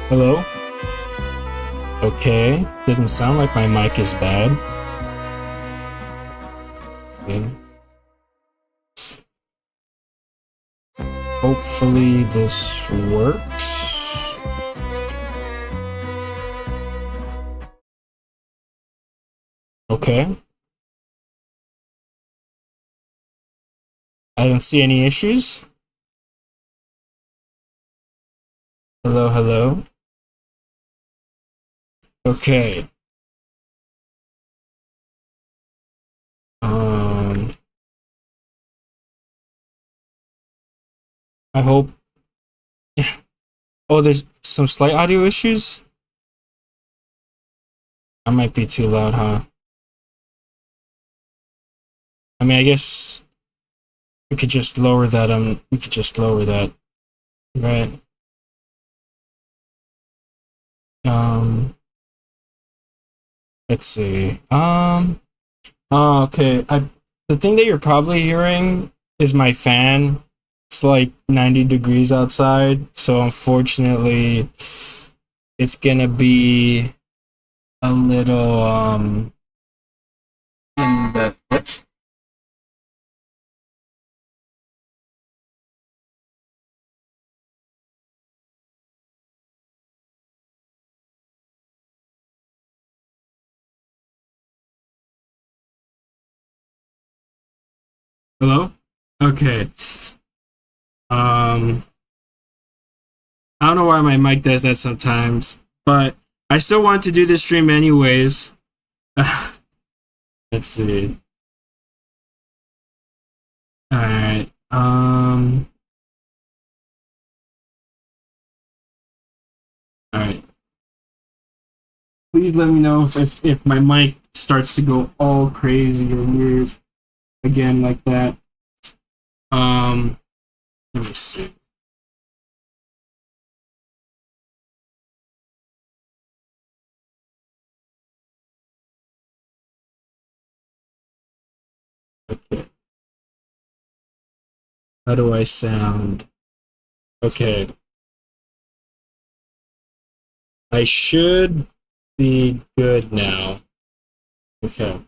Hello? Okay. Doesn't sound like my mic is bad. Okay. Hopefully this works. Okay. I don't see any issues. Hello, hello. Okay. I hope. Oh, there's some slight audio issues. I might be too loud, huh? I mean, I guess we could just lower that. We could just lower that, right? Let's see. Oh, okay. The thing that you're probably hearing is my fan. It's like 90 degrees outside, so unfortunately, it's gonna be a little in the Hello? Okay. I don't know why my mic does that sometimes, but I still want to do this stream anyways. Let's see. Alright. Alright. Please let me know if my mic starts to go all crazy or weird again like that. Let me see. Okay. How do I sound? Okay. I should be good now. Okay.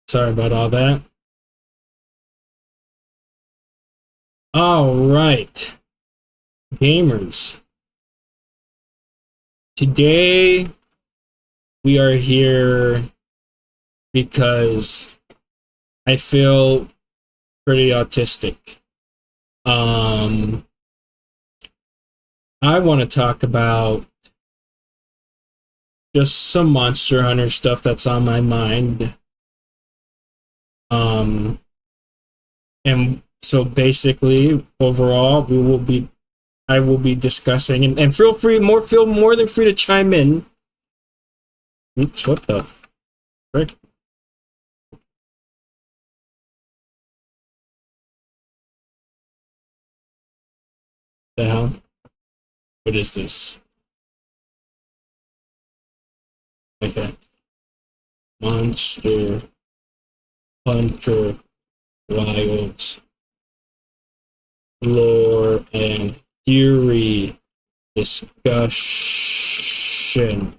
Sorry about all that. All right. Gamers. Today we are here because I feel pretty autistic. I want to talk about just some Monster Hunter stuff that's on my mind. And so basically, overall, I will be discussing, and feel more than free to chime in. Oops, what the frick? The hell? What is this? Okay. Monster Hunter Wilds lore and theory discussion.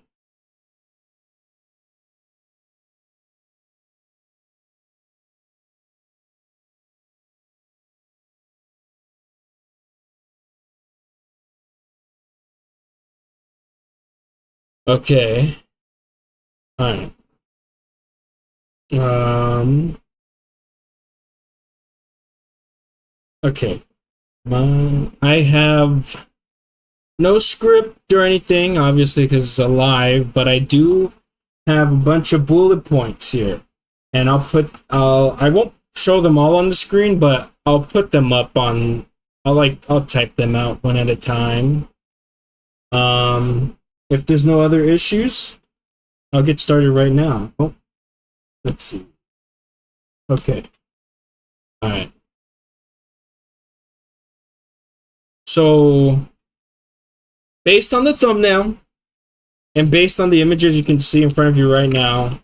Okay. Alright. Okay. I have no script or anything, obviously, because it's a live, but I do have a bunch of bullet points here. And I won't show them all on the screen, but I'll put them up on, I'll type them out one at a time. If there's no other issues, I'll get started right now. Oh, let's see. Okay. Alright. So, based on the thumbnail, and based on the images you can see in front of you right now,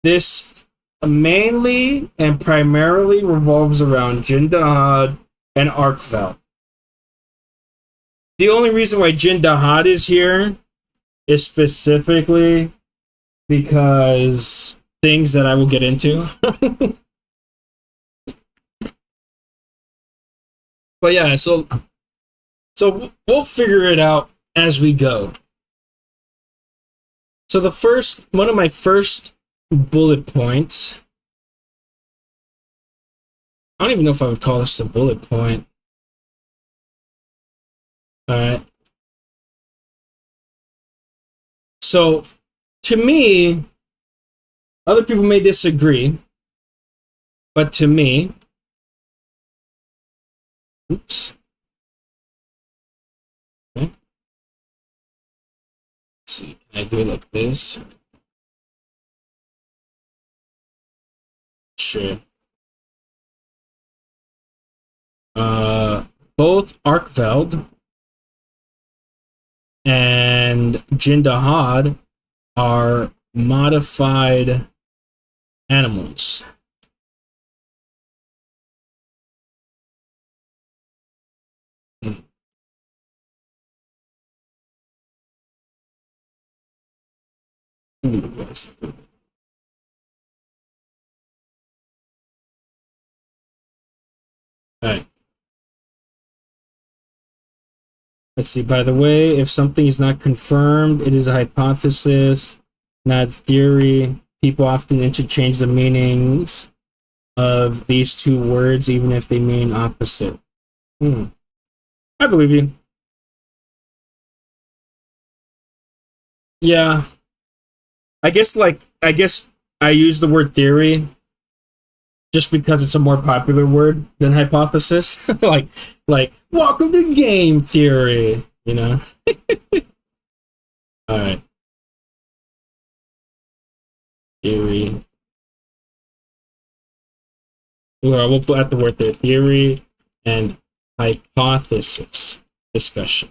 this mainly and primarily revolves around Jin Dahaad and Arkveld. The only reason why Jin Dahaad is here is specifically because things that I will get into. But yeah, so we'll figure it out as we go. So one of my first bullet points, I don't even know if I would call this a bullet point. All right. So to me, other people may disagree, but to me, oops. Okay. Let's see, can I do it like this? Sure. Both Arkveld and Jin Dahaad are modified animals. Alright. Let's see, by the way, if something is not confirmed, it is a hypothesis, not theory. People often interchange the meanings of these two words, even if they mean opposite. I believe you. Yeah. I guess I use the word theory just because it's a more popular word than hypothesis. like welcome to game theory, you know. All right. Theory. Well, we'll put the word there. Theory and hypothesis discussion.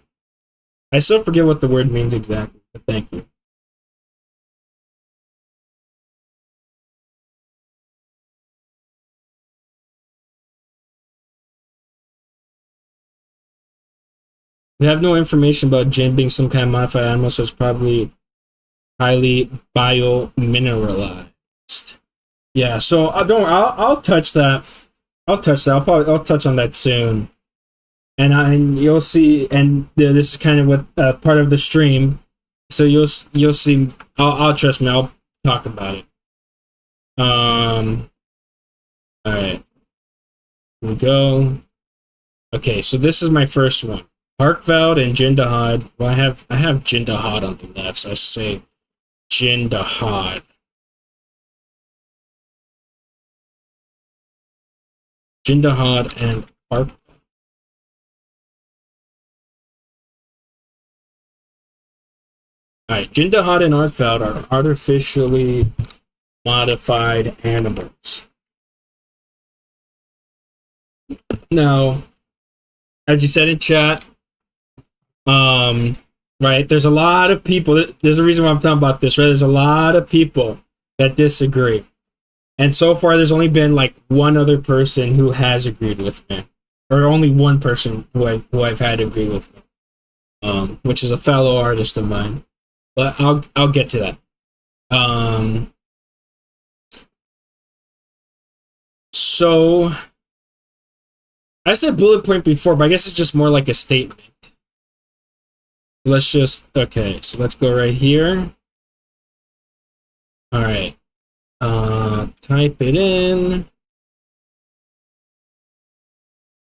I still forget what the word means exactly, but thank you. We have no information about Jin being some kind of modified animal, so it's probably highly biomineralized. Yeah, so I'll touch that. I'll touch on that soon. And you'll see, and this is kind of what part of the stream. So you'll see. I'll trust me. I'll talk about it. All right. Here we go. Okay, so this is my first one. Arkveld and Jin Dahaad. Well, I have Jin Dahaad on the left, so I say Jin Dahaad. Jin Dahaad and Arkveld. Alright, Jin Dahaad and Arkveld are artificially modified animals. Now, as you said in chat, right, there's a lot of people, there's a reason why I'm talking about this, right? There's a lot of people that disagree. And so far, there's only been like one other person who has agreed with me. Or only one person who I've had agree with me. Which is a fellow artist of mine. But I'll get to that. So I said bullet point before, but I guess it's just more like a statement. Let's just, okay, so let's go right here. All right. Type it in.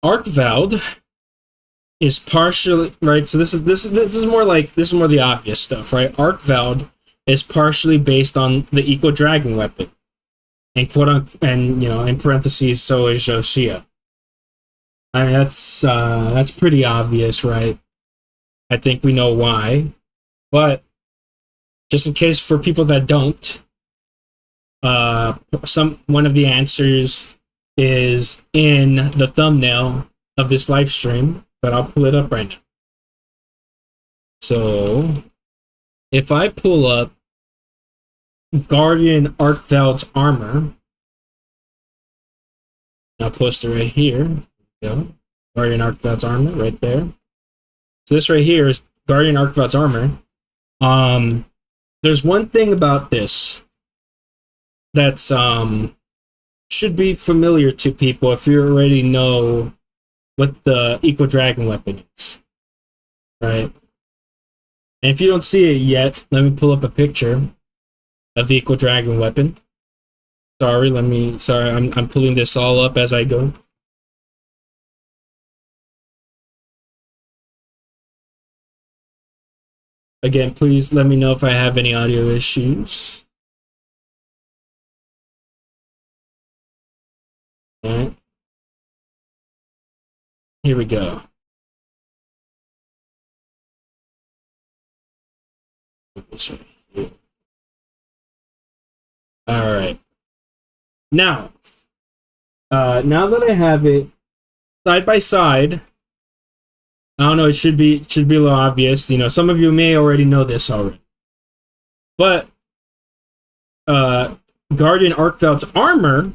Arkveld is partially, right, so this is more the obvious stuff, right? Arkveld is partially based on the equal dragon weapon. And and you know, in parentheses, so is Josia. I mean, that's pretty obvious, right? I think we know why. But just in case for people that don't, one of the answers is in the thumbnail of this live stream, but I'll pull it up right now. So if I pull up Guardian Arkveld's armor, I'll post it right here. There we go. Guardian Arkveld's armor right there. So this right here is Guardian Arkveld's armor. There's one thing about this that's should be familiar to people if you already know what the Eco Dragon weapon is, right? And if you don't see it yet, let me pull up a picture of the Eco Dragon weapon. Sorry, I'm pulling this all up as I go. Again, please let me know if I have any audio issues. All right. Here we go. Put this right here. All right. Now that I have it side by side, I don't know, it should be a little obvious. You know, some of you may already know this already. But Guardian Arkveld's armor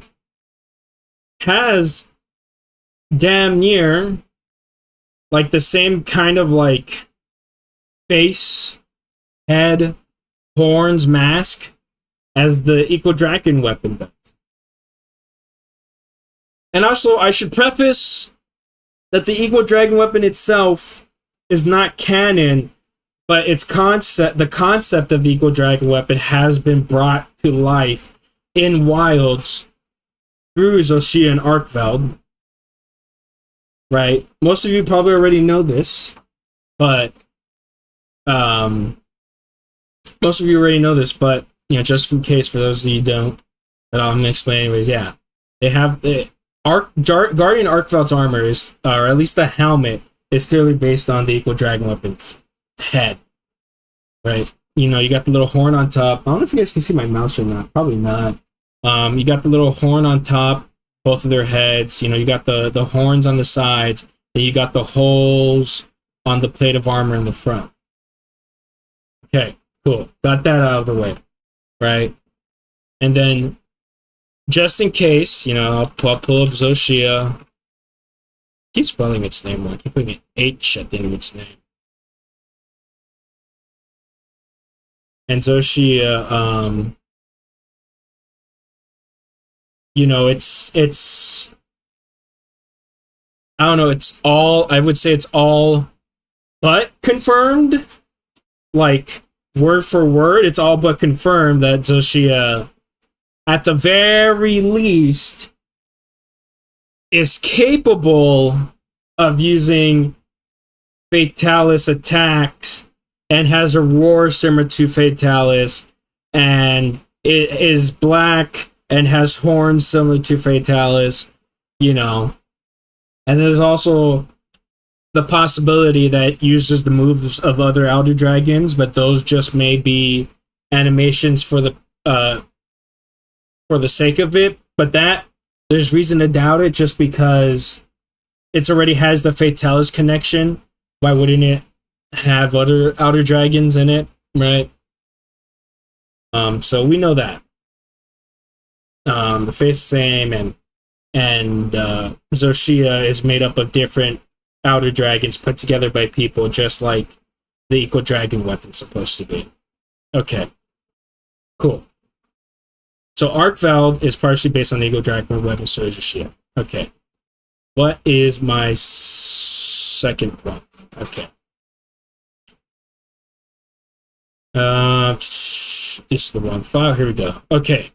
has damn near like the same kind of like face, head, horns, mask as the Eco Dragon weapon does. And also, I should preface that the Eco Dragon weapon itself is not canon, but the concept of the Eco Dragon weapon has been brought to life in wilds through Zoshia and Arkveld. Right? Most of you probably already know this, but most of you already know this, but you know, just in case for those of you who don't, but I'm gonna explain anyways. Yeah, they have Guardian Arkveld's armor is, or at least the helmet, is clearly based on the Eco Dragon weapon's head. Right? You know, you got the little horn on top. I don't know if you guys can see my mouse or not. Probably not. You got the little horn on top, both of their heads. You know, you got the horns on the sides, and you got the holes on the plate of armor in the front. Okay, cool. Got that out of the way. Right? And then, just in case, you know, I'll pull up Zoshia. Keep spelling its name wrong. Keep putting an H at the end of its name. And Zoshia, you know, it's I don't know, I would say it's all but confirmed. Like, word for word, it's all but confirmed that Zoshia, at the very least, is capable of using Fatalis attacks and has a roar similar to Fatalis, and it is black and has horns similar to Fatalis, you know. And there's also the possibility that it uses the moves of other Elder Dragons, but those just may be animations for the sake of it. But that, there's reason to doubt it just because it already has the Fatalis connection. Why wouldn't it have other Elder Dragons in it, right? So we know that. The face same, and Zoshia is made up of different Elder Dragons put together by people, just like the Eco Dragon weapon's supposed to be. Okay. Cool. So Arkveld is partially based on the Eco Dragon weapon, so is Zoshia. Okay. What is my second one? Okay. This is the wrong file. Here we go. Okay.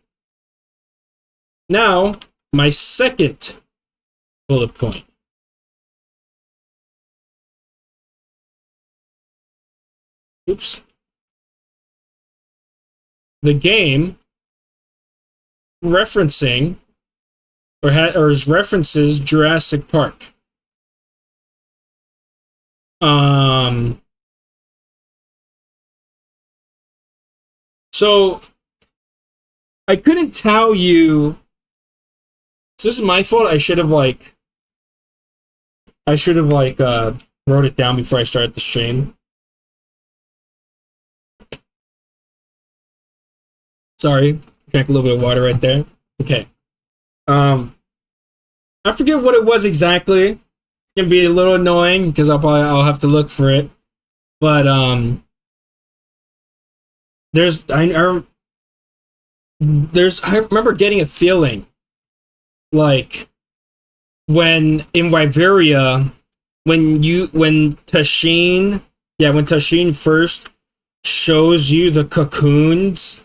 Now, my second bullet point. Oops. The game referencing or references Jurassic Park. So I couldn't tell you. So this is my fault. I should have wrote it down before I started the stream. Sorry, drank a little bit of water right there. Okay. I forget what it was exactly, can be a little annoying because I'll have to look for it. But there's I remember getting a feeling like when in Wyveria when Tashin first shows you the cocoons.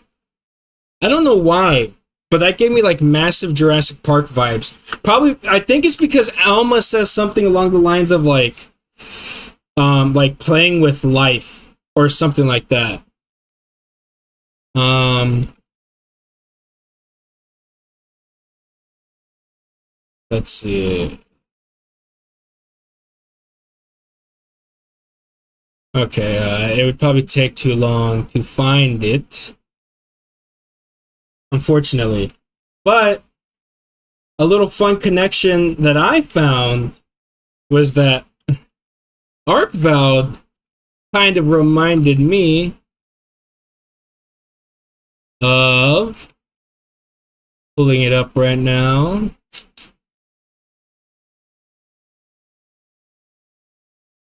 I don't know why, but that gave me like massive Jurassic Park vibes. Probably, I think it's because Alma says something along the lines of like playing with life or something like that. Let's see. Okay, it would probably take too long to find it, unfortunately. But a little fun connection that I found was that Arkveld kind of reminded me of, pulling it up right now,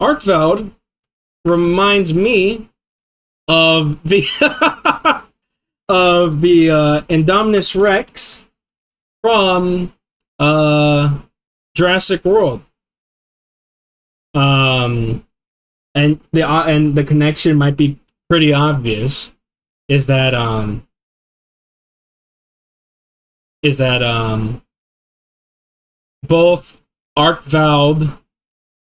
Arkveld reminds me of the of the Indominus Rex from Jurassic World. And the connection might be pretty obvious. Is that both Arkveld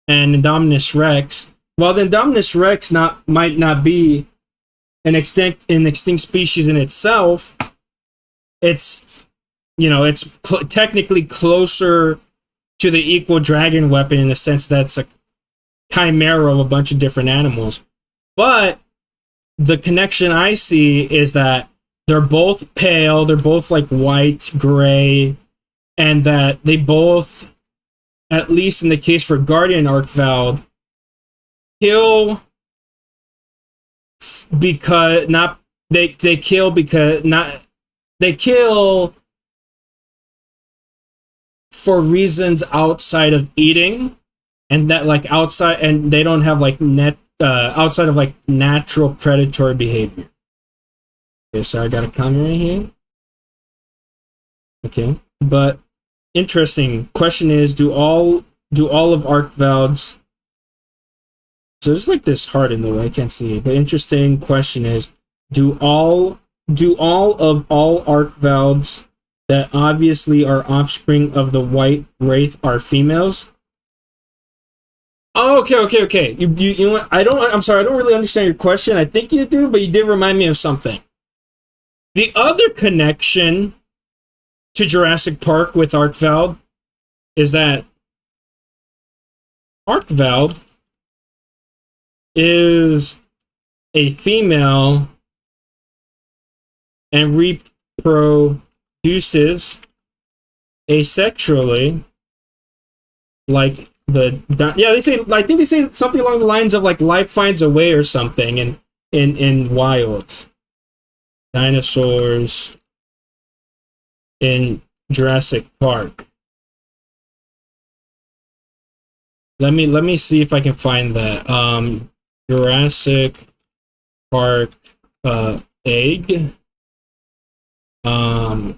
and Indominus Rex, while the Indominus Rex might not be an extinct species in itself, it's technically closer to the equal dragon weapon in the sense that it's a chimera of a bunch of different animals. But the connection I see is that they're both pale, they're both like white, gray, and that they both, at least in the case for Guardian Arkveld, kill because not they kill because not they kill for reasons outside of eating, and that like outside, and they don't have like outside of like natural predatory behavior. Okay, so I got a comment right here. Okay, but interesting question is, do all of Arkveld's, so there's like this heart in the way, I can't see it. The interesting question is, do all of Arkvelds that obviously are offspring of the white wraith are females? Oh, okay. You know what? I'm sorry, I don't really understand your question. I think you do, but you did remind me of something. The other connection to Jurassic Park with Arkveld is that Arkveld is a female and reproduces asexually, like they say, I think they say something along the lines of like life finds a way or something in wilds. Dinosaurs in Jurassic Park. Let me see if I can find that. Jurassic Park egg. I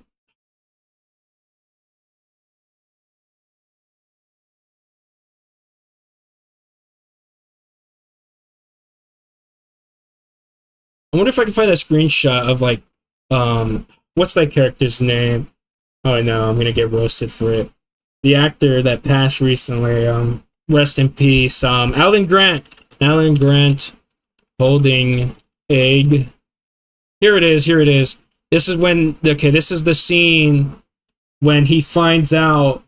wonder if I can find a screenshot of like what's that character's name? Oh no, I'm gonna get roasted for it. The actor that passed recently, rest in peace. Alan Grant holding egg. Here it is. This is the scene when he finds out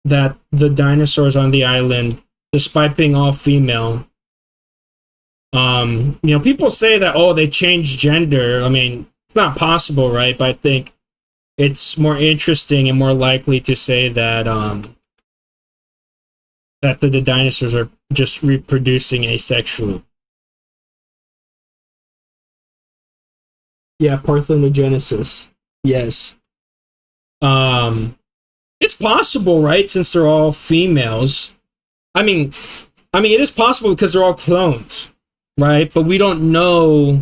that the dinosaurs on the island, despite being all female, people say that, oh, they changed gender. I mean, it's not possible, right? But I think it's more interesting and more likely to say that that the dinosaurs are just reproducing asexually. Yeah, parthenogenesis. Yes. It's possible, right? Since they're all females. I mean, it is possible because they're all clones, right? But we don't know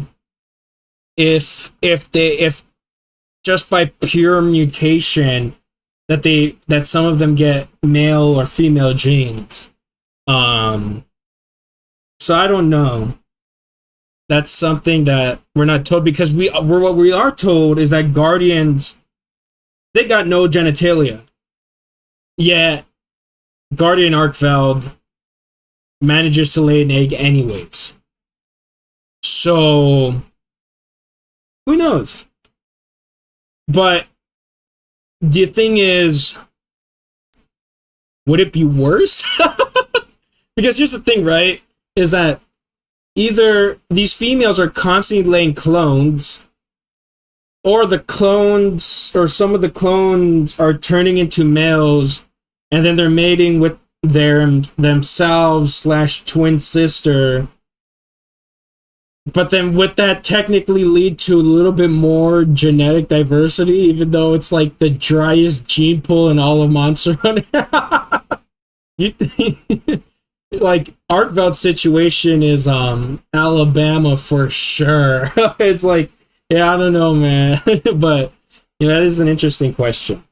if just by pure mutation that some of them get male or female genes. So I don't know. That's something that we're not told, because what we are told is that guardians, they got no genitalia. Yet Guardian Arkveld manages to lay an egg anyways. So who knows? But the thing is, would it be worse? Because here's the thing, right? Is that either these females are constantly laying clones, or the clones, or some of the clones are turning into males, and then they're mating with themselves / twin sister. But then would that technically lead to a little bit more genetic diversity, even though it's like the driest gene pool in all of Monster Hunter? You think like Arkveld's situation is Alabama for sure. It's like, yeah, I don't know, man. But that is an interesting question.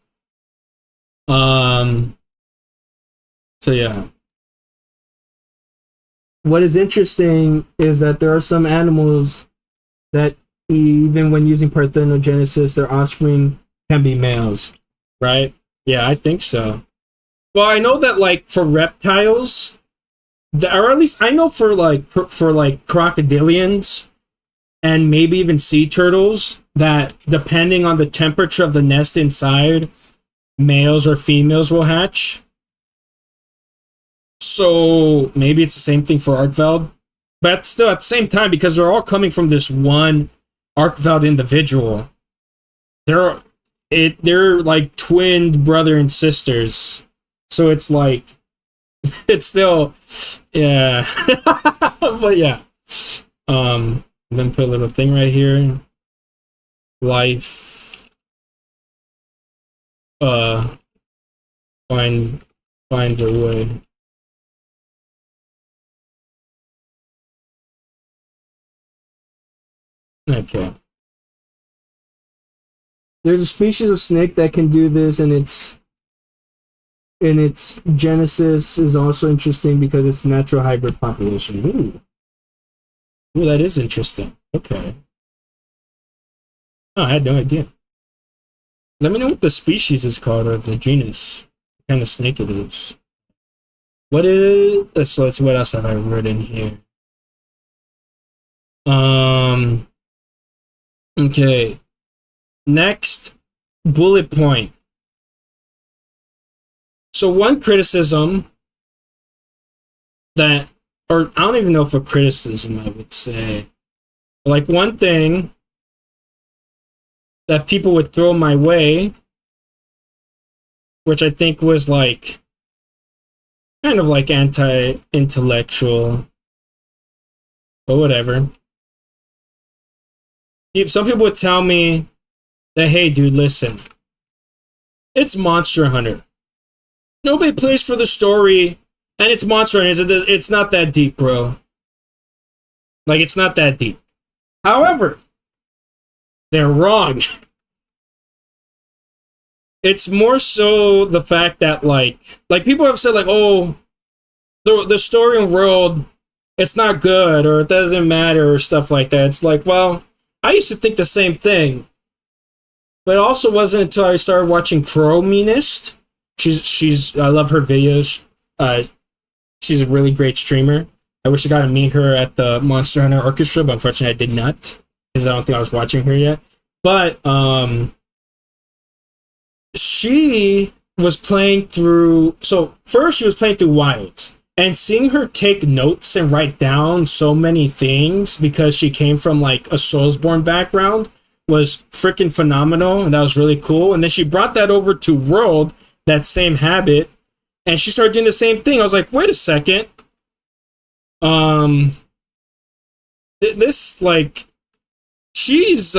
So yeah. What is interesting is that there are some animals that even when using parthenogenesis, their offspring can be males, right? Yeah, I think so. Well, I know that like for reptiles, or at least I know for crocodilians and maybe even sea turtles, that depending on the temperature of the nest inside, males or females will hatch. So maybe it's the same thing for Arkveld, but still at the same time, because they're all coming from this one Arkveld individual, they're like twin brother and sisters. So it's like, it's still, yeah. But yeah. Then put a little thing right here. Life. Finds a way. Okay. There's a species of snake that can do this, and its genesis is also interesting because it's a natural hybrid population. Ooh, that is interesting. Okay. Oh, I had no idea. Let me know what the species is called, or the genus. What kind of snake it is. What else have I written here? Okay. Next bullet point. So one criticism that, or I don't even know if a criticism I would say, like one thing that people would throw my way, which I think was like, kind of like anti-intellectual, but whatever. Some people would tell me that, hey, dude, listen, it's Monster Hunter. Nobody plays for the story, and it's Monster Hunter. It's not that deep, bro. Like, it's not that deep. However, they're wrong. It's more so the fact that, like people have said, like, oh, the story and world, it's not good, or it doesn't matter, or stuff like that. It's like, well, I used to think the same thing, but it also wasn't until I started watching Chrominist. I love her videos. She's a really great streamer. I wish I got to meet her at the Monster Hunter Orchestra, but unfortunately I did not, because I don't think I was watching her yet. But she was playing through. So first she was playing through Wilds, and seeing her take notes and write down so many things because she came from like a Soulsborne background was freaking phenomenal, and that was really cool. And then she brought that over to World, that same habit, and she started doing the same thing. I was like, wait a second. This, like, she's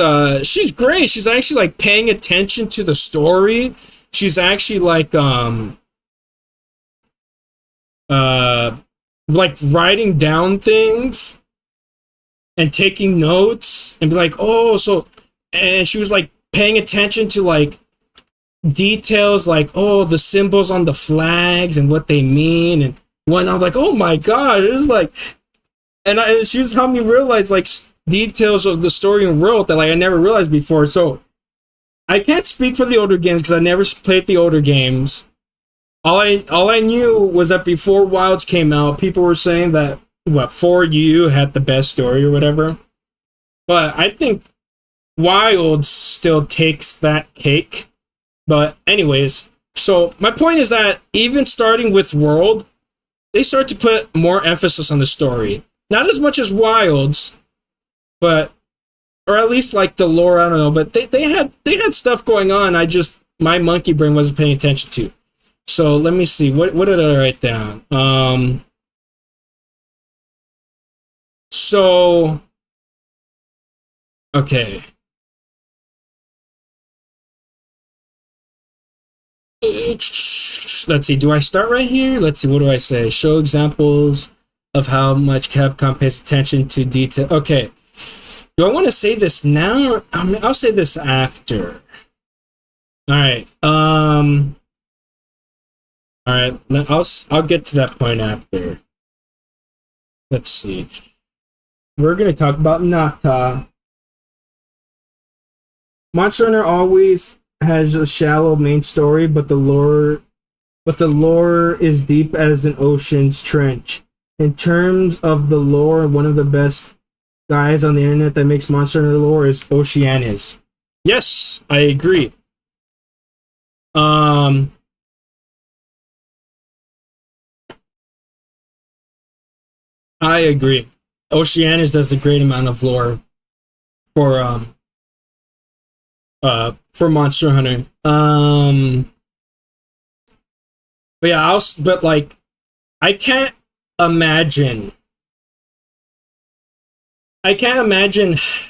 great. She's actually like paying attention to the story. She's actually like uh like writing down things and taking notes and be like, oh, so, and she was like paying attention to like details like, oh, the symbols on the flags and what they mean and when I was like, oh my god, it was like, and she was helping me realize like details of the story and world that like I never realized before. So I can't speak for the older games because I never played the older games. All I knew was that before Wilds came out, people were saying that what 4U had the best story or whatever. But I think Wilds still takes that cake. But anyways, so my point is that even starting with World, they start to put more emphasis on the story. Not as much as Wilds, but or at least like the lore, I don't know, but they had stuff going on. My monkey brain wasn't paying attention to. So let me see. What did I write down? So okay. Let's see. Do I start right here? Let's see. What do I say? Show examples of how much Capcom pays attention to detail. Okay. Do I want to say this now? I'll say this after. All right. All right. I'll get to that point after. Let's see. We're gonna talk about Nata. Monster Hunter always has a shallow main story, but the lore is deep as an ocean's trench. In terms of the lore, one of the best guys on the internet that makes Monster Hunter lore is Oceanus. Yes, I agree. I agree. Oceanus does a great amount of lore for Monster Hunter. But yeah, like I can't imagine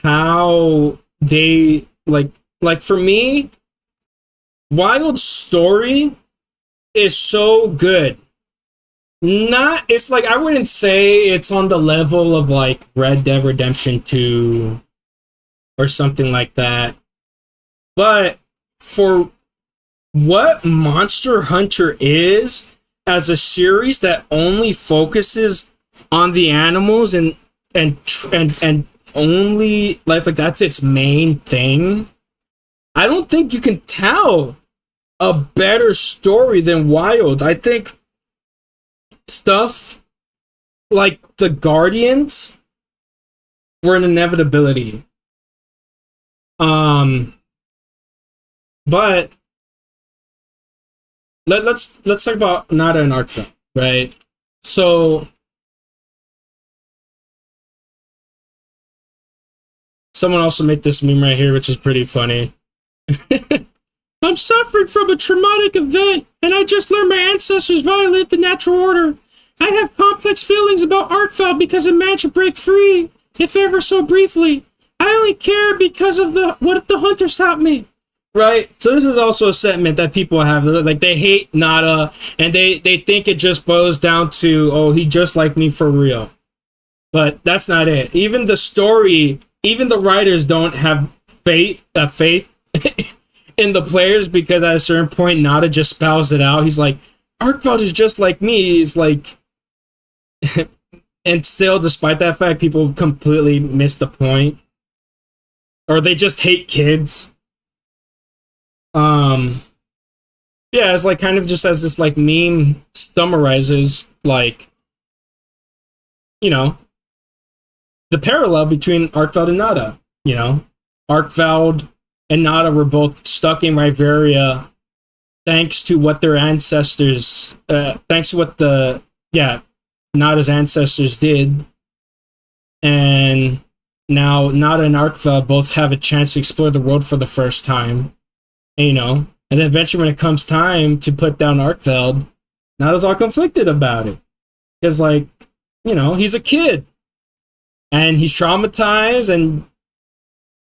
how they like for me, Wild's story is so good. It's like I wouldn't say it's on the level of like Red Dead Redemption 2 or something like that. But for what Monster Hunter is as a series that only focuses on the animals and only like that's its main thing, I don't think you can tell a better story than Wild. I think stuff like the Guardians were an inevitability. But let's talk about Nada and Arkveld, right? So someone also made this meme right here, which is pretty funny. I'm suffering from a traumatic event, and I just learned my ancestors violate the natural order. I have complex feelings about Arkveld because it managed to break free, if ever so briefly. I only care because of what the hunters taught me. Right? So this is also a sentiment that people have. Like, they hate Nada, and they think it just boils down to, oh, he just like me for real. But that's not it. Even the story, even the writers don't have faith in the players, because at a certain point, Nada just spells it out. He's like, Arkveld is just like me. He's like... and still, despite that fact, people completely miss the point. Or they just hate kids. Yeah, it's like kind of just as this like meme summarizes, like, you know, the parallel between Arkveld and Nada. You know, Arkveld and Nada were both stuck in Riveria thanks to what their ancestors, thanks to what Nada's ancestors did. And now Nada and Arkveld both have a chance to explore the world for the first time. And, you know, and then eventually when it comes time to put down Arkveld, Nada's all conflicted about it. Because, like, you know, he's a kid. And he's traumatized, and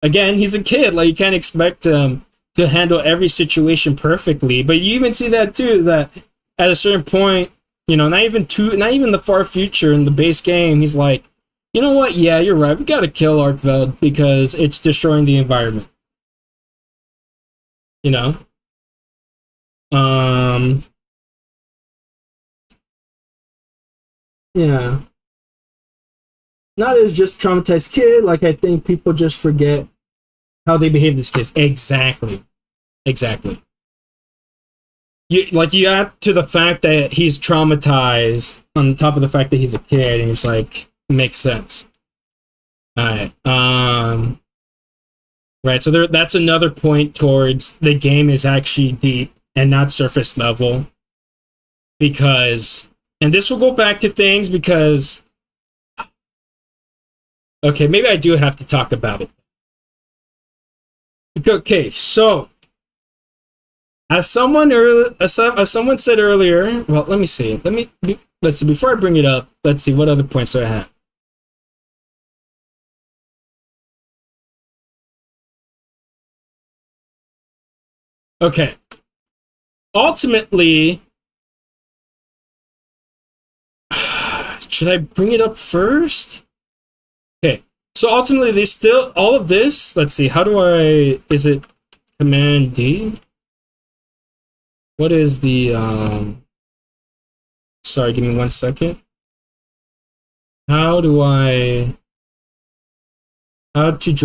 again, he's a kid. Like, you can't expect him to handle every situation perfectly. But you even see that too, that at a certain point, You know, not even the far future in the base game. He's like, you know what? Yeah, you're right. We gotta kill Arkveld because it's destroying the environment. You know? Yeah. Not as just traumatized kid, like I think people just forget how they behave as kids. Exactly. Exactly. You add to the fact that he's traumatized on top of the fact that he's a kid, and it's like makes sense. Alright. Right, so that's another point towards the game is actually deep and not surface level. Because, and this will go back to things because, okay, maybe I do have to talk about it. Okay, so, as someone said earlier, well, let me see. Let's see, before I bring it up, let's see, what other points do I have? Okay. Ultimately, should I bring it up first? Okay. So ultimately, they still, all of this, let's see, how do I, is it Command D? What is the, sorry, give me 1 second. How do I draw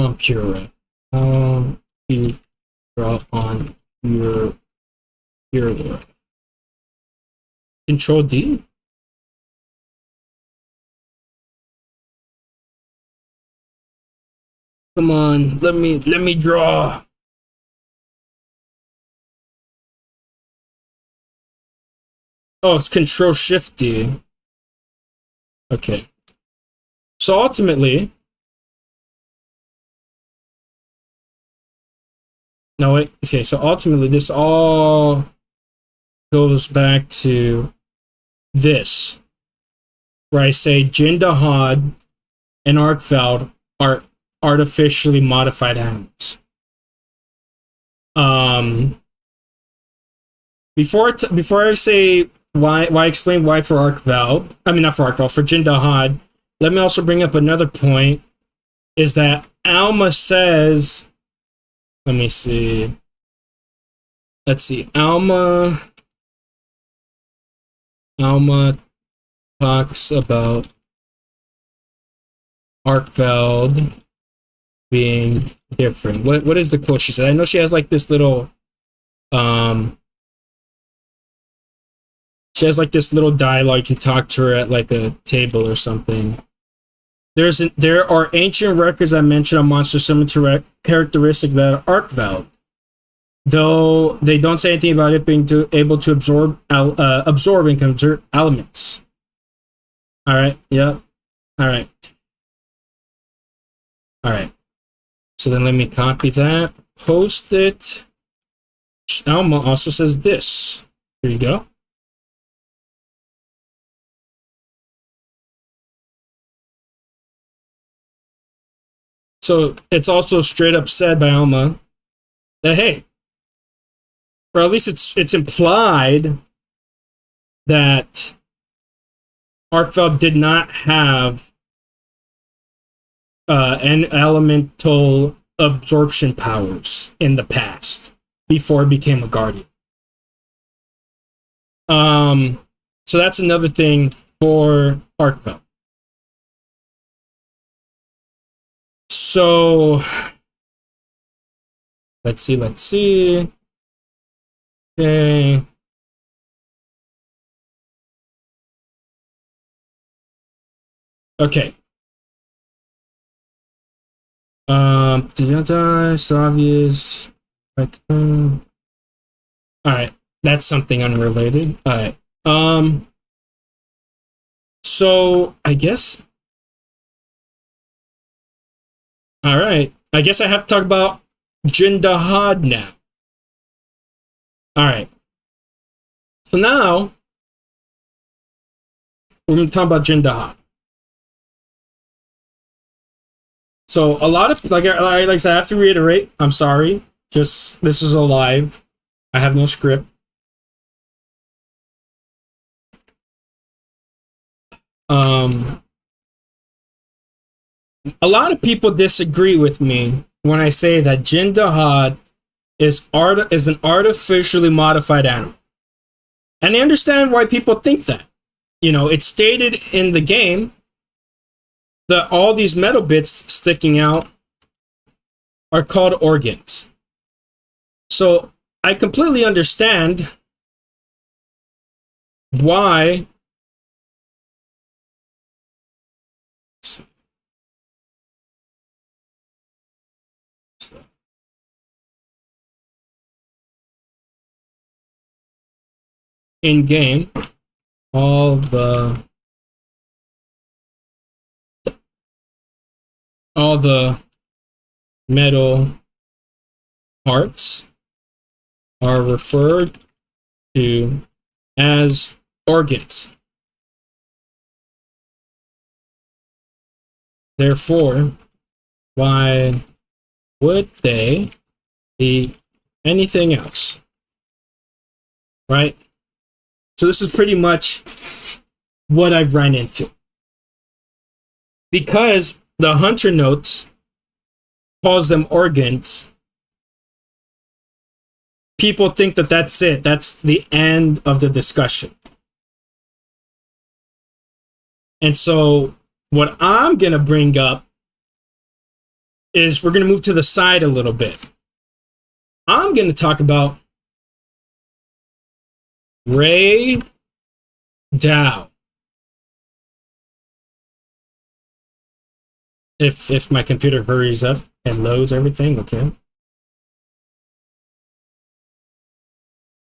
on Pure? How to draw on Pure? Control D? Come on, let me draw. Oh, it's Control Shift D. Okay. So ultimately, no wait. Okay, so ultimately, this all goes back to this, where I say Jin Dahaad and Arkveld are artificially modified animals. Before I say why explain why for Arkveld, I mean not for Arkveld, for Jin Dahaad, let me also bring up another point, is that Alma says, let me see. Let's see. Alma talks about Arkveld being different. What is the quote she said? I know she has like this little she has like this little dialogue. You can talk to her at like a table or something. There are ancient records that mention a monster similar to characteristic that are Arkveld, though they don't say anything about it being able to absorb and convert elements. All right. Yep. All right. All right. So then let me copy that, post it. Alma also says this. Here you go. So it's also straight up said by Alma that, hey, or at least it's implied that Arkveld did not have an elemental absorption powers in the past before it became a guardian. So that's another thing for Arkveld. So let's see. Okay. Okay. It's obvious. Alright. That's something unrelated. Alright. So I guess. Alright. I guess I have to talk about Jin Dahaad now. Alright. So now we're going to talk about Jin Dahaad. So a lot of, like I said, I have to reiterate, I'm sorry. Just, this is a live. I have no script. Um, a lot of people disagree with me when I say that Jin Dahaad is an artificially modified animal. And I understand why people think that. You know, it's stated in the game that all these metal bits sticking out are called organs. So I completely understand why in game all the metal parts are referred to as organs. Therefore, why would they be anything else? Right? So this is pretty much what I've run into. Because the Hunter Notes calls them organs, people think that that's it. That's the end of the discussion. And so what I'm going to bring up is we're going to move to the side a little bit. I'm going to talk about Ray Dow. If my computer hurries up and loads everything, okay.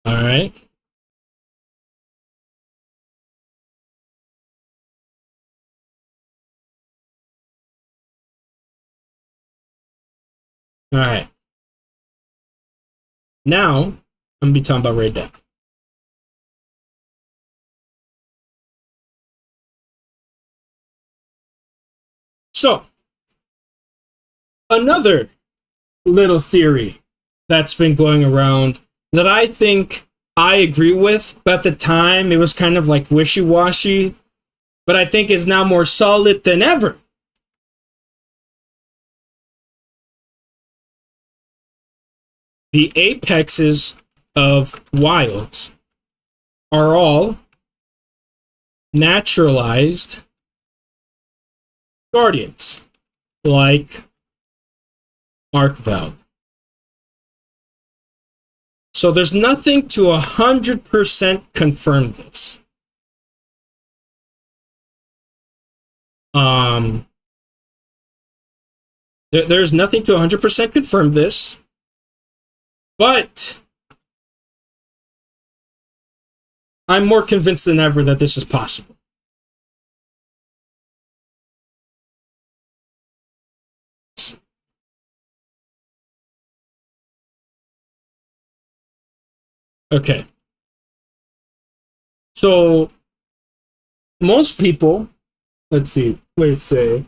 All right. All right. Now, I'm going to be talking about Ray Dow. So, another little theory that's been going around that I think I agree with, but at the time it was kind of like wishy-washy, but I think is now more solid than ever. The apexes of wilds are all naturalized guardians, like Arkveld. So there's nothing to 100% confirm this. There's nothing to 100% confirm this, but I'm more convinced than ever that this is possible. Okay. So most people, let's see, let's say,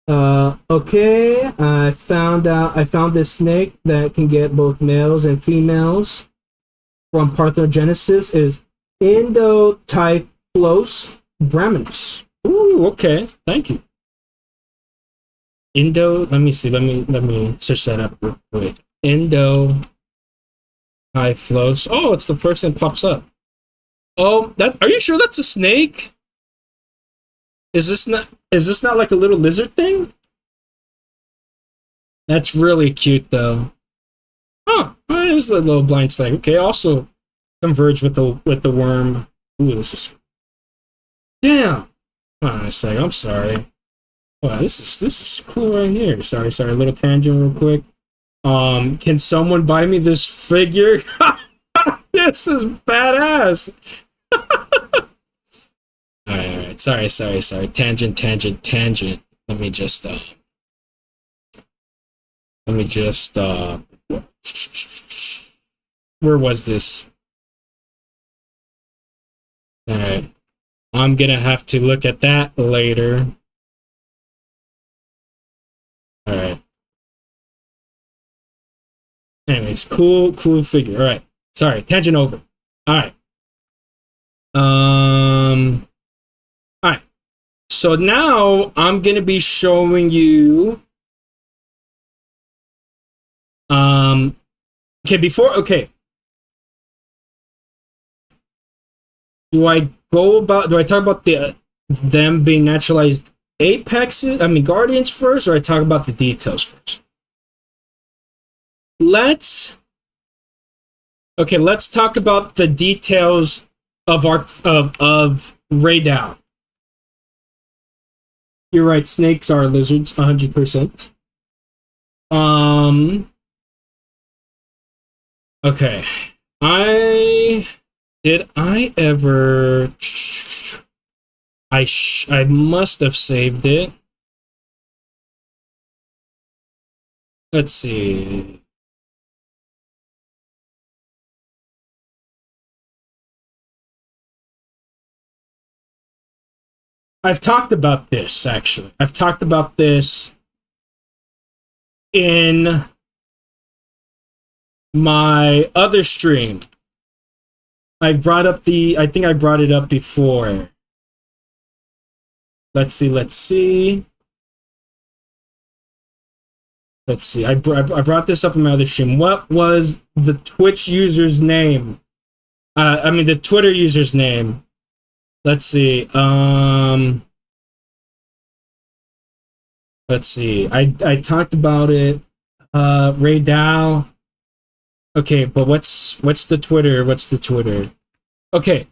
okay, I found this snake that can get both males and females from parthenogenesis is Endotyphlos braminus. Ooh, okay, thank you. Let me see, let me search that up real quick. Endotyphlos. Oh, it's the first thing that pops up. Oh, are you sure that's a snake? Is this not like a little lizard thing? That's really cute though. Huh, there's the little blind snake. Okay, also converge with the worm. Ooh, this is damn. Hold on a second, I'm sorry. Wow, this is cool right here. Sorry, a little tangent real quick. Can someone buy me this figure? This is badass. Alright. Sorry. Tangent. Let me just where was this? Alright. I'm gonna have to look at that later. Alright. Anyways, cool figure. Alright. Sorry, tangent over. Alright. Alright. So now I'm gonna be showing you. Okay. Do I talk about them being naturalized apexes? I mean guardians first, or I talk about the details first? Let's talk about the details of Rathalos. You're right, snakes are lizards, 100%. Okay. I must have saved it. Let's see. I've talked about this, actually. I've talked about this in my other stream. I think I brought it up before. Let's see. I brought this up in my other stream. What was the Twitch user's name? The Twitter user's name. Let's see. Let's see. I talked about it. Rathalos. Okay, but what's the Twitter? Okay.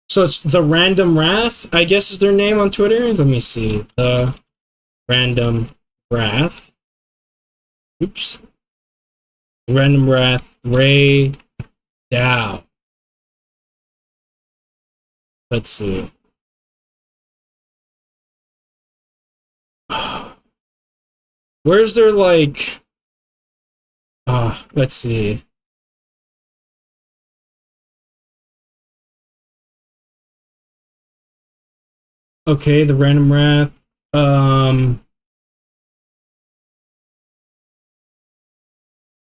So it's the Random Wrath, I guess is their name on Twitter. Let me see. The Random Wrath. Oops. Random Wrath. Rathalos. Let's see. Where's their like... let's see. Okay, the Random Wrath.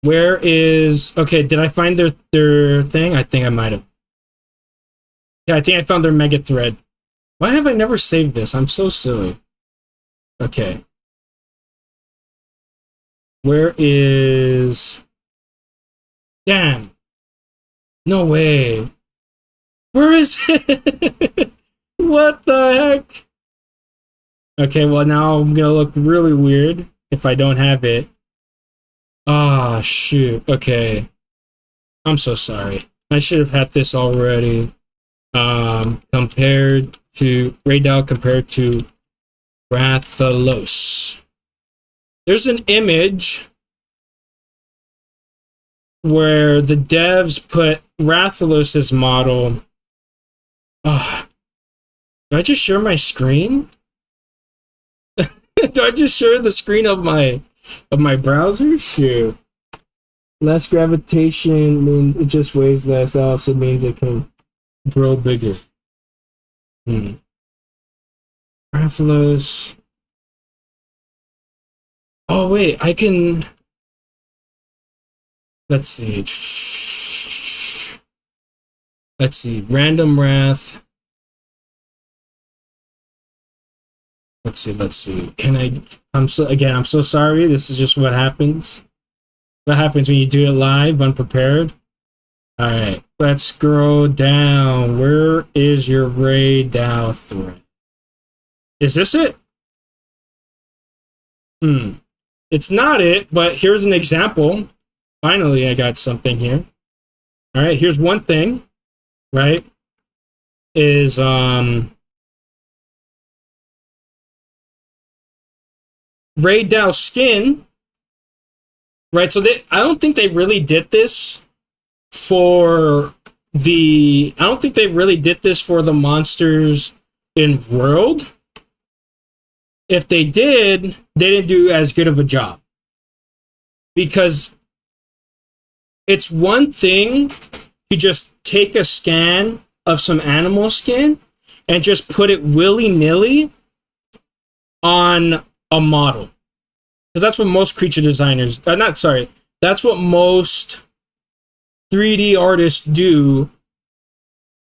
Where is... Okay, did I find their thing? I think I might have. Yeah, I think I found their mega thread. Why have I never saved this? I'm so silly. Okay. Where is... Damn. No way. Where is it? What the heck? Okay, well now I'm gonna look really weird if I don't have it. Ah, shoot. Okay. I'm so sorry. I should have had this already. Compared to Rathalos compared to Rathalos. There's an image where the devs put Rathalos' model. Oh, do I just share my screen? Do I just share the screen of my browser? Shoot. Less gravitation means it just weighs less. That also means it can grow bigger. Rathalos. Oh wait, I can... Let's see. Let's see. Random Wrath. Let's see. Can I... I'm so sorry. This is just what happens. What happens when you do it live, unprepared. Alright, let's scroll down. Where is your Rathalos thread? Is this it? It's not it, but here's an example. Finally, I got something here. Alright, here's one thing. Right? Is, Rathalos skin. Right, so I don't think they really did this for the... I don't think they really did this for the monsters in World. If they did, they didn't do as good of a job. Because it's one thing to just take a scan of some animal skin and just put it willy-nilly on a model. Because that's what most creature designers... That's what most 3D artists do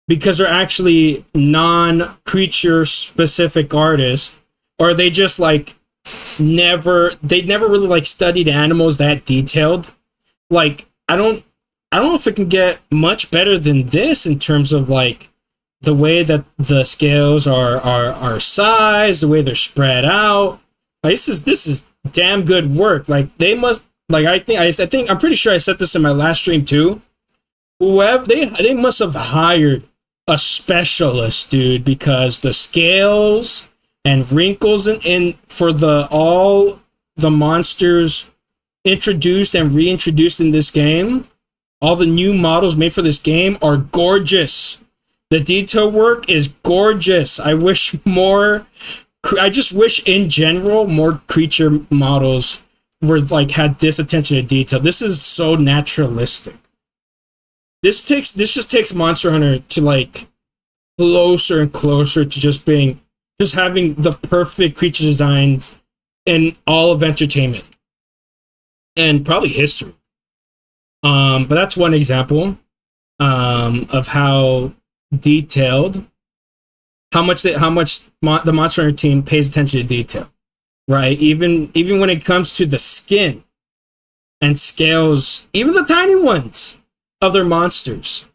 because they're actually non-creature specific artists, or they just like they never really like studied animals that detailed. Like I don't know if it can get much better than this in terms of like the way that the scales are sized, the way they're spread out. Like, this is damn good work. Like they must, like I think I'm pretty sure I said this in my last stream too. Whoever they must have hired a specialist, dude, because the scales and wrinkles in for all the monsters introduced and reintroduced in this game, all the new models made for this game are gorgeous. The detail work is gorgeous. I just wish in general more creature models were like had this attention to detail. This is so naturalistic. This just takes Monster Hunter to like closer and closer to just having the perfect creature designs in all of entertainment and probably history. But that's one example of how detailed, how much the Monster Hunter team pays attention to detail, right? Even when it comes to the skin and scales, even the tiny ones of their monsters,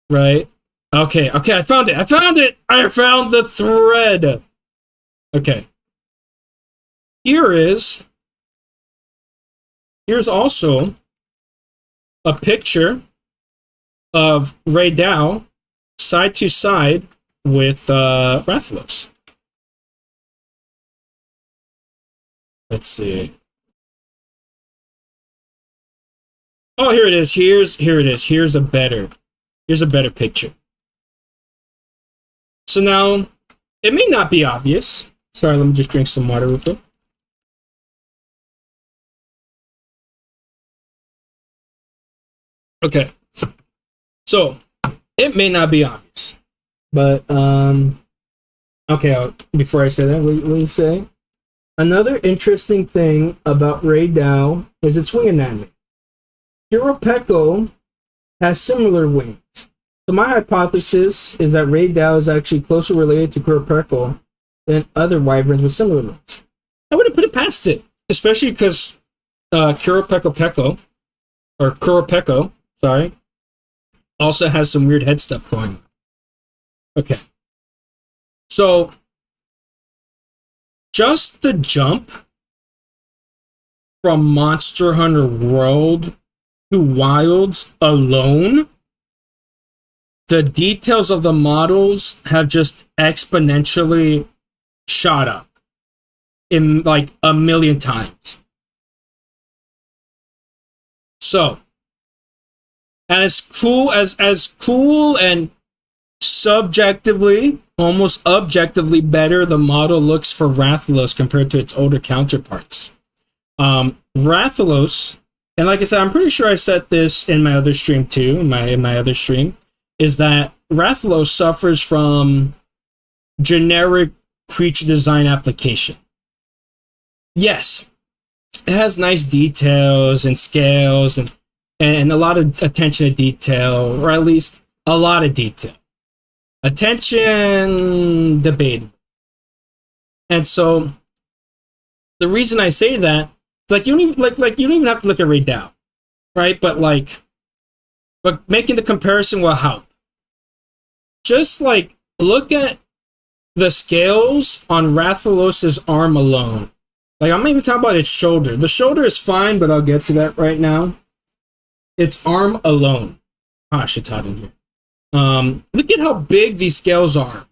right? Okay, I found it. I found the thread. Okay. Here's also a picture of Rathalos side to side with Rathalos. Let's see. Oh, here it is. Here it is. Here's a better picture. So now, it may not be obvious. Sorry, let me just drink some water real quick. Okay. So, it may not be obvious. But, okay, before I say that, what do you say? Another interesting thing about Rathalos is its wing anatomy. Qurupeco has similar wings. So my hypothesis is that Rathalos is actually closer related to Qurupeco than other wyverns with similar wings. I wouldn't put it past it, especially because Qurupeco, sorry, also has some weird head stuff going on. Okay. So, just the jump from Monster Hunter World to Wilds alone, the details of the models have just exponentially shot up in like a million times. So, as cool and subjectively, almost objectively better the model looks for Rathalos compared to its older counterparts. Rathalos, and like I said, I'm pretty sure I said this in my other stream too, in my other stream, is that Rathalos suffers from generic creature design application. Yes, it has nice details and scales and a lot of attention to detail, or at least a lot of detail. Attention debatable. And so the reason I say that is like you don't even have to look at Rathalos, right? But making the comparison will help. Just like look at the scales on Rathalos' arm alone. Like I'm not even talking about its shoulder. The shoulder is fine, but I'll get to that right now. Its arm alone. Gosh, it's hot in here. Look at how big these scales are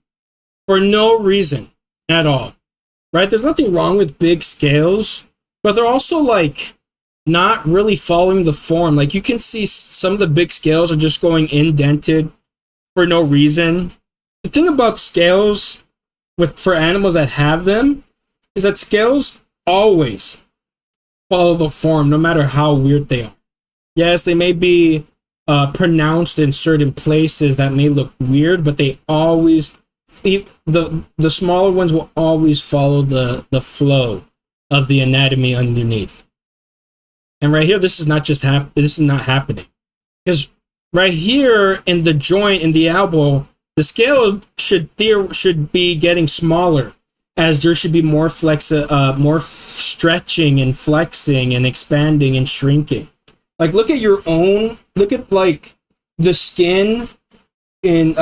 for no reason at all, right? There's nothing wrong with big scales, but they're also like not really following the form. Like you can see some of the big scales are just going indented for no reason. The thing about scales for animals that have them is that scales always follow the form, no matter how weird they are. Yes, they may be pronounced in certain places that may look weird, but they always, the smaller ones will always follow the flow of the anatomy underneath. And right here, this is not happening, because right here in the joint in the elbow, the scale should be getting smaller, as there should be more more stretching and flexing and expanding and shrinking. Like look at your own, look at like the skin in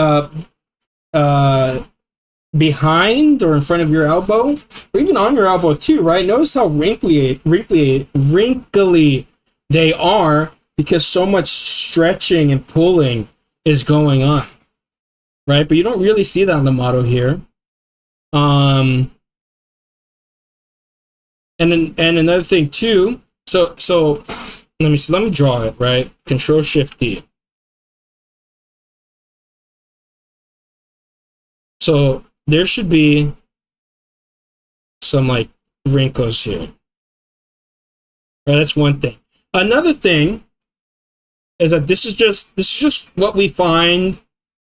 behind or in front of your elbow, or even on your elbow too, right? Notice how wrinkly they are, because so much stretching and pulling is going on, right? But you don't really see that on the model here. And another thing too. So let me draw it, right? Control Shift D. So there should be some like wrinkles here. Right, that's one thing. Another thing is that this is just what we find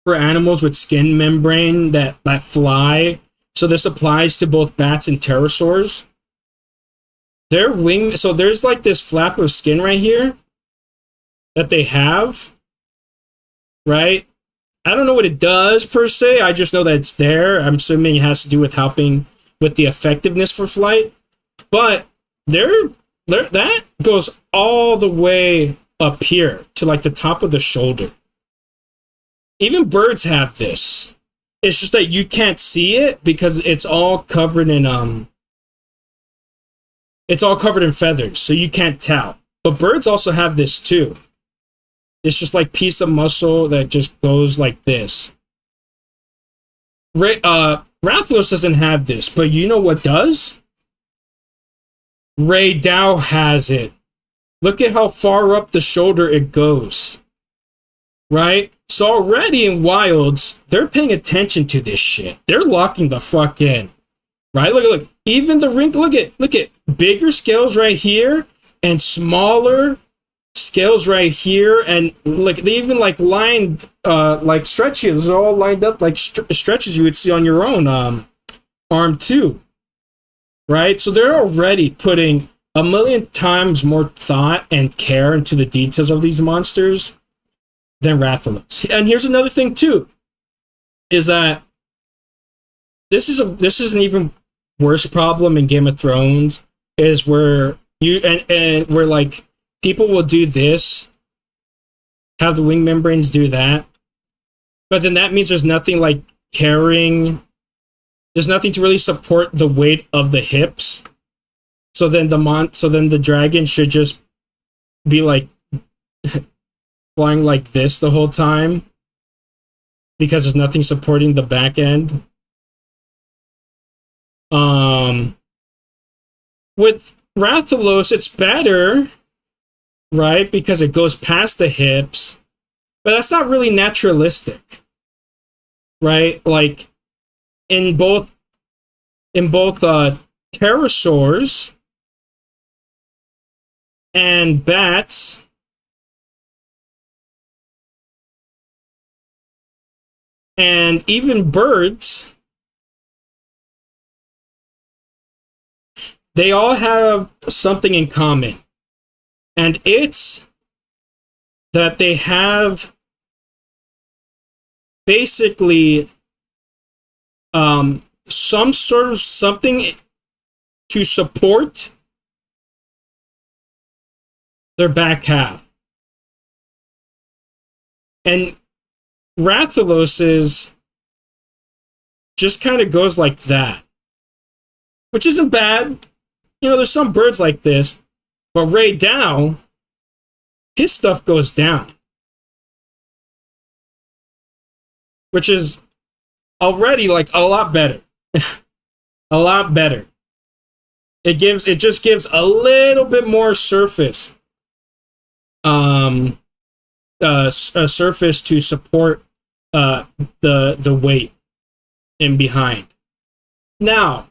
for animals with skin membrane that fly. So this applies to both bats and pterosaurs. Their wing, so there's like this flap of skin right here that they have, right? I don't know what it does per se. I just know that it's there. I'm assuming it has to do with helping with the effectiveness for flight. But that goes all the way up here to like the top of the shoulder. Even birds have this. It's just that you can't see it because it's all covered in feathers, so you can't tell. But birds also have this too. It's just like piece of muscle that just goes like this. Rathalos doesn't have this, but you know what does? Rathalos has it. Look at how far up the shoulder it goes. Right? So already in wilds, they're paying attention to this shit. They're locking the fuck in. Right? Look. Even the wrinkle, look at bigger scales right here and smaller scales right here, and like they even like lined like stretches, all lined up like stretches you would see on your own arm too. Right? So they're already putting a million times more thought and care into the details of these monsters than Rathalos. And here's another thing too, is that this is an even worse problem in Game of Thrones, is where you and where like people will do this, have the wing membranes do that, but then that means there's nothing like carrying, there's nothing to really support the weight of the hips. So then the dragon should just be like flying like this the whole time, because there's nothing supporting the back end. With Rathalos, it's better, right? Because it goes past the hips, but that's not really naturalistic, right? Like in both pterosaurs and bats, and even birds, they all have something in common. And it's that they have basically some sort of something to support their back half. And Rathalos's just kind of goes like that, which isn't bad. You know, there's some birds like this, but Rathalos, his stuff goes down, which is already like a lot better. A lot better. It just gives a little bit more surface, a surface to support the weight in behind. Now,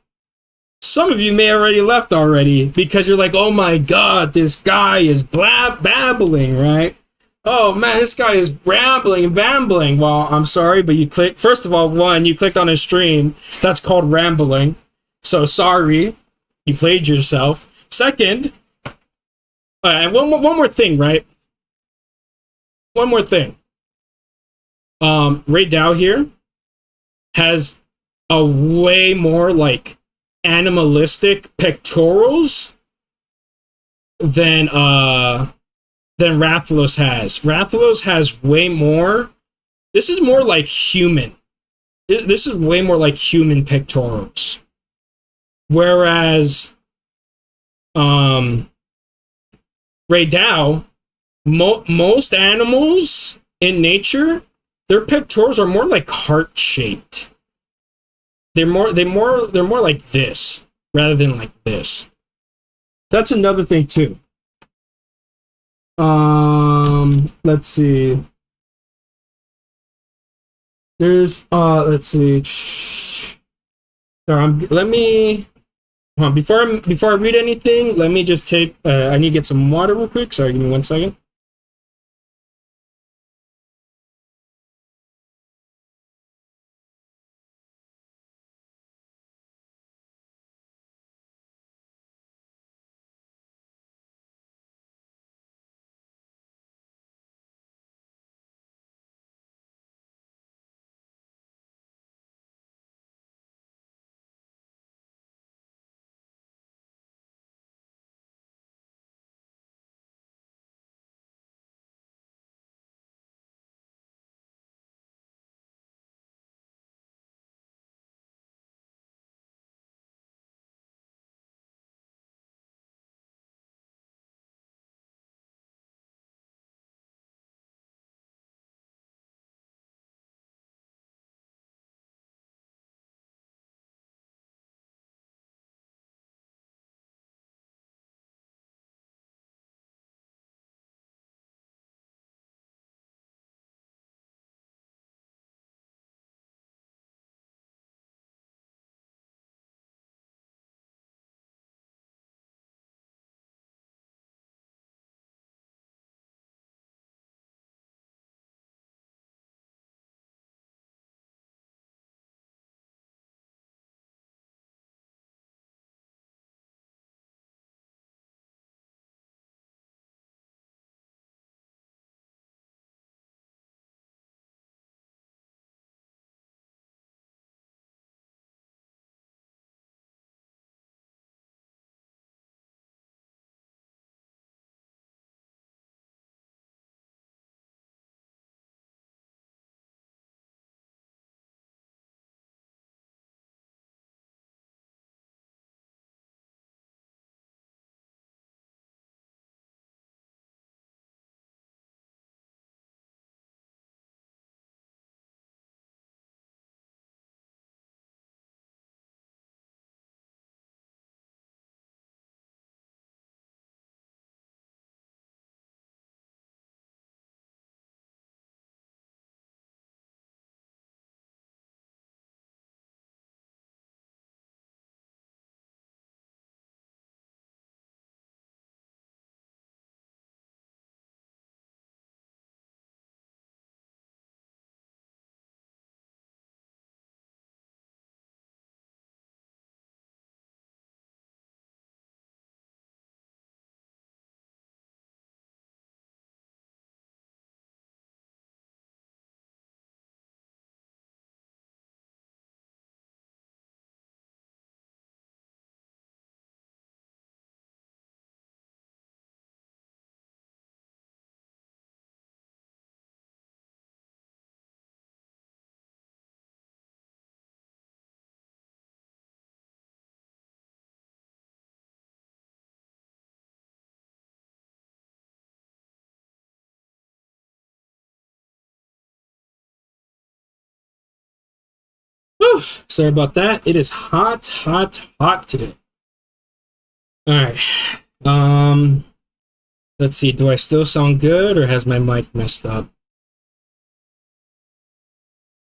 some of you may already left already because you're like, oh my god, this guy is babbling, right? Oh man, this guy is rambling and bambling. Well, I'm sorry, but you clicked. First of all, you clicked on his stream. That's called rambling. So sorry, you played yourself. Second, and one more thing, right? one more thing. Ray Dow here has a way more like animalistic pectorals than Rathalos has. Rathalos has way more. This is more like human. This is way more like human pectorals. Whereas Ray Dow, most animals in nature, their pectorals are more like heart shaped. They're more like this rather than like this. That's another thing too. Let's see. There's let's see. Let me before I read anything, let me just take I need to get some water real quick. Sorry, give me 1 second. Whew, sorry about that. It is hot, hot, hot today. All right. Let's see. Do I still sound good, or has my mic messed up?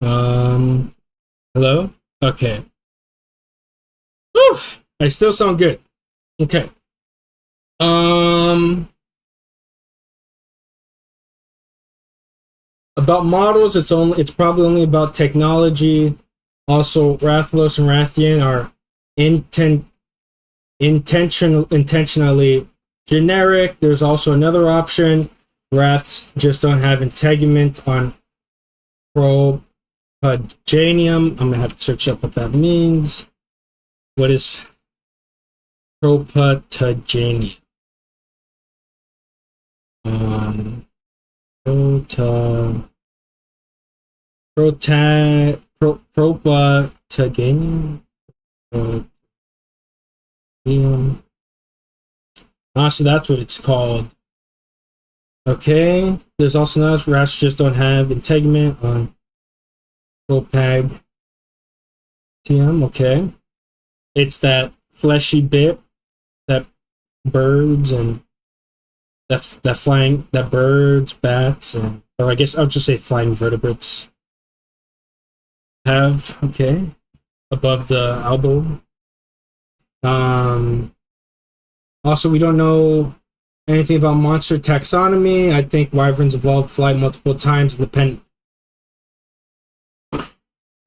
Hello? Okay. Whew, I still sound good. Okay. About models, it's probably only about technology. Also, Rathalos and Rathian are intentionally generic. There's also another option Wraths just don't have integument on proto-gaurdian. I'm gonna have to search up what that means. What is proto-gaurdian? Proto-gaurdian. So that's what it's called. Okay, there's also another rats just don't have integument on propag TM. Okay, it's that fleshy bit that birds and that birds, bats, and or I guess I'll just say flying vertebrates have. Okay, above the elbow. Also, we don't know anything about monster taxonomy. I think wyverns evolved fly multiple times independent.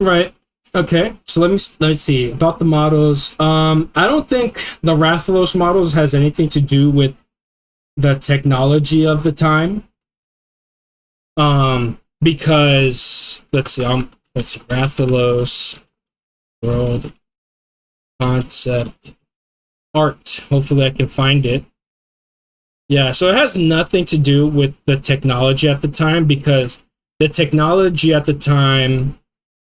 Right. Okay. So let's see about the models. I don't think the Rathalos models has anything to do with the technology of the time. Because let's see, Rathalos world concept art. Hopefully I can find it. Yeah, so it has nothing to do with the technology at the time, because the technology at the time,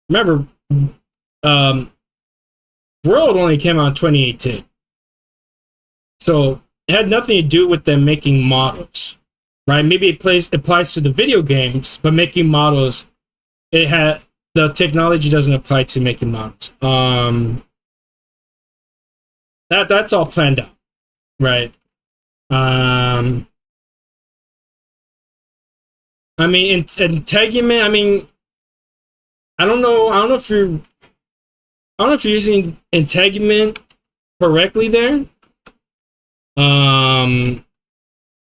remember, World only came out in 2018. So it had nothing to do with them making models, right? Maybe it applies to the video games, but making models, the technology doesn't apply to making models. That's all planned out, right? I mean, integument. I mean, I don't know if you're using integument correctly there.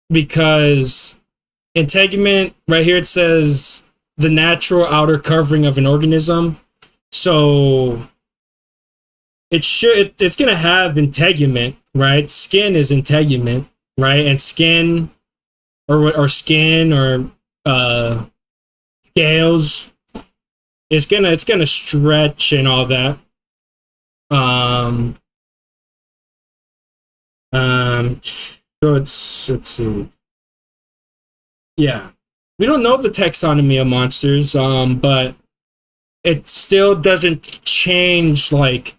Because integument right here, it says the natural outer covering of an organism. So it's gonna have integument, right? Skin is integument, right? And skin or scales, it's gonna stretch and all that. So let's see. Yeah, we don't know the taxonomy of monsters, but it still doesn't change like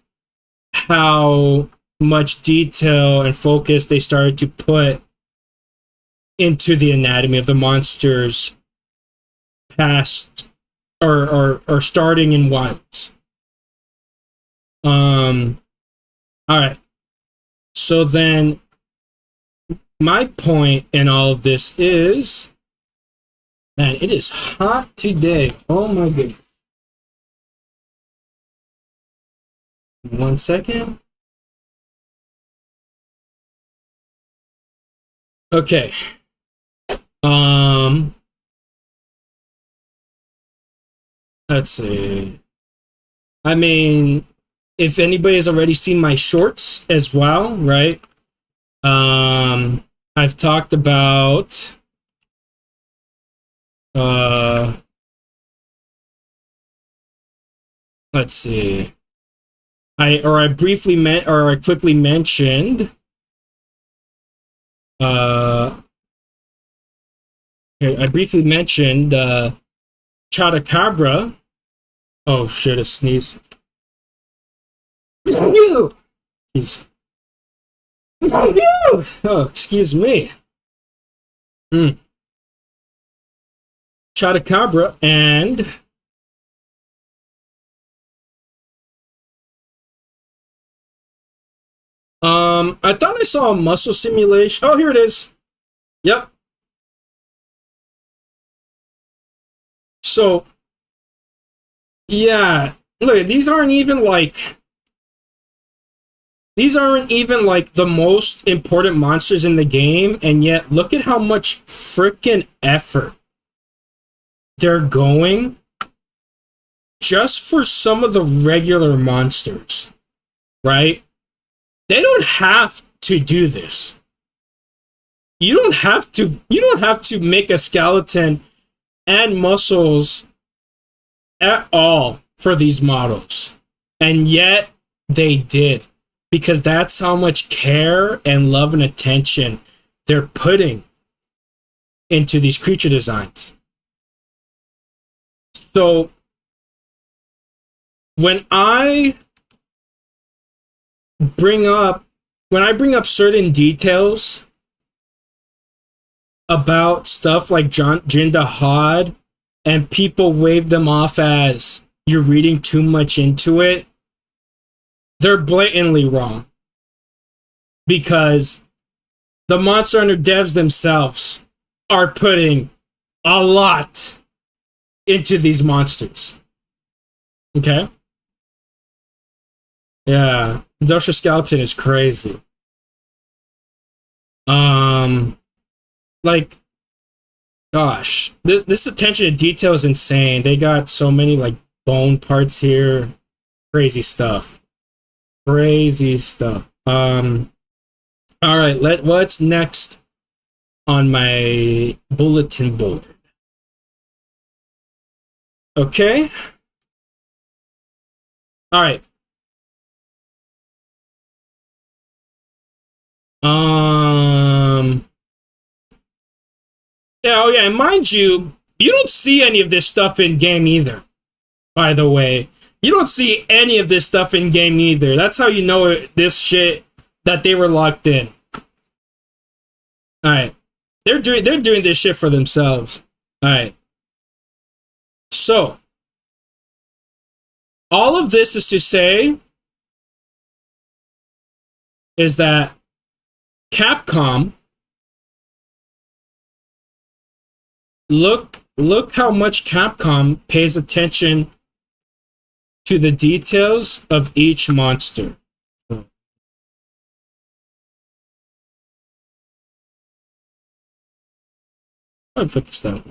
how much detail and focus they started to put into the anatomy of the monsters past or starting in Wilds. All right. So then my point in all of this is, man, it is hot today. Oh my goodness. 1 second. Okay. Let's see. I mean, if anybody's already seen my shorts as well, right? I've talked about let's see. I quickly mentioned I briefly mentioned Chotacabra. Oh shit, a sneeze. Jeez. Oh, excuse me. Chotacabra and I thought I saw a muscle simulation. Oh, here it is. Yep. So, yeah, look, these aren't even like the most important monsters in the game, and yet look at how much freaking effort they're going just for some of the regular monsters, right? They don't have to do this. you don't have to make a skeleton and muscles at all for these models. And yet they did, because that's how much care and love and attention they're putting into these creature designs. So when I bring up certain details about stuff like Jin Dahaad, and people wave them off as you're reading too much into it, they're blatantly wrong. Because the Monster Hunter devs themselves are putting a lot into these monsters. Okay? Yeah, Industrial Skeleton is crazy. Like, gosh, this attention to detail is insane. They got so many like bone parts here. Crazy stuff. Crazy stuff. All right, what's next on my bulletin board? Okay. All right. Yeah, oh yeah, and mind you, you don't see any of this stuff in game either. By the way, you don't see any of this stuff in game either. That's how you know this shit, that they were locked in. All right, they're doing this shit for themselves. All right. So all of this is to say is that Capcom, look how much Capcom pays attention to the details of each monster. I'll put this down.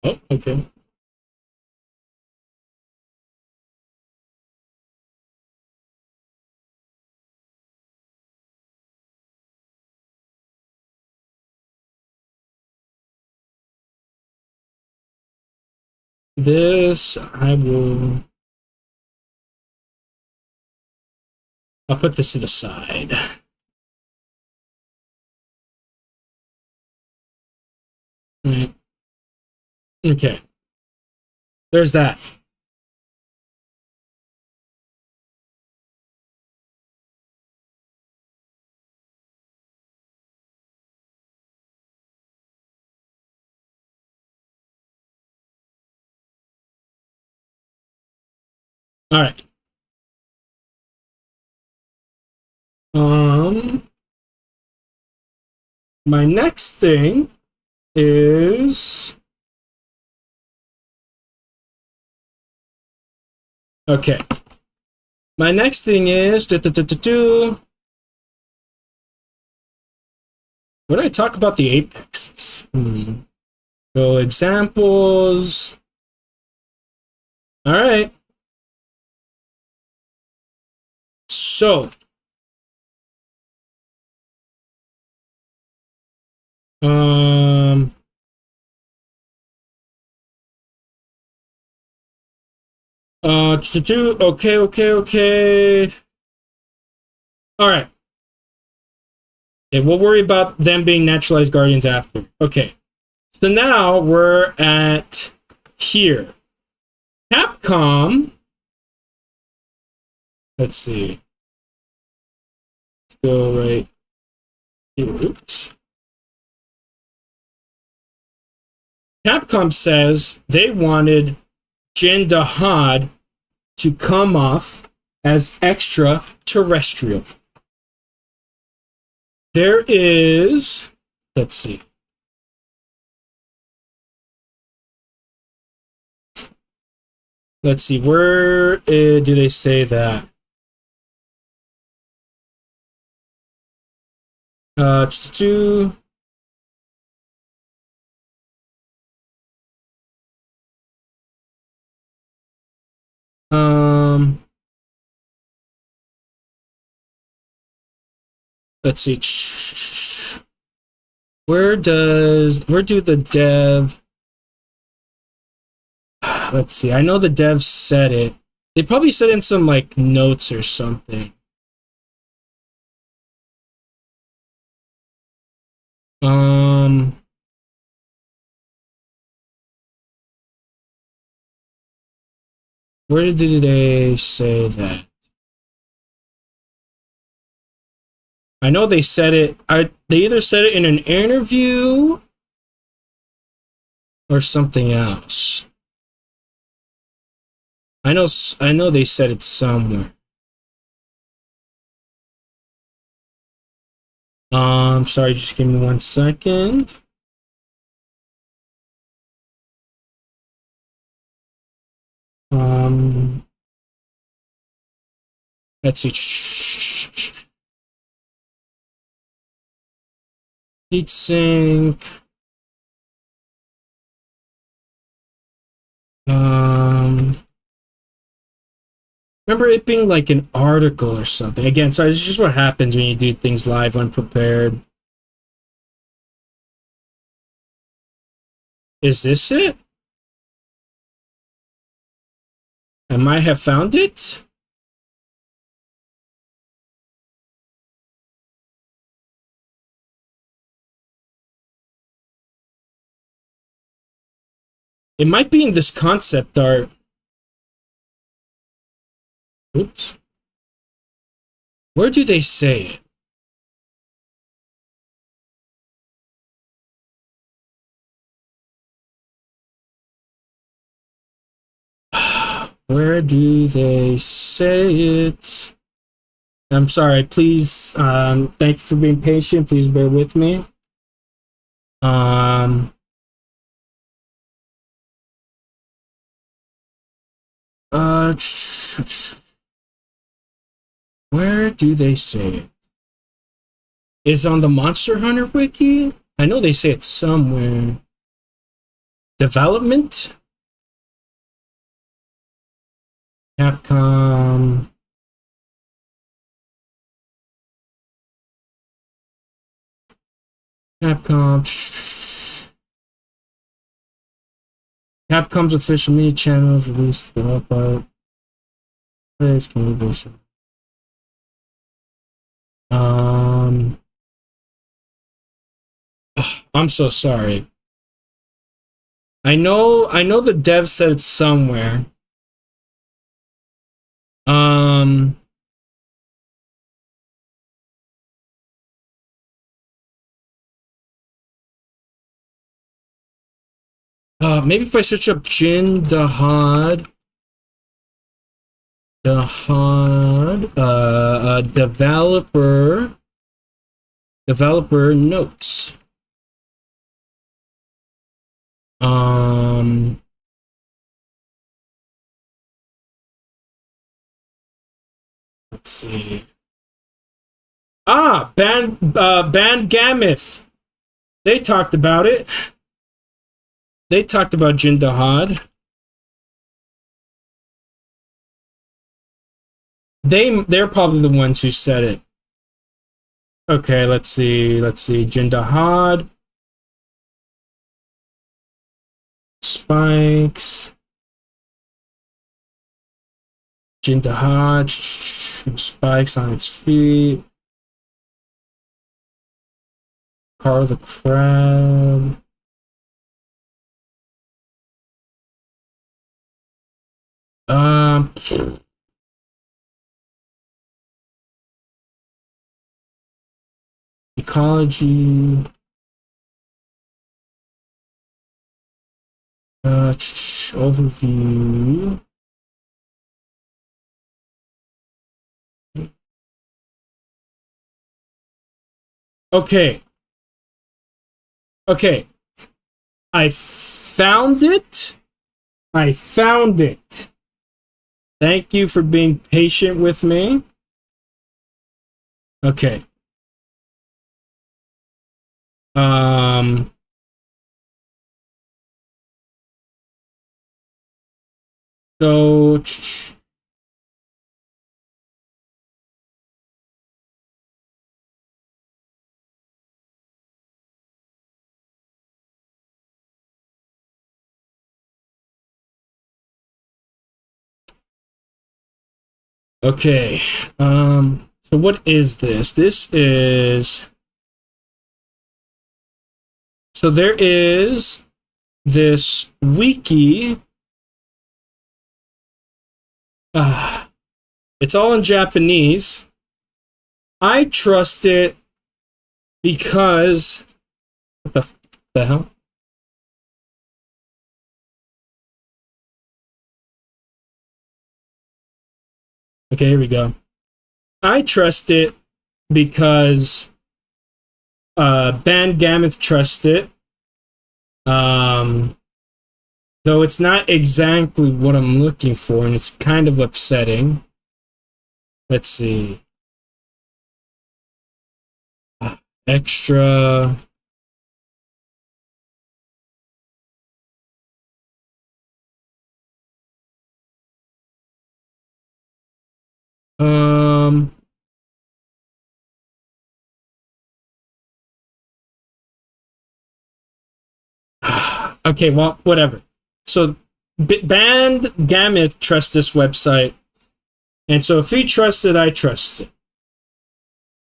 Oh, okay. This I'll put this to the side. Right. Okay. There's that. All right. My next thing is, okay. My next thing is what did I talk about the apexes? So examples. All right. So okay. All right. Okay, we'll worry about them being naturalized guardians after. Okay. So now we're at here. Capcom. Let's see. Let's go right here. Oops. Capcom says they wanted Jin Dahaad to come off as extraterrestrial. There is, let's see. Let's see, where do they say that? let's see. Where do the dev, let's see, I know the dev said it. They probably said in some like notes or something. Where did they say that? I know they said it. They either said it in an interview or something else. I know they said it somewhere. Sorry, just give me 1 second. Let's see. Heat sink. Remember it being like an article or something. Again, sorry, this is just what happens when you do things live unprepared. Is this it? I might have found it. It might be in this concept art. Oops. Where do they say it? Where do they say it? I'm sorry, please, thank you for being patient. Please bear with me. Where do they say it? Is on the Monster Hunter wiki? I know they say it somewhere. Development? Capcom. Capcom's official media channels released the help out. Please, can you do some? I'm so sorry. I know the dev said it somewhere. Maybe if I search up Jin Dahaad, developer notes. Let's see. Band Gameth. They talked about it. They talked about Jin Dahaad. They're probably the ones who said it. Okay, let's see. Jin Dahaad. Spikes. Jin Dahaad. Spikes on its feet. Carl the Crab. Ecology. Overview. Okay. I found it. Thank you for being patient with me. Okay. So Okay. So what is this? This is... So there is this wiki. It's all in Japanese. I trust it because... What the hell? Okay, here we go. I trust it because Ban Gameth trusts it. Though it's not exactly what I'm looking for, and it's kind of upsetting. Let's see. Extra. Okay, well, whatever. So, Band Gameth trusts this website, and so if he trusts it, I trust it.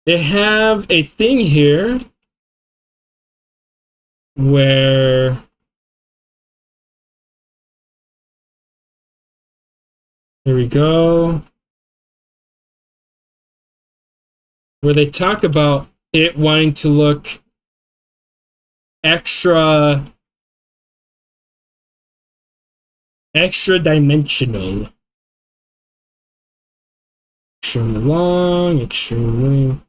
They have a thing here where here we go, where they talk about it wanting to look extra dimensional. Extremely long, extremely...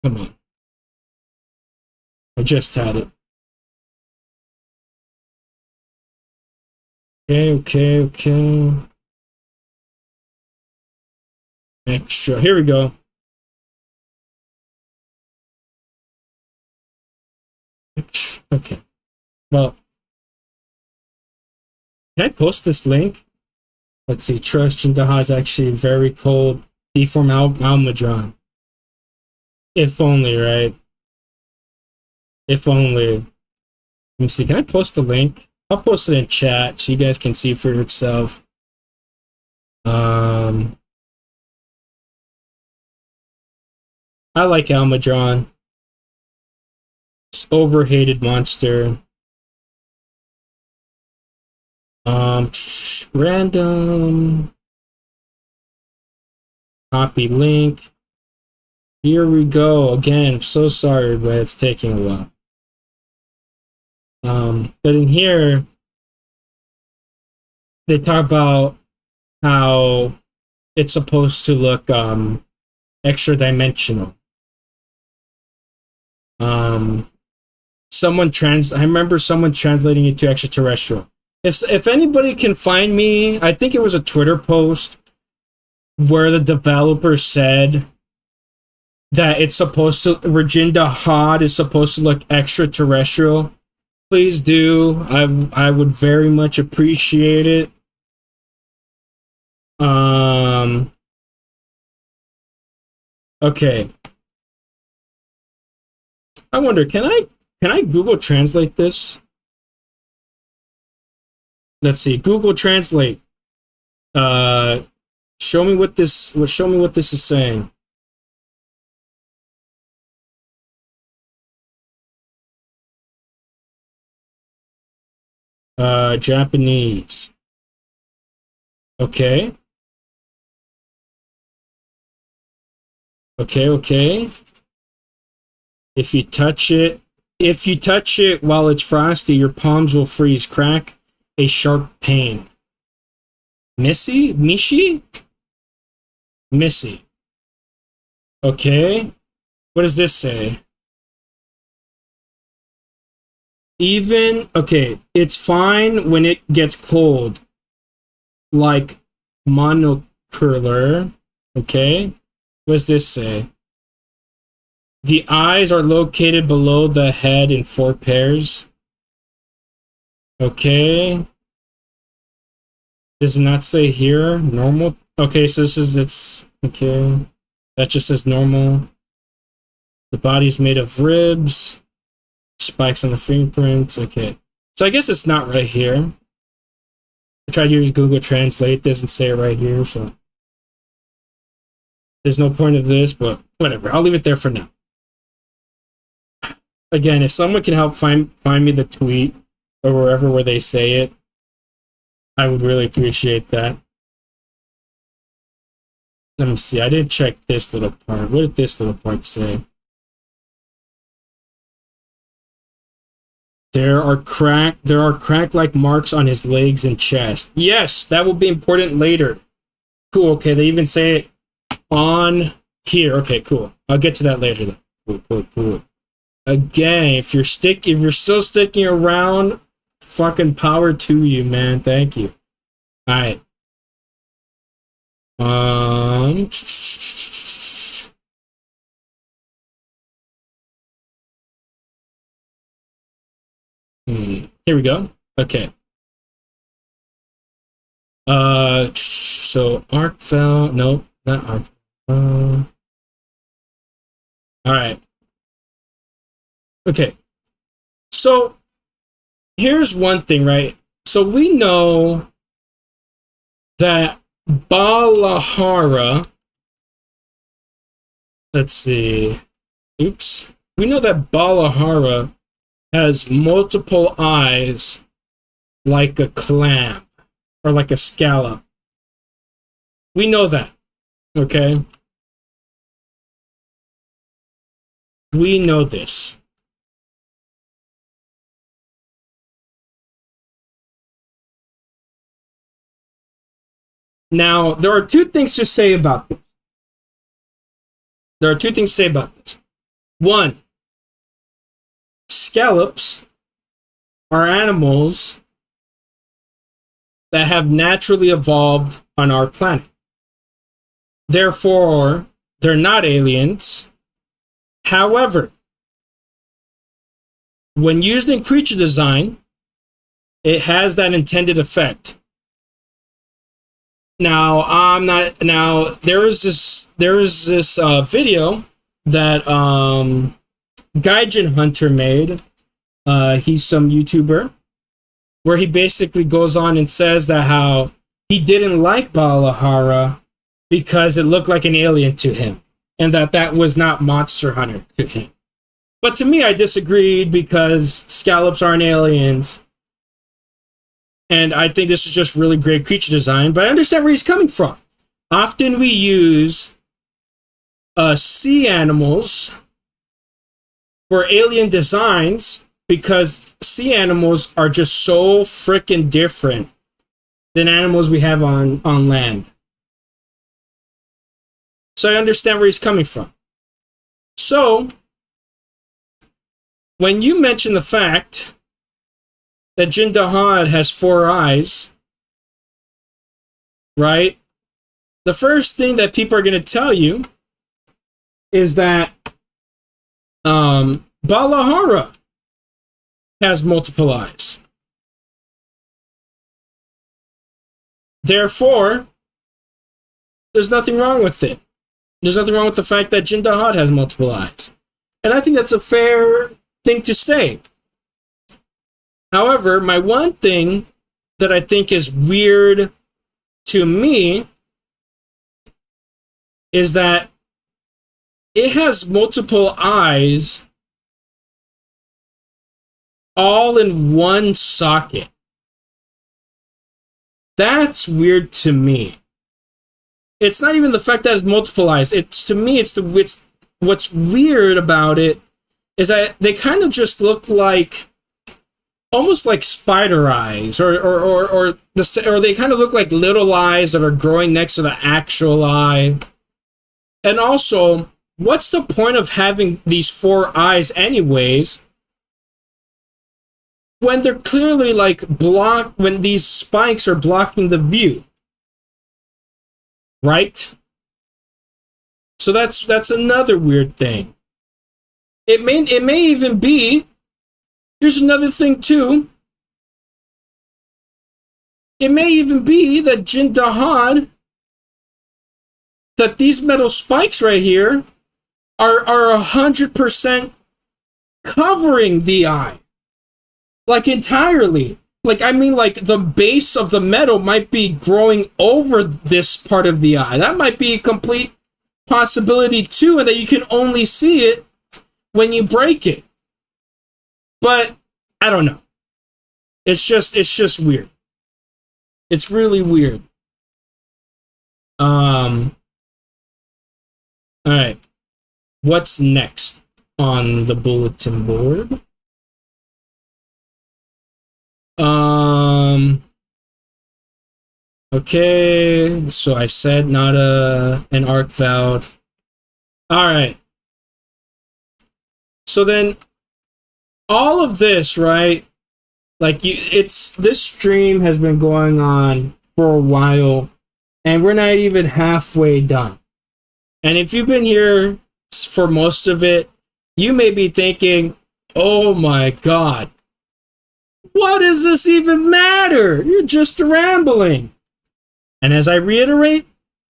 Come on. I just had it. Okay. Extra. Here we go. Okay. Well, can I post this link? Let's see. Trust Jin Dahaad is actually very cold. Deform Almadron. If only, right? If only. Let me see. Can I post the link? I'll post it in chat so you guys can see for yourself. I like Almadron. It's overhated monster. Random. Copy link. Here we go. Again, I'm so sorry, but it's taking a while. But in here, they talk about how it's supposed to look extra dimensional. I remember someone translating it to extraterrestrial. If anybody can find me, I think it was a Twitter post where the developer said that it's supposed to, Jin Dahaad is supposed to look extraterrestrial. Please do. I would very much appreciate it. Okay. I wonder, can I Google Translate this? Let's see. Google Translate. Show me what this is saying. Japanese. Okay. Okay. If you touch it while it's frosty, your palms will freeze. Crack a sharp pain. Missy? Okay. What does this say? It's fine when it gets cold. Like monocurlar. Okay. What does this say? The eyes are located below the head in 4 pairs. Okay. Does it not say here? Normal? Okay, so okay. That just says normal. The body's made of ribs. Spikes on the fingerprints. Okay. So I guess it's not right here. I tried to use Google Translate. It doesn't say it right here, so there's no point of this, but whatever. I'll leave it there for now. Again, if someone can help find me the tweet or wherever where they say it, I would really appreciate that. Let me see. I did check this little part. What did this little part say? There are crack-like marks on his legs and chest. Yes, that will be important later. Cool. Okay, they even say it on here. Okay, cool. I'll get to that later though. Cool. Again, if you're still sticking around, fucking power to you, man. Thank you. All right. Here we go. Okay. So Arkveld. Nope, not Arkveld. All right. Okay. So here's one thing, right? So we know that Balahara. Let's see. Oops. We know that Balahara has multiple eyes like a clam or like a scallop. We know that. Okay? We know this. Now, there are two things to say about this. One, scallops are animals that have naturally evolved on our planet. Therefore, they're not aliens. However, when used in creature design, it has that intended effect. Now, there is this video that Gaijin Hunter made. He's some YouTuber, where he basically goes on and says that how he didn't like Balahara because it looked like an alien to him, and that was not Monster Hunter to him. But to me, I disagreed because scallops aren't aliens. And I think this is just really great creature design, but I understand where he's coming from. Often we use sea animals for alien designs because sea animals are just so freaking different than animals we have on land. So I understand where he's coming from. So, when you mention the fact that Jin Dahaad has 4 eyes, right? The first thing that people are going to tell you is that Balahara has multiple eyes. Therefore, there's nothing wrong with it. There's nothing wrong with the fact that Jin Dahaad has multiple eyes. And I think that's a fair thing to say. However, my one thing that I think is weird to me is that it has multiple eyes all in one socket. That's weird to me. It's not even the fact that it's multiple eyes. It's, to me, it's what's weird about it is that they kind of just look like almost like spider eyes, or they kind of look like little eyes that are growing next to the actual eye. And also, what's the point of having these 4 eyes anyways when they're clearly like when these spikes are blocking the view? Right? So that's another weird thing. It may even be, here's another thing too. It may even be that Jin Dahaad, that these metal spikes right here are 100% covering the eye. Like entirely. Like, I mean, like the base of the metal might be growing over this part of the eye. That might be complete possibility too, and that you can only see it when you break it. But I don't know. It's just weird. It's really weird. All right. What's next on the bulletin board? Okay, so I said not an Arkveld. All right. So then, all of this, right? Like this stream has been going on for a while, and we're not even halfway done. And if you've been here for most of it, you may be thinking, "Oh my God, what does this even matter? You're just rambling." And as I reiterate,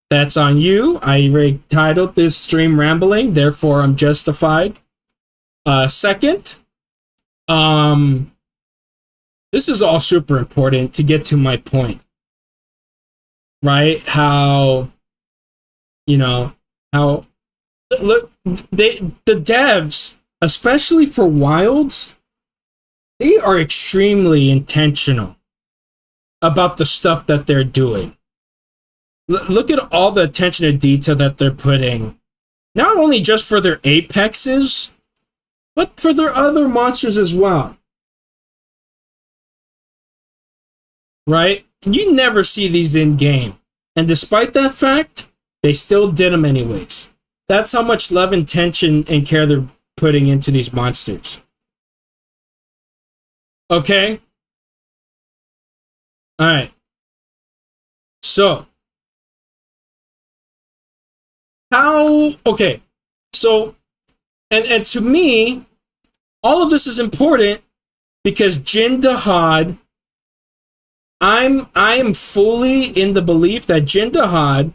that's on you. I titled this stream Rambling, therefore I'm justified. Second, this is all super important to get to my point. Right? How look, the devs, especially for Wilds, they are extremely intentional about the stuff that they're doing. Look at all the attention to detail that they're putting, not only just for their apexes, but for their other monsters as well. Right? You never see these in game. And despite that fact, they still did them anyways. That's how much love, intention, and care they're putting into these monsters. Okay? Alright. So, and to me, all of this is important because Jin Dahaad, I am fully in the belief that Jin Dahaad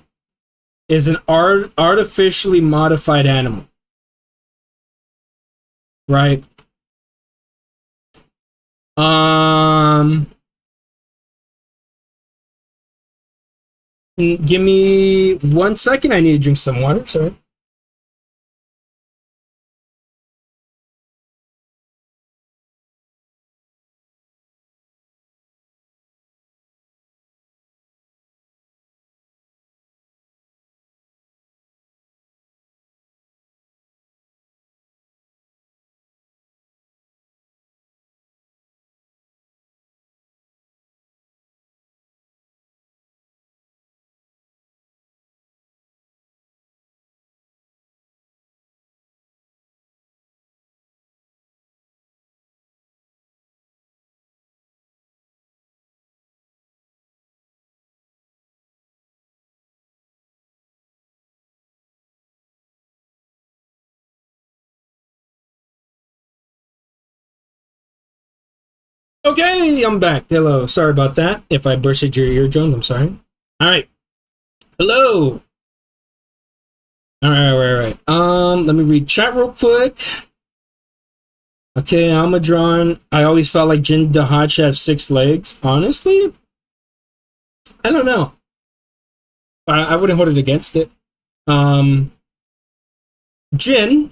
is an artificially modified animal. Right? Give me 1 second. I need to drink some water. Sorry. Okay, I'm back. Hello. Sorry about that. If I bursted your eardrum, I'm sorry. All right. Hello. All right. Let me read chat real quick. Okay, I'm a drawn. I always felt like Jin Dahaad should have 6 legs. Honestly, I don't know. I wouldn't hold it against it. Jin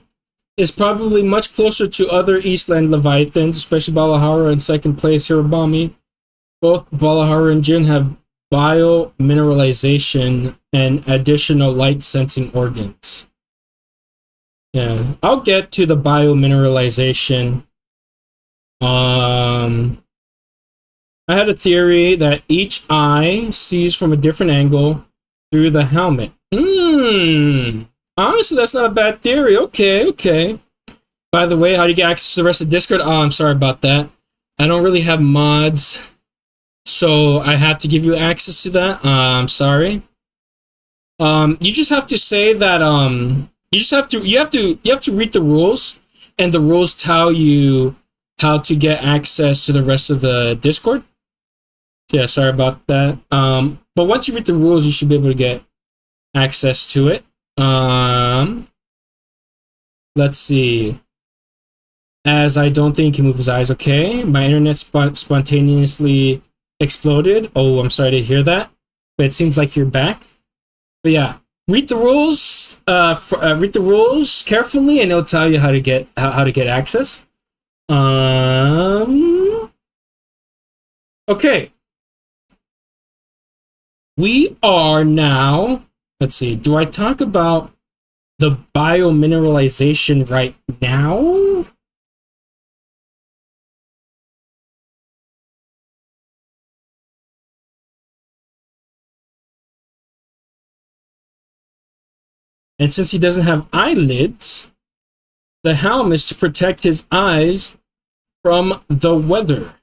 is probably much closer to other Eastland Leviathans, especially Balahara and second place Hirabami. Both Balahara and Jin have biomineralization and additional light-sensing organs. Yeah, I'll get to the biomineralization. I had a theory that each eye sees from a different angle through the helmet. Honestly, that's not a bad theory. Okay. By the way, how do you get access to the rest of Discord? Oh, I'm sorry about that. I don't really have mods, so I have to give you access to that. I'm sorry. You just have to say that you have to read the rules, and the rules tell you how to get access to the rest of the Discord. Yeah, sorry about that. But once you read the rules, you should be able to get access to it. Let's see. As I don't think he can move his eyes. Okay, my internet spontaneously exploded. Oh, I'm sorry to hear that. But it seems like you're back. But yeah, read the rules. Read the rules carefully, and it'll tell you how to get access. Okay. We are now. Let's see. Do I talk about the biomineralization right now? And since he doesn't have eyelids, the helm is to protect his eyes from the weather.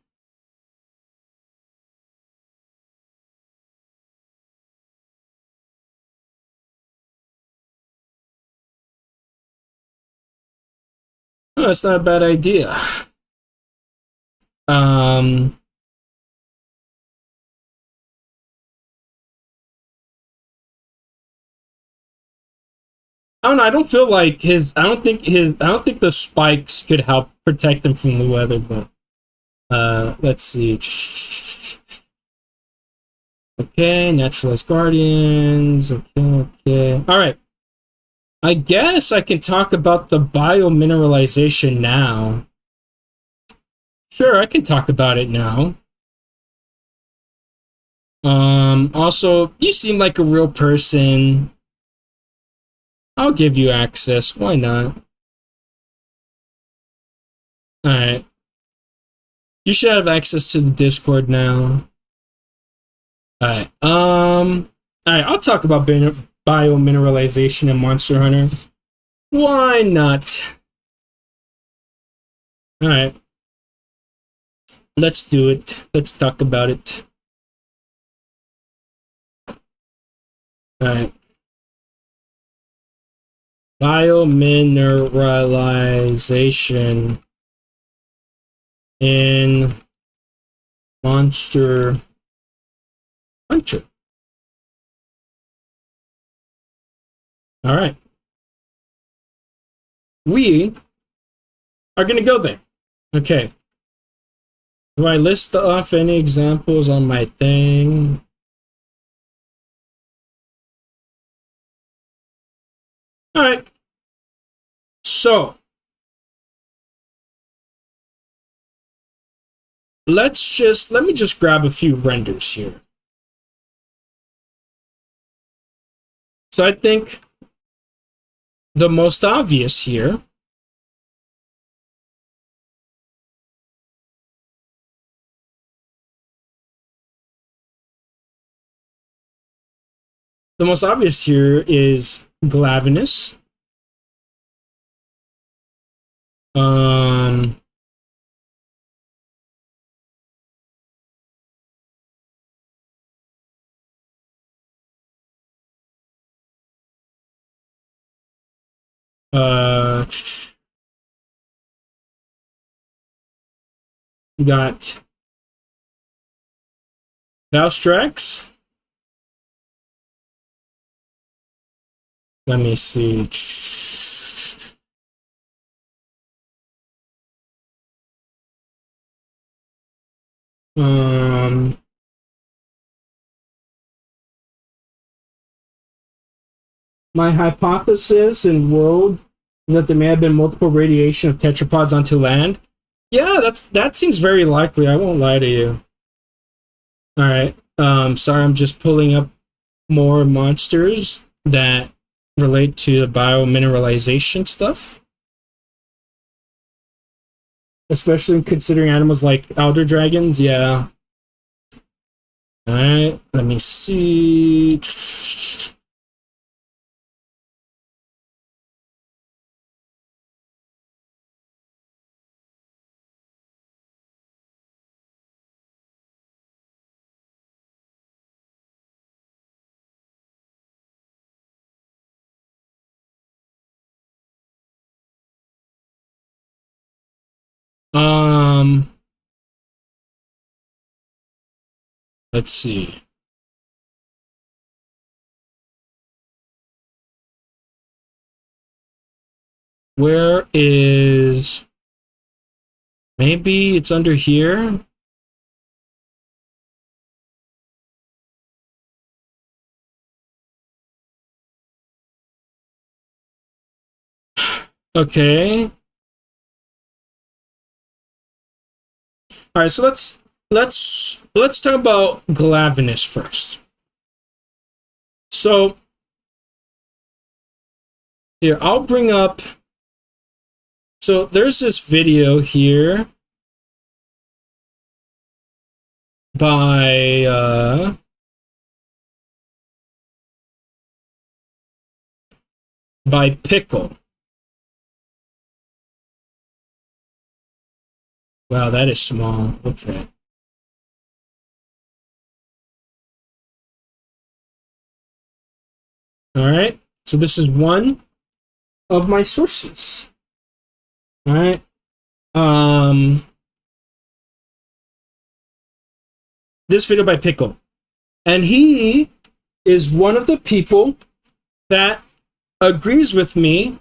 Oh, that's not a bad idea. I don't know. I don't feel like his. I don't think the spikes could help protect him from the weather. But let's see. Okay, naturalized guardians. Okay. All right. I guess I can talk about the biomineralization now. Sure, I can talk about it now. Also, you seem like a real person. I'll give you access. Why not? Alright. You should have access to the Discord now. Alright. Alright, I'll talk about biomineralization in Monster Hunter. Why not? Alright. Let's do it. Let's talk about it. Alright. Biomineralization in Monster Hunter. All right. We are going to go there. Okay. Do I list off any examples on my thing? All right. So let me just grab a few renders here. So I think the most obvious here is Glavinus. You got Valstrax. Let me see. My hypothesis in world is that there may have been multiple radiation of tetrapods onto land. Yeah, that seems very likely. I won't lie to you. All right. Sorry, I'm just pulling up more monsters that relate to the biomineralization stuff. Especially considering animals like elder dragons, yeah. Alright, let me see. Let's see. Where is... Maybe it's under here? Okay. All right, so let's talk about Glavinus first. So here, I'll bring up. So there's this video here by Pickle. Wow, that is small. Okay. All right. So this is one of my sources. All right. This video by Pickle. And he is one of the people that agrees with me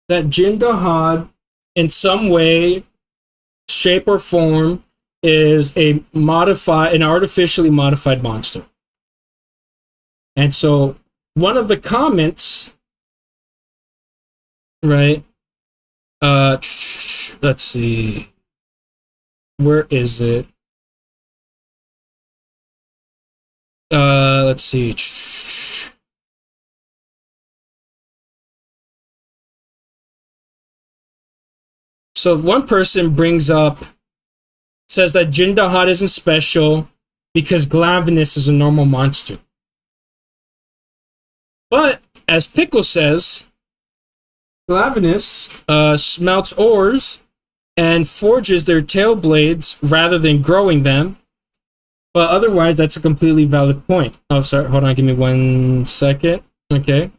that Jin Dahaad, in some way, shape, or form, is an artificially modified monster. And so one of the comments, right? Let's see. Where is it? Let's see. So one person says that Jin Dahaad isn't special because Glavinus is a normal monster. But, as Pickle says, Glavinus smelts ores and forges their tail blades rather than growing them. But otherwise, that's a completely valid point. Oh, sorry. Hold on. Give me 1 second. Okay.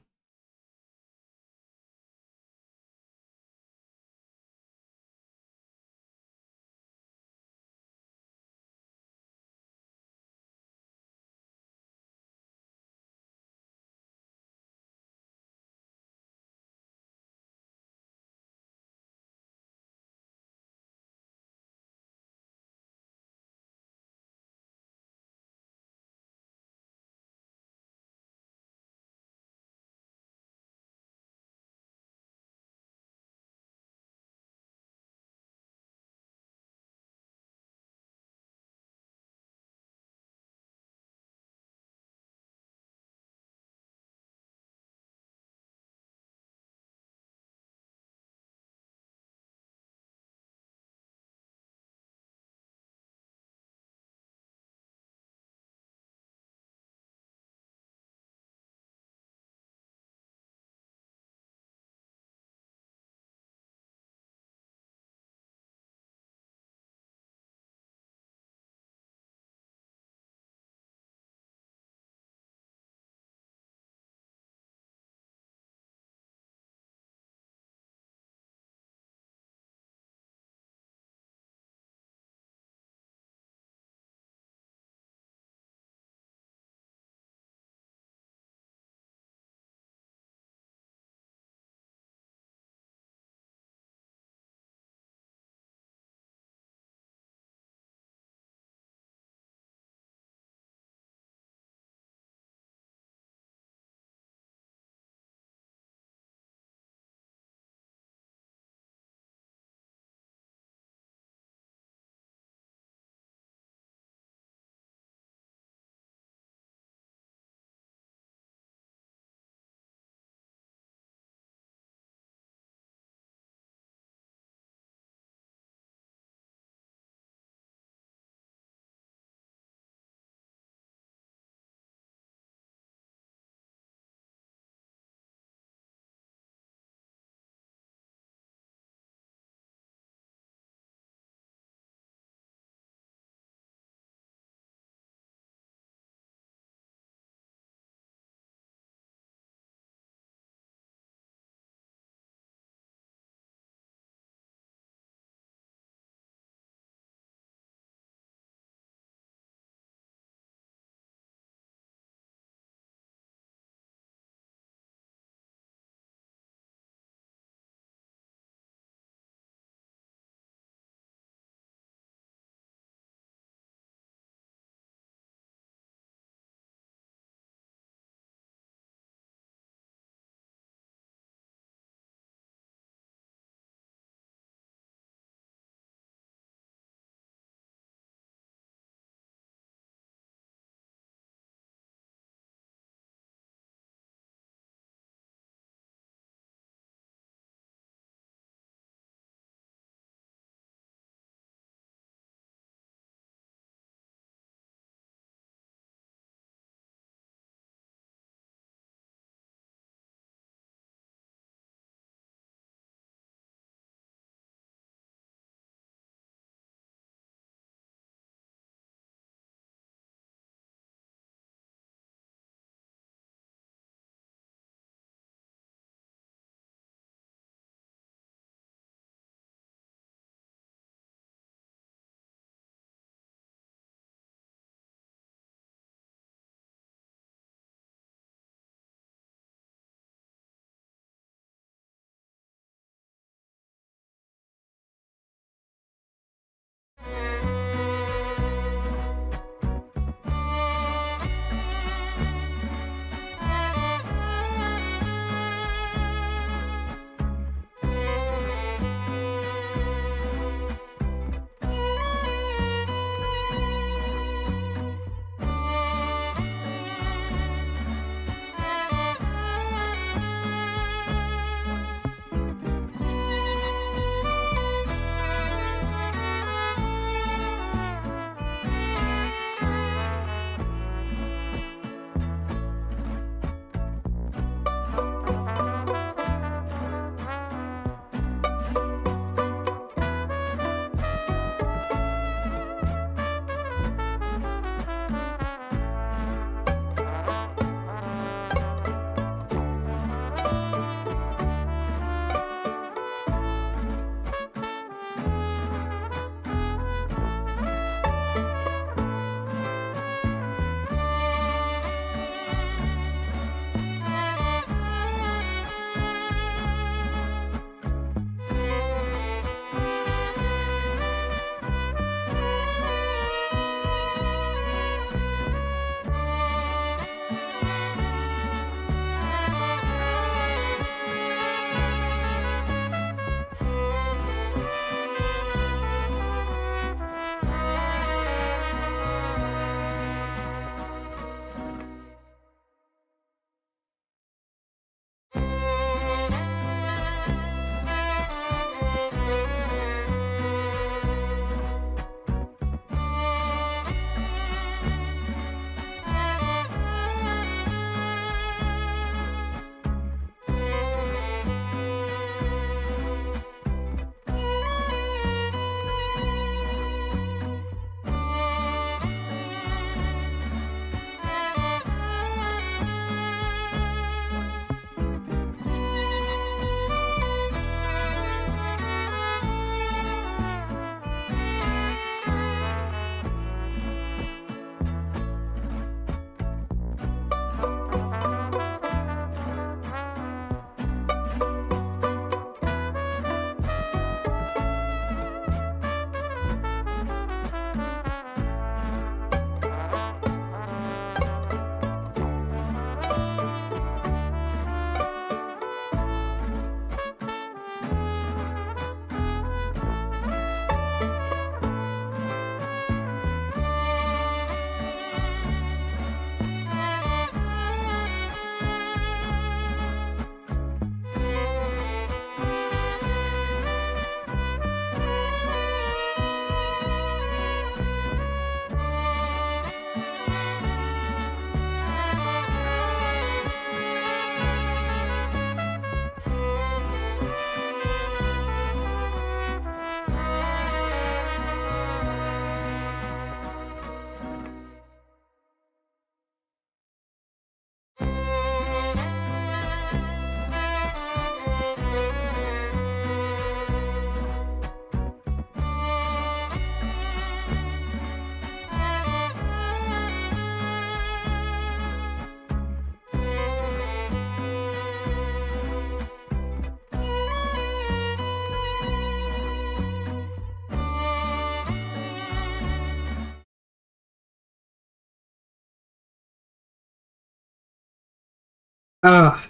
Ah,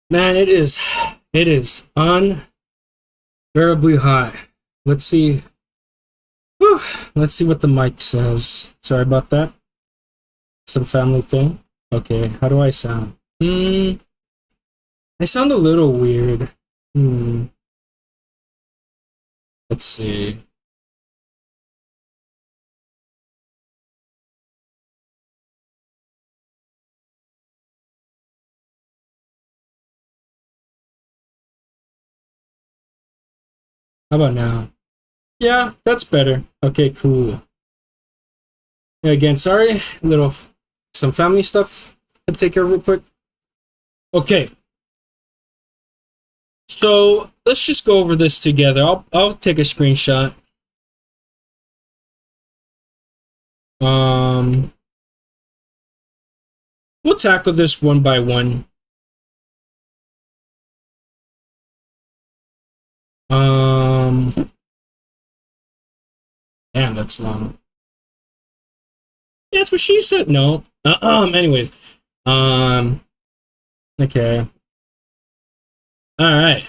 man, it is unbearably hot. Let's see. Whew, let's see what the mic says. Sorry about that. Some family thing. Okay, how do I sound? I sound a little weird. Let's see. How about now? Yeah, that's better. Okay, cool. Yeah, again, sorry, some family stuff to take care of real quick. Okay, so let's just go over this together. I'll take a screenshot. Um, we'll tackle this one by one. Um, Damn, that's long. Yeah, that's what she said. No. Anyways. Okay. All right.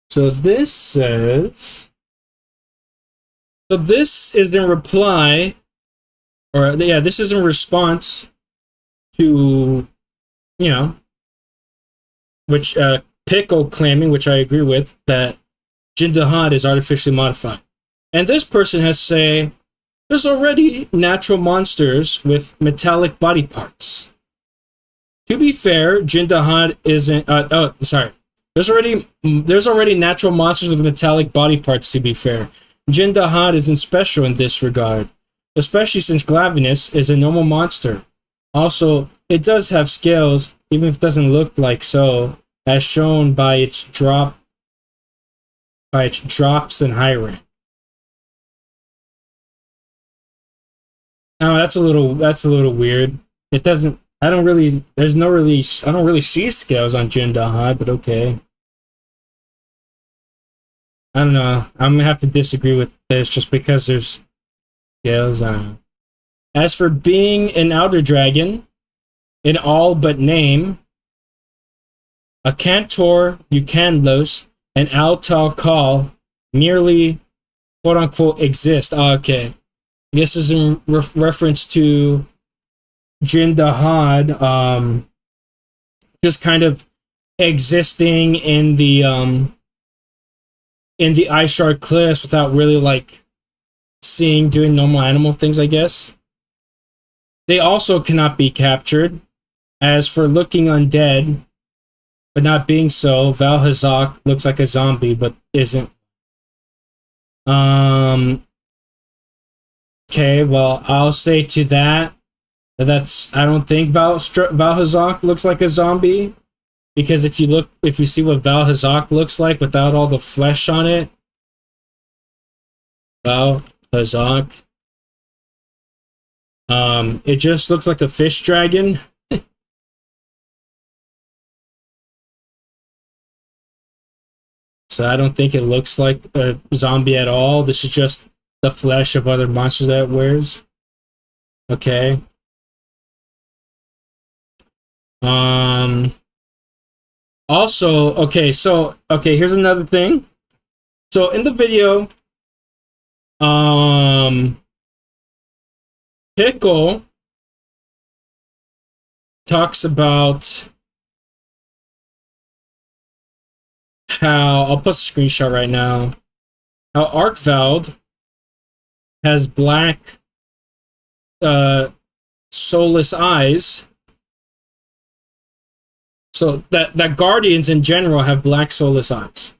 So this says. So this is in reply, or yeah, this is in response to, you know, which Pickle claiming, which I agree with, that Jin Dahaad is artificially modified. And this person has say there's already natural monsters with metallic body parts. To be fair, Jin Dahaad isn't. Sorry. There's already natural monsters with metallic body parts. To be fair, Jin Dahaad isn't special in this regard, especially since Glavinus is a normal monster. Also, it does have scales, even if it doesn't look like so, as shown by its drops in high rank. Oh, that's a little weird. It doesn't. I don't really. There's no really. I don't really see scales on Jin Dahaad, but okay. I don't know. I'm gonna have to disagree with this just because there's scales. I don't know. As for being an outer dragon, in all but name, a Cantor Eucanlos and Altal Call merely quote unquote exist. Oh, okay. This is in reference to Jin Dahaad, just kind of existing in the ice shard cliffs without really like doing normal animal things, I guess. They also cannot be captured. As for looking undead, but not being so, Valhazak looks like a zombie, but isn't. Okay, well, I'll say to that's I don't think Valhazak looks like a zombie, because if you see what Valhazak looks like without all the flesh on it, Valhazak, it just looks like a fish dragon. So I don't think it looks like a zombie at all. This is just the flesh of other monsters that it wears. Okay. Also, okay, here's another thing. So in the video, Pickle talks about how I'll post a screenshot right now. How Arkveld has black soulless eyes. So that guardians in general have black soulless eyes.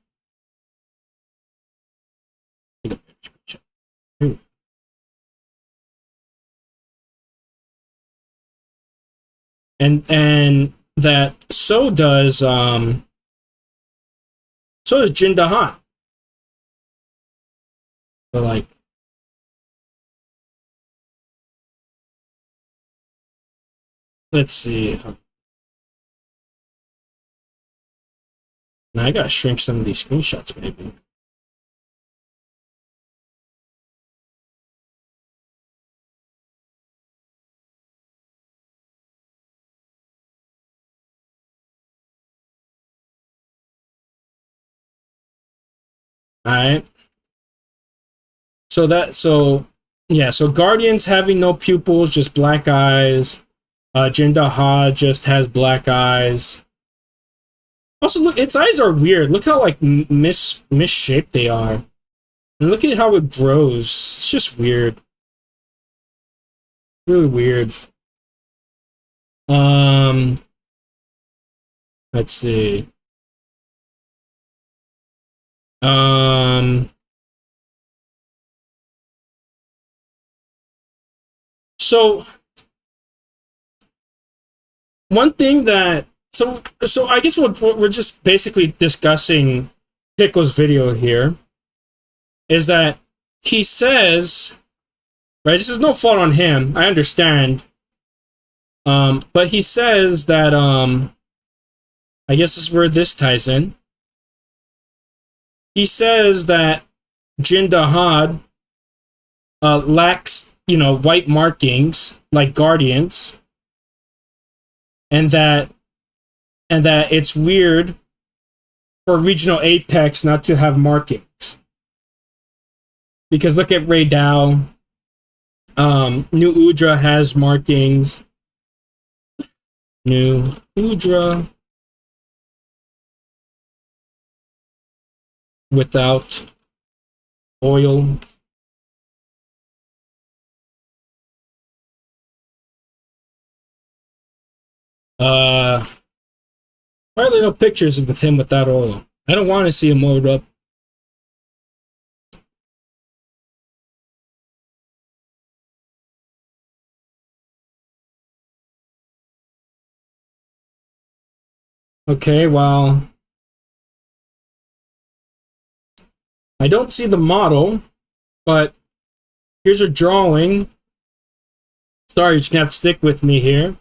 And that so does Jin Dahaad. So like, let's see. Now I gotta shrink some of these screenshots, maybe. Alright. So yeah, so Guardians having no pupils, just black eyes. Jin Dahaad just has black eyes. Also, look, its eyes are weird. Look how like misshaped they are. And look at how it grows. It's just weird. Really weird. Let's see. So one thing that so I guess we're just basically discussing Pickle's video here is that he says, right, this is no fault on him, I understand, but he says that I guess this is where this ties in. He says that Jin Dahaad lacks, you know, white markings like Guardians, and that it's weird for regional apex not to have markings. Because look at Ray Dow. New Udra has markings. New Udra without oil. Why are there no pictures of him without oil? I don't want to see him oiled up. Okay, well, I don't see the model, but here's a drawing. Sorry, you're just gonna have to stick with me here.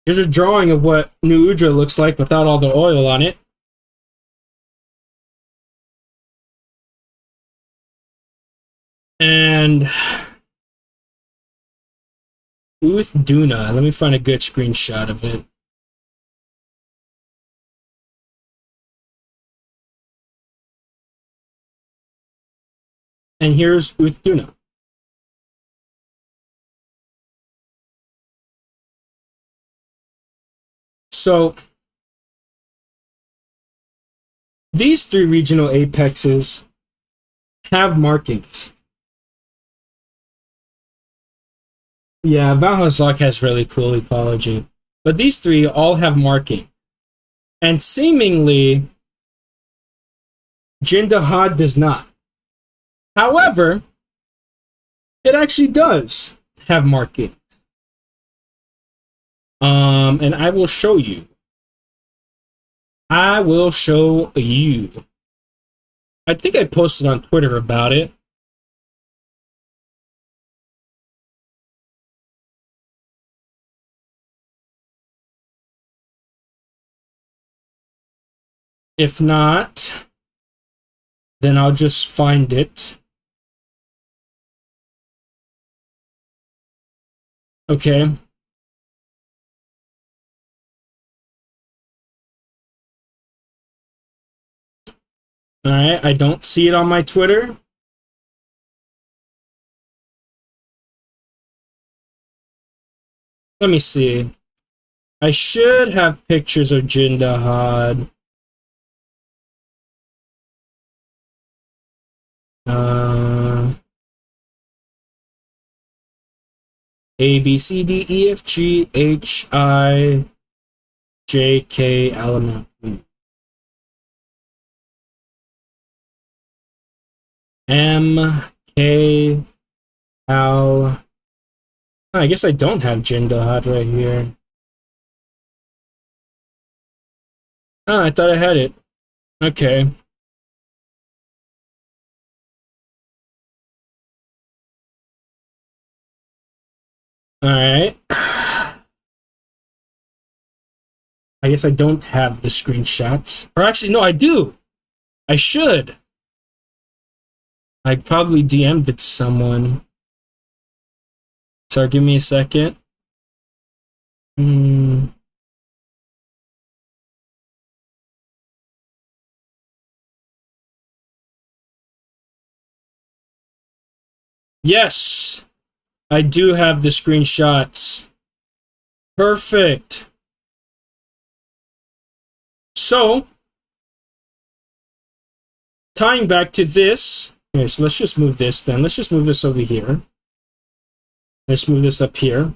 Here's a drawing of what New Udra looks like without all the oil on it. And Uth Duna. Let me find a good screenshot of it. And here's Uth Duna. So these three regional apexes have markings. Yeah, Valhalla has really cool ecology. But these three all have marking. And seemingly, Jin Dahaad does not. However, it actually does have marking. And I will show you. I will show you. I think I posted on Twitter about it. If not, then I'll just find it. Okay. Alright, I don't see it on my Twitter. Let me see. I should have pictures of Jin Dahaad. A, B, C, D, E, F, G, H, I, J, K, L, M, M, K, L. I guess I don't have Jin Dahaad right here. Oh, I thought I had it. Okay. Alright. I guess I don't have the screenshots. Or actually, no, I do. I should. I probably DM'd it to someone. So give me a second. Yes, I do have the screenshots. Perfect. So, tying back to this, okay, so let's just move this then. Let's just move this over here. Let's move this up here.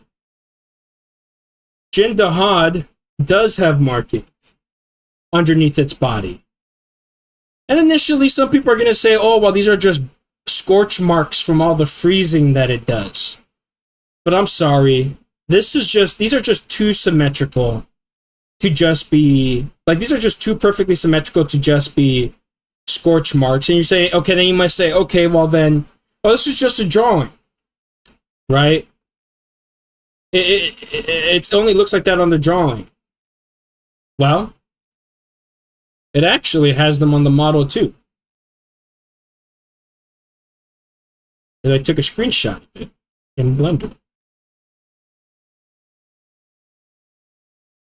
Jin Dahaad does have markings underneath its body. And initially, some people are going to say, oh, well, these are just scorch marks from all the freezing that it does. But I'm sorry. These are just too symmetrical to just be, like, these are just too perfectly symmetrical to just be scorch marks. And you say, okay, then you might say, okay, well then, oh, this is just a drawing, right? It only looks like that on the drawing. Well, it actually has them on the model too. And I took a screenshot of it in Blender.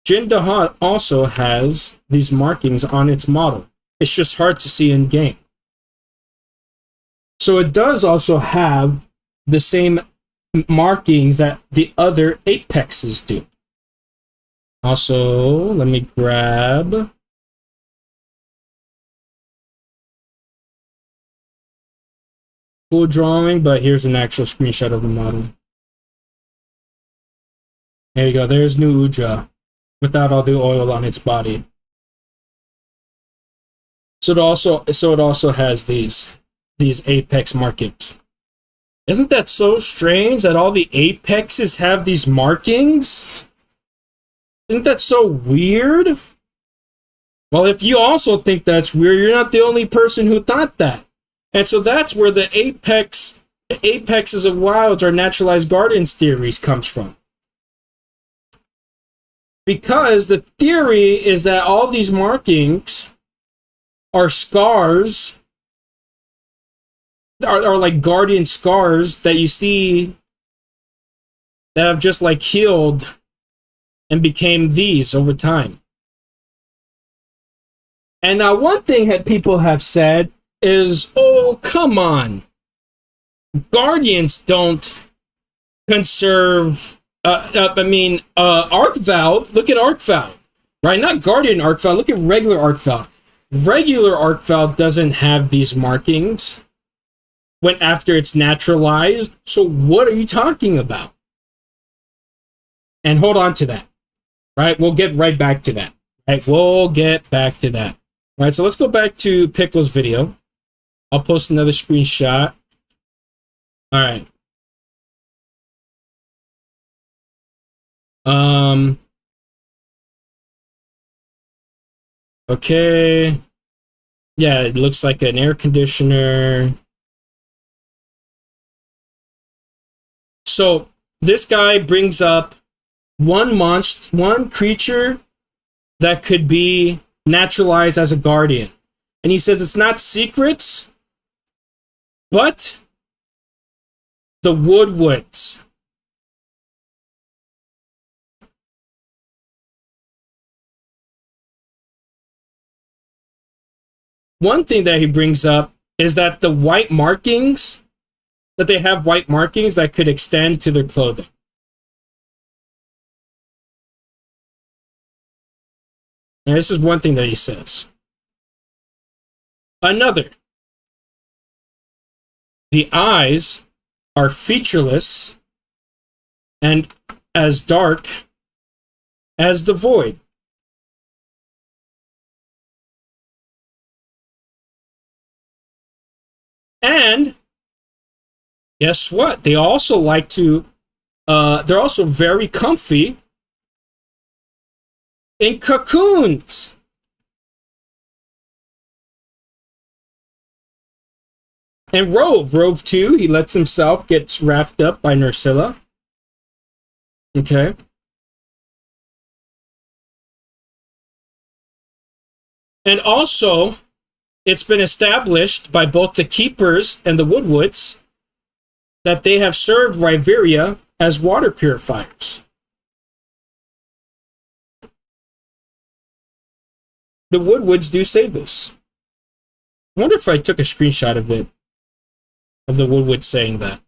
Jin Dahaad also has these markings on its model. It's just hard to see in game. So it does also have the same markings that the other apexes do. Also, let me grab... cool drawing, but here's an actual screenshot of the model. There you go, there's new Udra, without all the oil on its body. So it also has these apex markings. Isn't that so strange that all the apexes have these markings? Isn't that so weird? Well, if you also think that's weird, you're not the only person who thought that. And so that's where the apexes of wilds or naturalized guardians theories comes from. Because the theory is that all these markings are scars, are like guardian scars that you see that have just like healed and became these over time. And now one thing that people have said is, oh, come on. Guardians don't conserve, Arkveld, look at Arkveld, right? Not Guardian Arkveld, look at regular Arkveld. Regular Arkveld doesn't have these markings when after it's naturalized, so what are you talking about? And hold on to that, right? We'll get right back to that, right? We'll get back to that. All right, so let's go back to Pickle's video. I'll post another screenshot. All right. Okay. Yeah, it looks like an air conditioner. So this guy brings up one creature that could be naturalized as a guardian. And he says it's not secrets, but the woodwoods. One thing that he brings up is that the white markings, that they have white markings that could extend to their clothing. And this is one thing that he says. Another. The eyes are featureless and as dark as the void. And guess what? They also like to, they're also very comfy in cocoons. And Rove too, he lets himself get wrapped up by Nursilla. Okay. And also, it's been established by both the keepers and the woodwoods that they have served Riveria as water purifiers. The woodwoods do say this. I wonder if I took a screenshot of it, of the woodwoods saying that.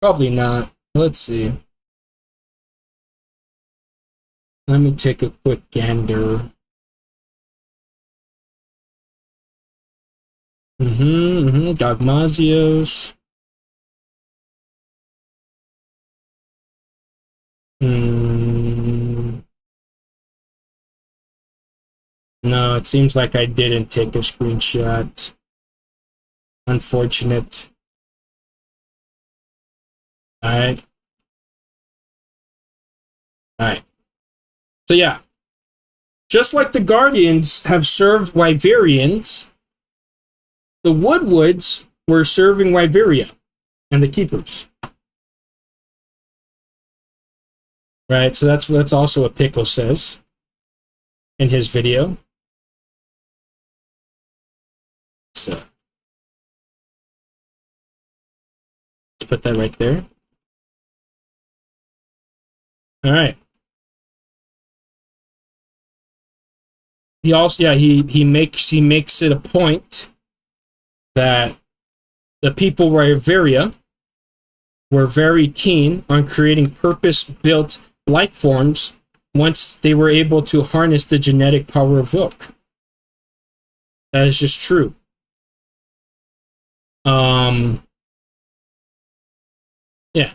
Probably not. Let's see. Let me take a quick gander. Dogmazios. No, it seems like I didn't take a screenshot. Unfortunate. Alright. Alright. So yeah. Just like the Guardians have served Wyverians, the Woodwoods were serving Wyveria and the Keepers. Right, so that's also what Pickle says in his video. So let's put that right there. All right. He also, yeah, he makes it a point that the people of Wyveria were very keen on creating purpose-built life forms once they were able to harness the genetic power of Wilk. That is just true. Yeah.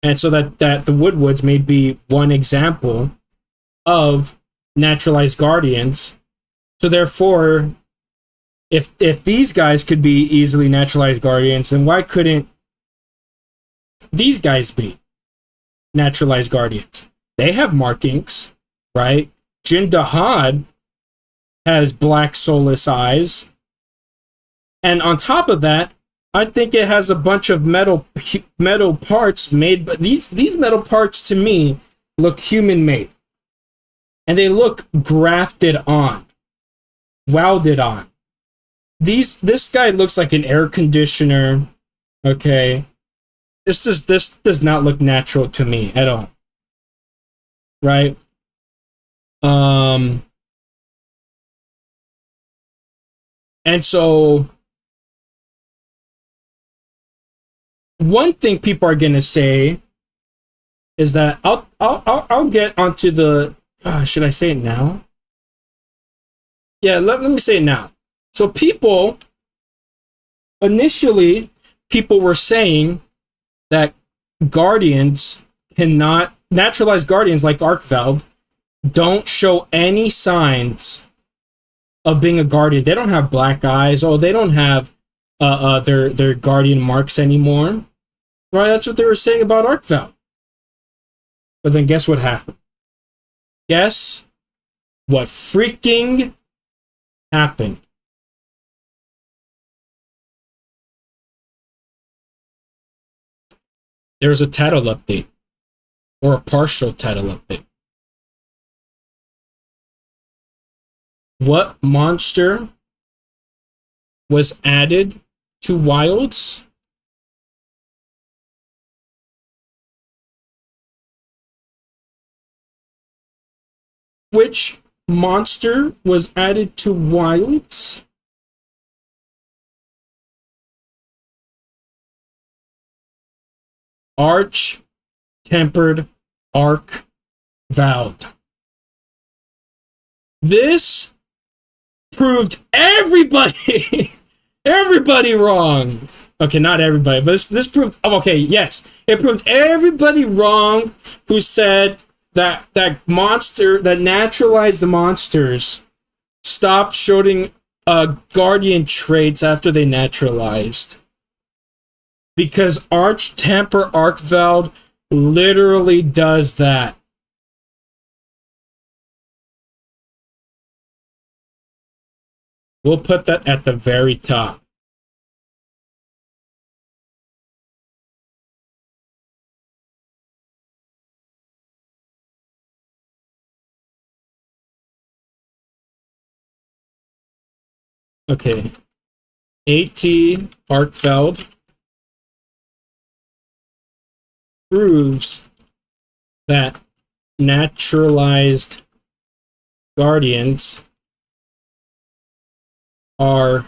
And so that the Woodwoods may be one example of naturalized guardians. So therefore, if these guys could be easily naturalized guardians, then why couldn't these guys be naturalized guardians? They have markings, right? Jin Dahaad has black soulless eyes. And on top of that, I think it has a bunch of metal parts made, but these metal parts to me look human made. And they look grafted on, welded on. This guy looks like an air conditioner. Okay. This does not look natural to me at all. Right? And so one thing people are gonna say is that I'll get onto the should I say it now? Yeah, let me say it now. So initially people were saying that guardians cannot, naturalized guardians like Arkveld don't show any signs of being a guardian. They don't have black eyes. Oh, they don't have their guardian marks anymore. Right? That's what they were saying about Arkveld. But then guess what happened? Guess what freaking happened? There's a title update. Or a partial title update. What monster was added to Wilds? Which monster was added to Wilds? Arch-tempered Arkveld. This proved everybody wrong. Okay, not everybody, but this proved, okay, yes. It proved everybody wrong who said that naturalized monsters stopped showing guardian traits after they naturalized. Because Arch-temper Arkveld literally does that. We'll put that at the very top. Okay. AT Arkveld proves that naturalized guardians are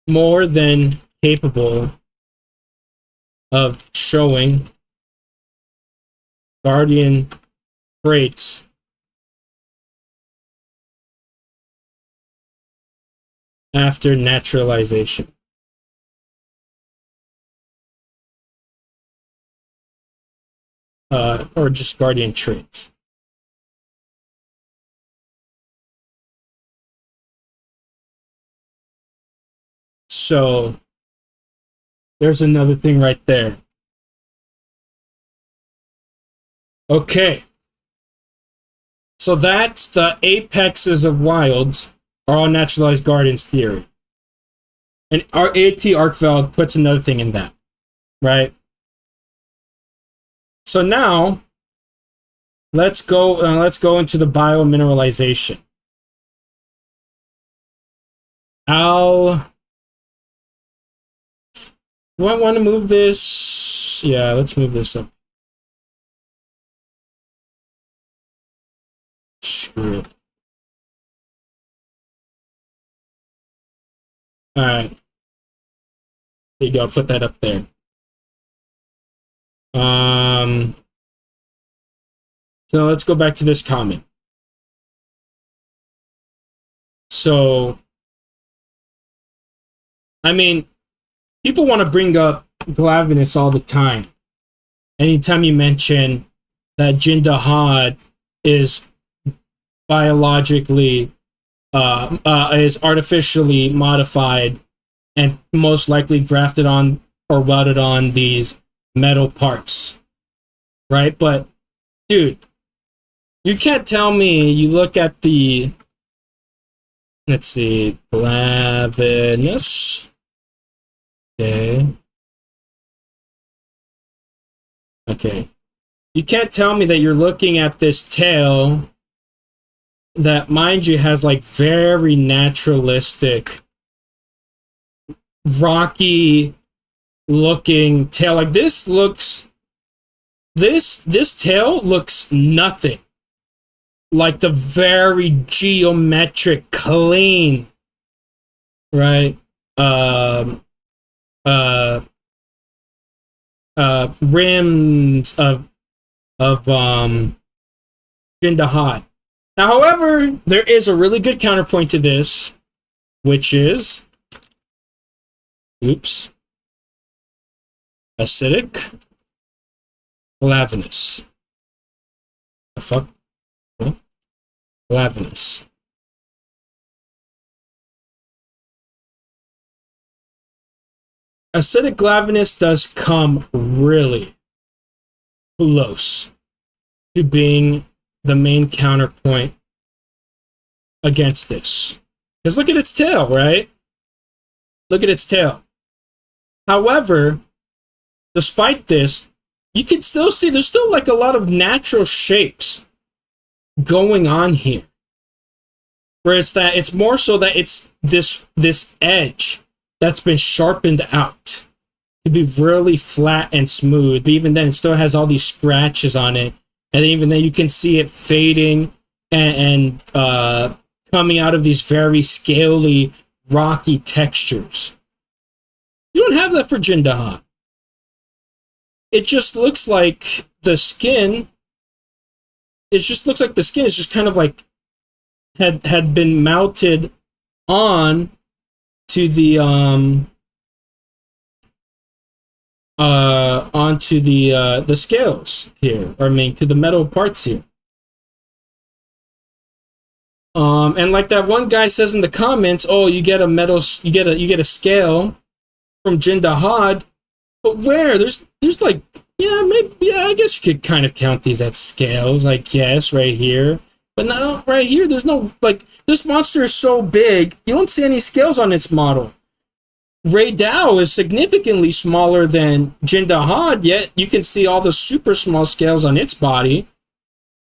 more than capable of showing guardian traits after naturalization. Or just guardian traits. So there's another thing right there. Okay. So that's the apexes of wilds are all naturalized guardians theory. And our AT Arkveld puts another thing in that, right? So now let's go into the biomineralization. Do I want to move this? Yeah, let's move this up. Screw it. Alright. There you go, put that up there. So let's go back to this comment. So, I mean, people want to bring up Glavinus all the time. Anytime you mention that Jin Dahaad is biologically, is artificially modified and most likely grafted on or welded on these metal parts, right? But, dude, you can't tell me you look at the, let's see, Glavinus. Okay. Okay. You can't tell me that you're looking at this tail that, mind you, has like very naturalistic, rocky looking tail. Like this looks, this tail looks nothing like the very geometric, clean, right? Rims of Jin Dahaad. Now, however, there is a really good counterpoint to this, which is, oops, acidic Glavinus. The fuck? What? Glavinus. Acidic Glavinus does come really close to being the main counterpoint against this. Because look at its tail, right? Look at its tail. However, despite this, you can still see there's still like a lot of natural shapes going on here. Whereas that it's more so that it's this edge that's been sharpened out to be really flat and smooth. But even then, it still has all these scratches on it. And even then, you can see it fading and coming out of these very scaly, rocky textures. You don't have that for Jin Dahaad. It just looks like the skin. It just looks like the skin is just kind of like had been mounted on to the onto the scales here, or I mean to the metal parts here. And like that one guy says in the comments, oh, you get a metal, you get a scale from Jin Dahaad, but where? There's like, yeah, maybe, yeah, I guess you could kind of count these as scales, I guess, right here. But no, right here, there's no, like, this monster is so big, you don't see any scales on its model. Rathalos is significantly smaller than Jin Dahaad, yet you can see all the super small scales on its body,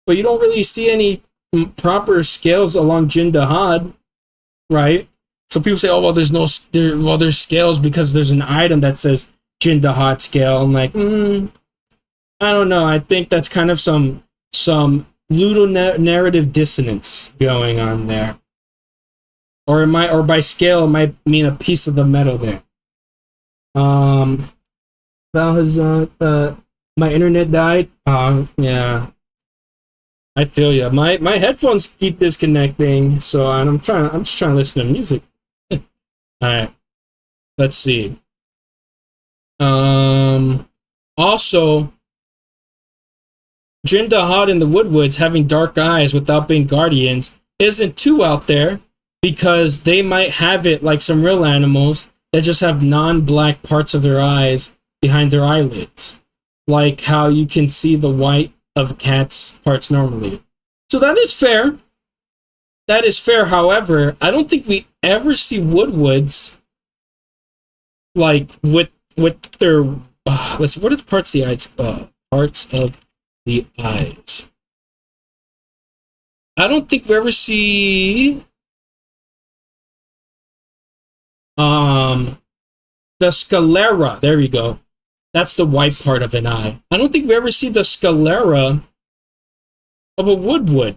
but you don't really see any proper scales along Jin Dahaad, right? So people say, oh, well, there's scales because there's an item that says Jin Dahaad scale. I'm like, I don't know. I think that's kind of some ludonarrative dissonance going on there. Or by scale, it might mean a piece of the metal there. Um, Val has my internet died. Yeah, I feel you. My headphones keep disconnecting, so I'm just trying to listen to music. All right, let's see. Also, Jin Dahaad in the Woodwoods having dark eyes without being guardians isn't too out there because they might have it like some real animals that just have non-black parts of their eyes behind their eyelids, like how you can see the white of a cat's parts normally. So that is fair. That is fair. However, I don't think we ever see Woodwoods like with their let's see, what are the parts of the eyes? Parts of the eyes. I don't think we ever see the sclera. There we go. That's the white part of an eye. I don't think we ever see the sclera of a Woodwood.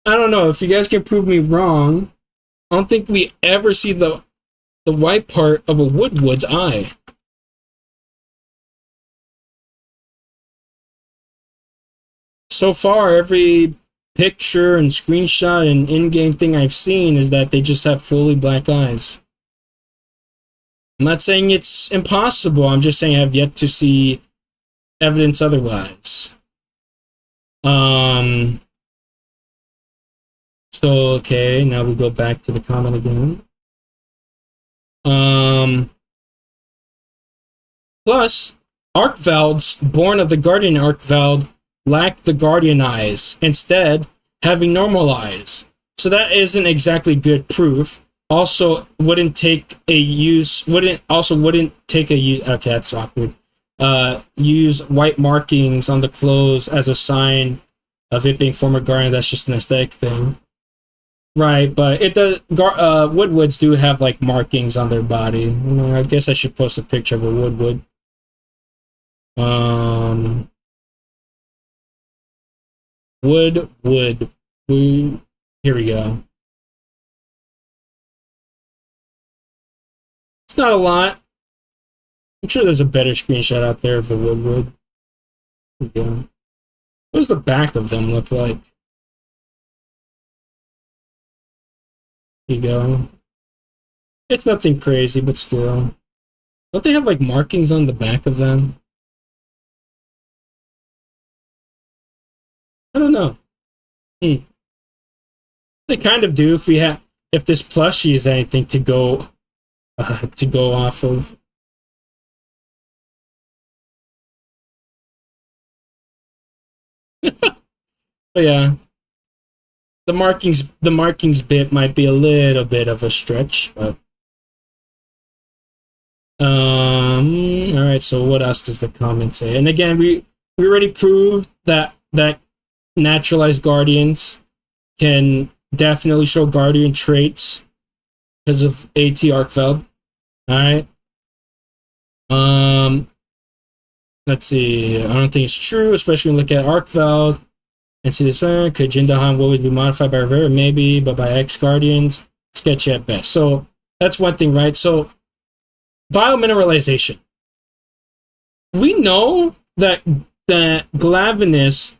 I don't know if you guys can prove me wrong. I don't think we ever see the white part of a Woodwood's eye. So far, every picture and screenshot and in-game thing I've seen is that they just have fully black eyes. I'm not saying it's impossible. I'm just saying I've yet to see evidence otherwise. So, okay, now we go back to the comment again. Plus, Arkvelds, born of the Guardian Arkveld, lack the Guardian eyes, instead having normal eyes. So that isn't exactly good proof. Also, wouldn't take a use. Okay, that's awkward. Use white markings on the clothes as a sign of it being former Guardian. That's just an aesthetic thing, right? But it does. Woodwoods do have like markings on their body. I guess I should post a picture of a Woodwood. Wood. Here we go. It's not a lot. I'm sure there's a better screenshot out there of the Woodwood. Here we go. What does the back of them look like? Here you go. It's nothing crazy, but still. Don't they have like markings on the back of them? I don't know. They kind of do if this plushie is anything to go off of. But yeah, the markings bit might be a little bit of a stretch, but all right. So what else does the comment say? And again, we already proved that naturalized guardians can definitely show guardian traits because of AT Arkveld. Alright. Let's see. I don't think it's true, especially when you look at Arkveld and see this. Could Jin Dahaad would be modified by Rivera? Maybe, but by X-Guardians, sketchy at best. So that's one thing, right? So biomineralization. We know that Glavenus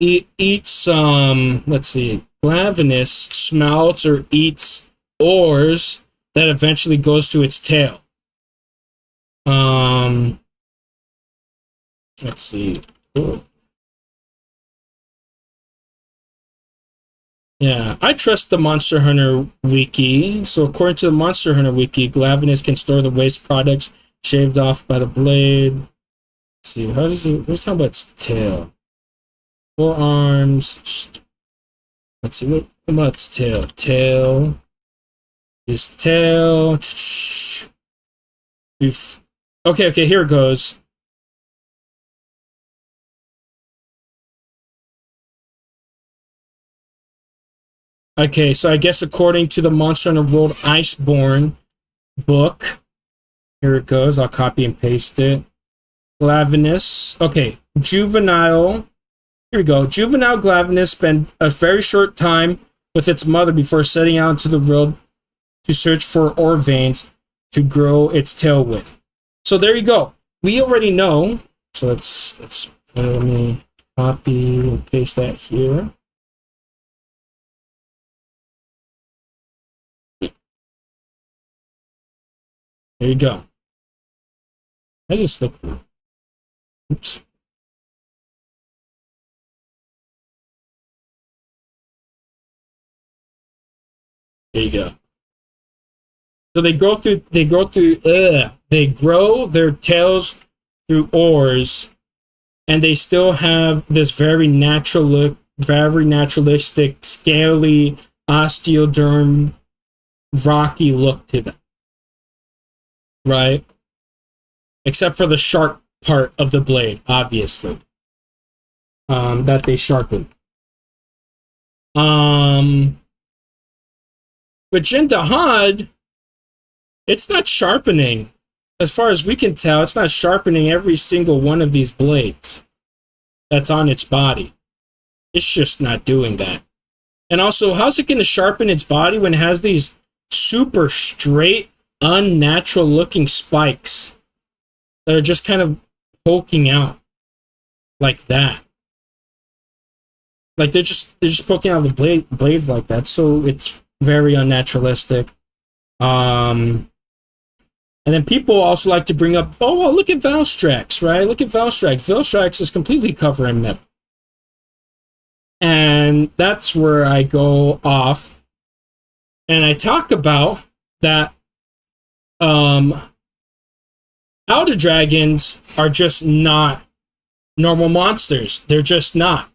eats let's see, Glavenus smelts or eats ores that eventually goes to its tail. Let's see. Ooh. Yeah, I trust the Monster Hunter wiki. So according to the Monster Hunter wiki, Glavenus can store the waste products shaved off by the blade. Let's see, how does it? Let's talk about its tail. Forearms. Let's see, what about its tail? Tail. His tail. Okay, here it goes. Okay, so I guess according to the Monster Hunter World Iceborne book, here it goes. I'll copy and paste it. Glavenus. Okay, juvenile. Here we go. Juvenile Glavenus spent a very short time with its mother before setting out into the world to search for ore veins. to grow its tail with. So there you go. We already know. So let's let me copy and paste that here. There you go. I just look. Oops. There you go. So they grow their tails through oars, and they still have this very naturalistic, scaly, osteoderm, rocky look to them. Right? Except for the sharp part of the blade, obviously. That they sharpen. But Jin Dahaad, it's not sharpening. As far as we can tell, it's not sharpening every single one of these blades that's on its body. It's just not doing that. And also, how's it going to sharpen its body when it has these super straight, unnatural looking spikes that are just kind of poking out like that? Like they're just poking out the blades like that. So it's very unnaturalistic. And then people also like to bring up, oh, well, look at Valstrax, right? Look at Valstrax. Valstrax is completely covered in metal. And that's where I go off and I talk about that outer dragons are just not normal monsters. They're just not.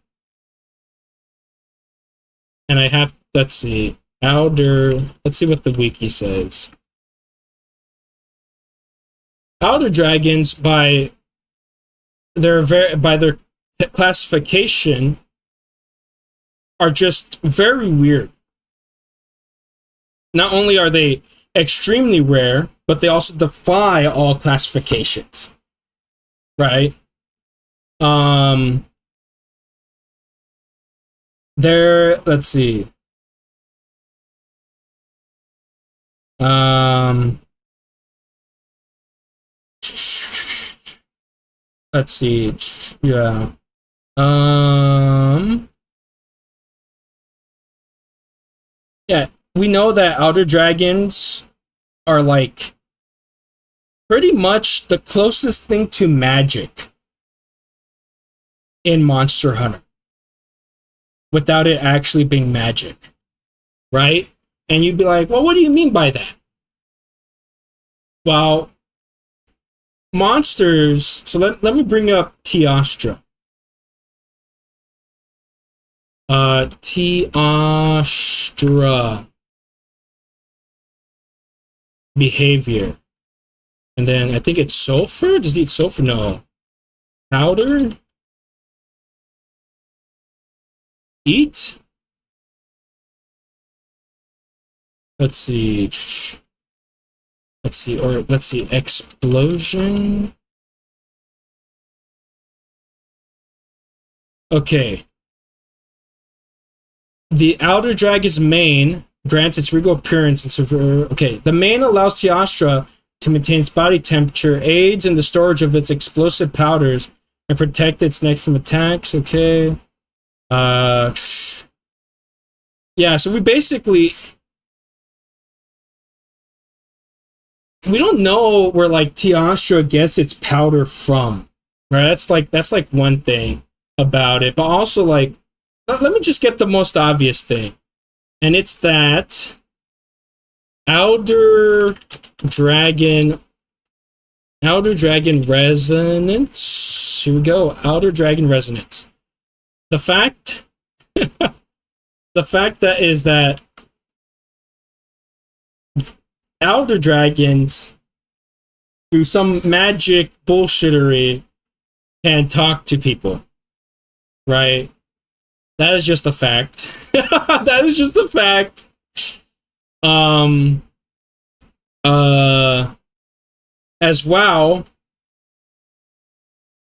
And I have, let's see what the wiki says. Outer dragons, by their classification, are just very weird. Not only are they extremely rare, but they also defy all classifications. Right? Let's see. Let's see. Yeah. Yeah, we know that outer dragons are like pretty much the closest thing to magic in Monster Hunter without it actually being magic, right? And you'd be like, well, what do you mean by that? Well, monsters, so let me bring up Teostra. Teostra behavior. And then I think it's sulfur? Does it eat sulfur? No. Powder? Eat? Let's see. Let's see, explosion. Okay. The outer dragon's mane grants its regal appearance and severe. Okay, the mane allows Teostra to maintain its body temperature, aids in the storage of its explosive powders, and protect its neck from attacks. Okay. Yeah, so we don't know where like Teostra gets its powder from, right? That's like one thing about it, but also like let me just get the most obvious thing, and it's that outer dragon resonance. Here we go, outer dragon resonance. The fact that is that outer dragons, through some magic bullshittery, can talk to people, right? That is just a fact. That is just a fact. As well,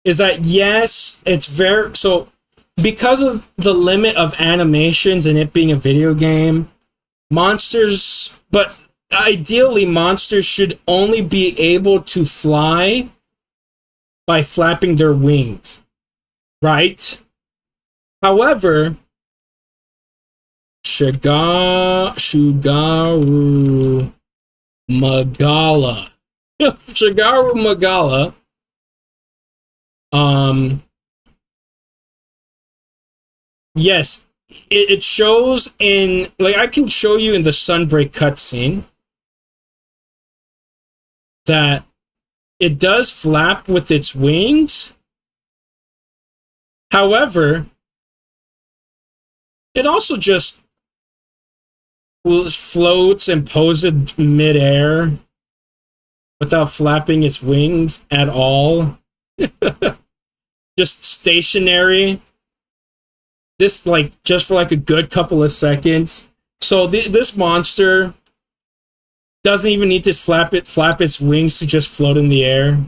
is that yes, it's very so because of the limit of animations and it being a video game, monsters, but ideally, monsters should only be able to fly by flapping their wings, right? However, Shigaru Magala. Shigaru Magala. Yes, it shows in, like, I can show you in the Sunbreak cutscene that it does flap with its wings. However, it also just floats and poses midair without flapping its wings at all. Just stationary. This, like, just for like a good couple of seconds. So this monster doesn't even need to flap its wings to just float in the air.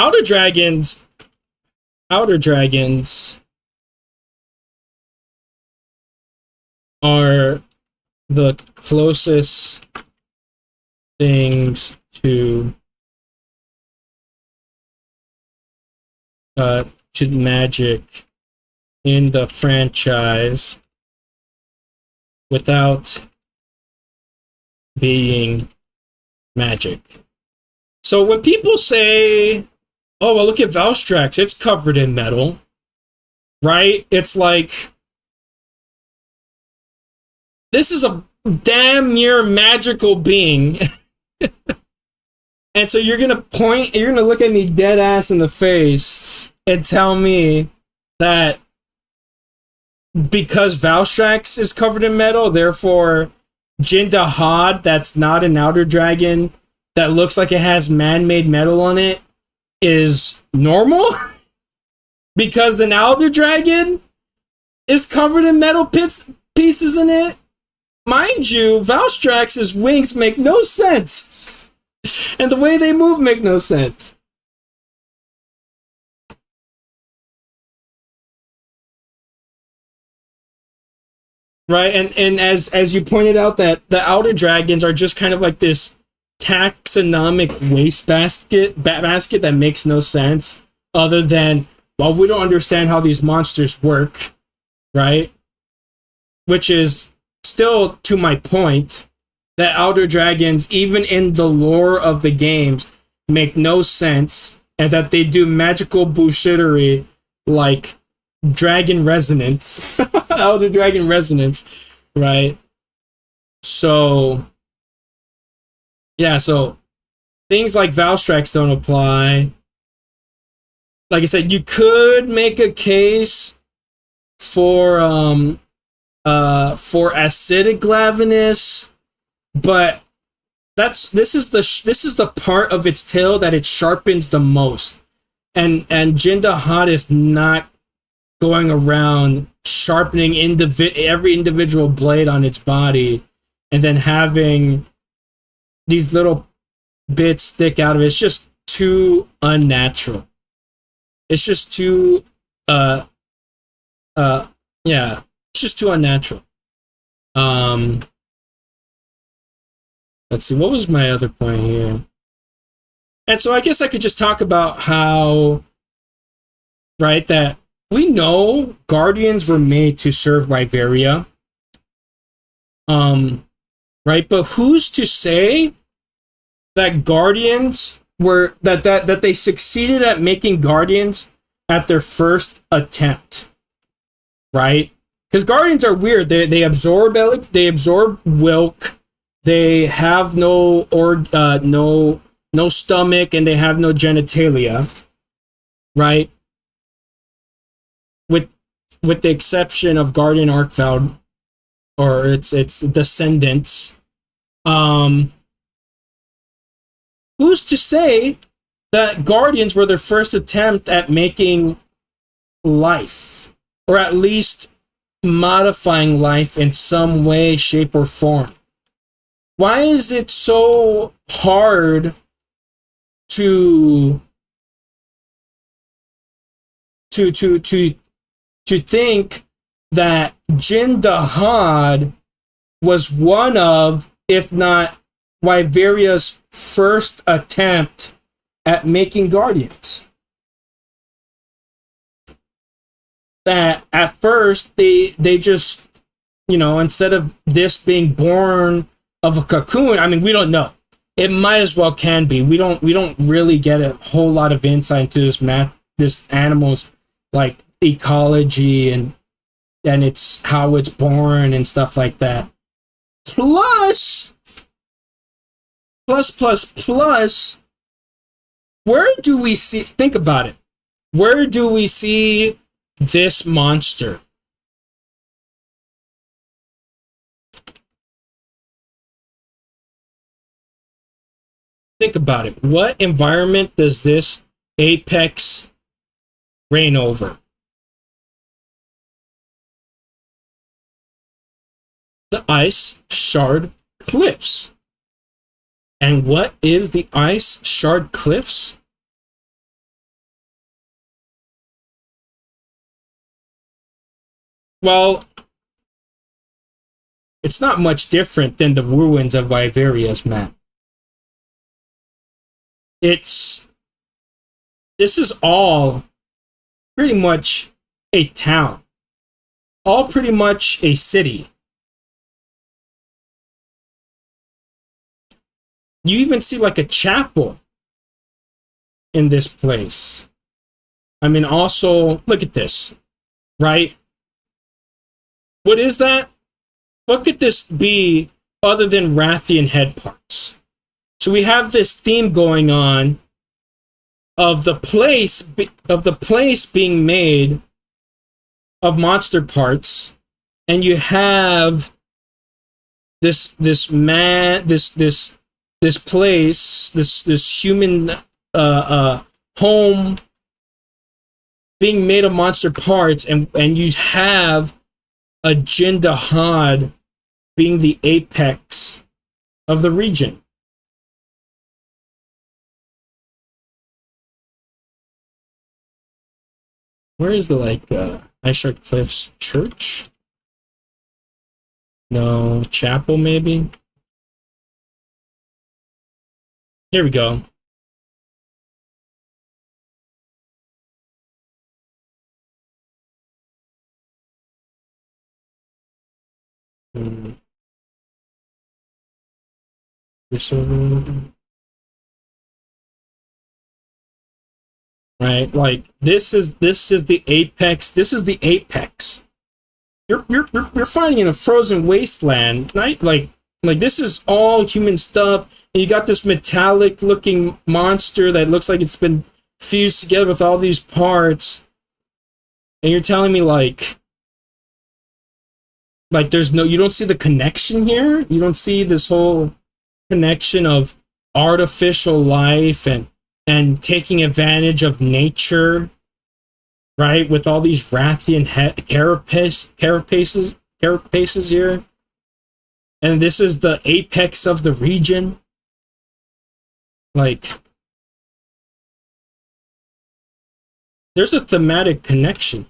Outer dragons are the closest things to magic in the franchise without being magic. So when people say, oh, well, look at Valstrax, it's covered in metal, right? It's like, this is a damn near magical being. And so you're gonna look at me dead ass in the face and tell me that because Valstrax is covered in metal, therefore Jin Dahaad, that's not an outer dragon, that looks like it has man-made metal on it, is normal? Because an outer dragon is covered in metal pieces in it? Mind you, Valstrax's wings make no sense. And the way they move make no sense. Right, and as you pointed out, that the outer dragons are just kind of like this taxonomic wastebasket that makes no sense, other than, well, we don't understand how these monsters work, right? Which is still to my point, that outer dragons, even in the lore of the games, make no sense, and that they do magical bullshittery like dragon resonance, outer dragon resonance, right? So, yeah, so things like Valstrax don't apply. Like I said, you could make a case for acidic glavenus, but this is the part of its tail that it sharpens the most, and Jin Dahaad is not going around sharpening every individual blade on its body and then having these little bits stick out of it. It's just too unnatural. It's just too yeah, it's just too unnatural. Let's see, what was my other point here? And so I guess I could just talk about how, right, that we know Guardians were made to serve Riveria. Right, but who's to say that Guardians were that they succeeded at making Guardians at their first attempt, right? Because Guardians are weird. They absorb Wilk. They have no stomach, and they have no genitalia, right? With the exception of Guardian Arkveld or its descendants. Who's to say that Guardians were their first attempt at making life, or at least modifying life in some way, shape, or form? Why is it so hard to to think that Jin Dahaad was one of, if not Wyveria's first attempt at making guardians. That at first they just, instead of this being born of a cocoon, I mean, we don't know. It might as well can be. We don't really get a whole lot of insight into this animal's like ecology and it's how it's born and stuff like that. Plus, where do we see, think about it, where do we see this monster? Think about it. What environment does this apex reign over? The ice shard cliffs. And what is the ice shard cliffs? Well, it's not much different than the ruins of Wyveria's map. This is all pretty much a town. All pretty much a city. You even see like a chapel in this place. I mean, also, look at this, right? What is that? What could this be other than Rathian head parts? So we have this theme going on of the place being made of monster parts, and you have this place, this human home being made of monster parts, and you have a Jin Dahaad being the apex of the region. Where is the Ice Shard Cliffs church? No, chapel maybe? Here we go. This over. Right, like this is the apex. This is the apex. You're fighting in a frozen wasteland, right? Like this is all human stuff. And you got this metallic looking monster that looks like it's been fused together with all these parts. And you're telling me like there's no, you don't see the connection here? You don't see this whole connection of artificial life and taking advantage of nature, right? With all these Rathian carapaces here. And this is the apex of the region. Like, there's a thematic connection.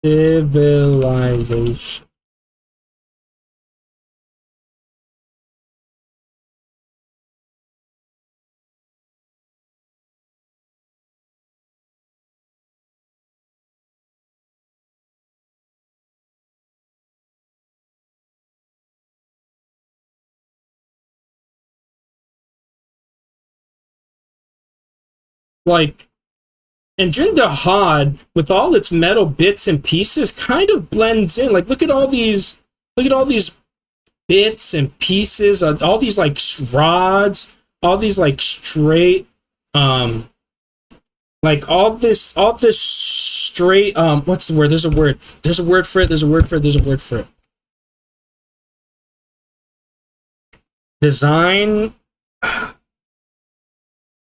Civilization. Like, and Jin Dahaad, with all its metal bits and pieces, kind of blends in. Like, look at all these bits and pieces, all these like rods, all these like straight, Like all this straight what's the word? There's a word. There's a word for it. There's a word for it. There's a word for it. Design.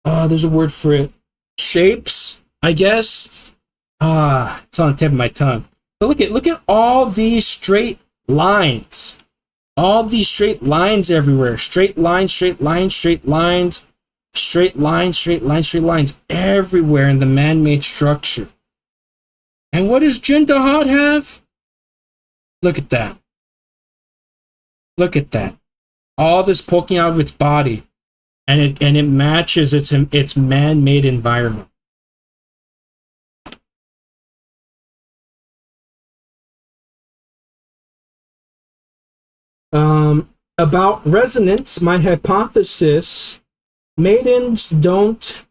There's a word for it. Shapes, I guess. It's on the tip of my tongue. But look at all these straight lines. All these straight lines everywhere. Straight lines, straight lines, straight lines, straight lines, straight lines, straight lines everywhere in the man-made structure. And what does Jin Dahaad have? Look at that. Look at that. All this poking out of its body. And it matches its man-made environment. About resonance, my hypothesis: maidens don't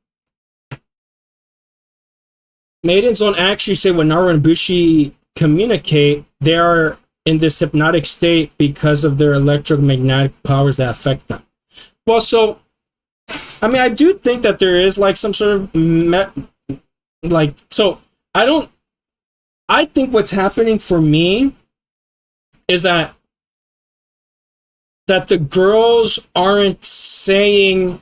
actually say when Naru and Bushi communicate. They are in this hypnotic state because of their electromagnetic powers that affect them. Well, so I mean, I do think that there is like some sort of I think what's happening for me is that the girls aren't saying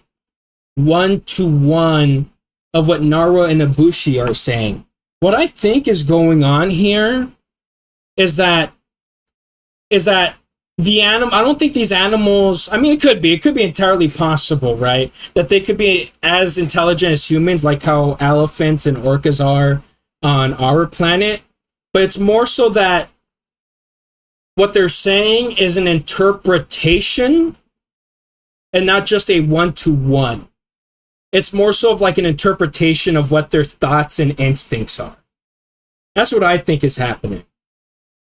one-to-one of what Nara and Ibushi are saying. What I think is going on here is that the animal, I don't think these animals, I mean, it could be entirely possible, right? That they could be as intelligent as humans, like how elephants and orcas are on our planet. But it's more so that what they're saying is an interpretation and not just a one-to-one. It's more so of like an interpretation of what their thoughts and instincts are. That's what I think is happening.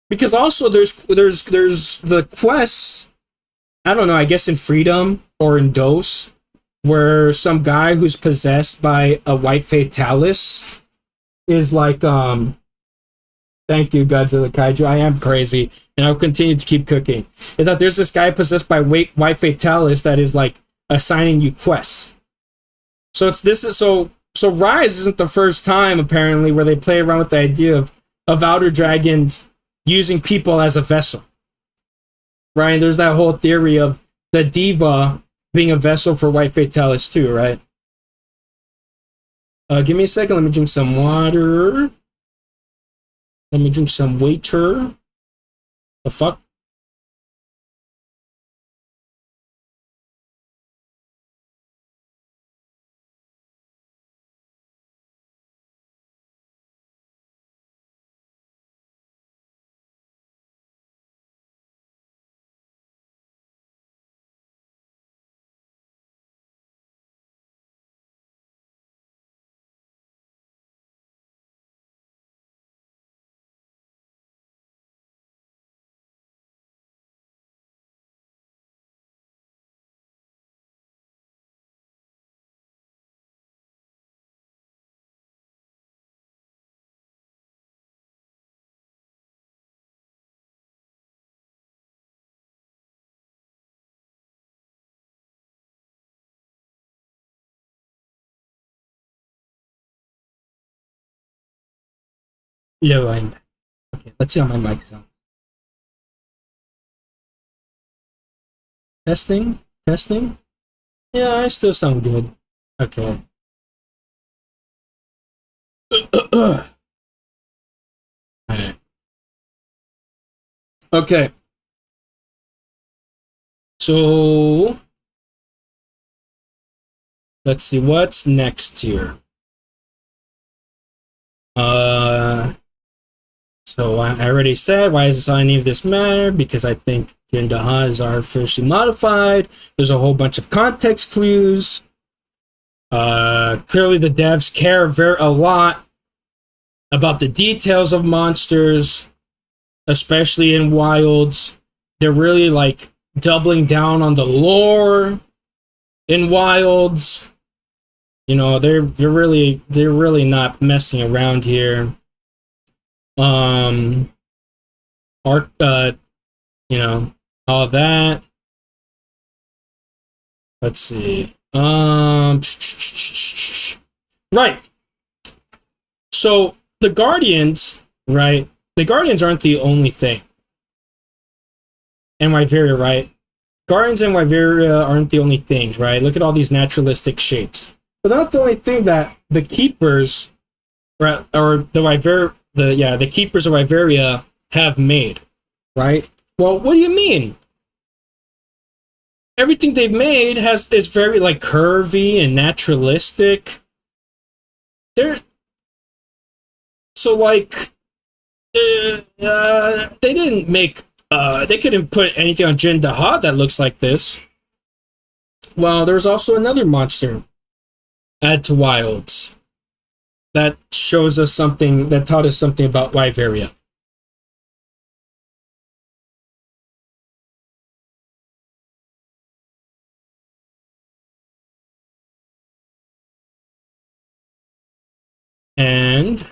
Because also there's the quests, I don't know, I guess in Freedom or in Dose, where some guy who's possessed by a white fatalis is like, thank you, Godzilla Kaiju, I am crazy, and I'll continue to keep cooking. Is that there's this guy possessed by white fatalis that is like assigning you quests. So so Rise isn't the first time apparently where they play around with the idea of outer dragons using people as a vessel. Right? And there's that whole theory of the diva being a vessel for white fatalis too, right? Give me a second, let me drink some water. Let me drink some water. The fuck? Yeah, I'm back. Okay, let's see how my mic sounds. Testing? Testing? Yeah, I still sound good. Okay. Alright. Okay. So let's see what's next here. So I already said, why does any of this matter? Because I think Jin Dahaad is artificially modified. There's a whole bunch of context clues. Clearly the devs care a lot about the details of monsters, especially in Wilds. They're really like doubling down on the lore in Wilds. You know, they're really not messing around here. Ark, you know, all that. Let's see. Right. So the Guardians, right? The Guardians aren't the only thing. And Wyveria, right? Guardians and Wyveria aren't the only things, right? Look at all these naturalistic shapes. But they're not the only thing that the keepers, right, or the keepers of Wyveria have made, right? Well, what do you mean? Everything they've made is very like curvy and naturalistic. They're so like they didn't make they couldn't put anything on Jin Dahaad that looks like this. Well, there's also another monster, Add to Wilds, that shows us something, that taught us something about Wyveria. And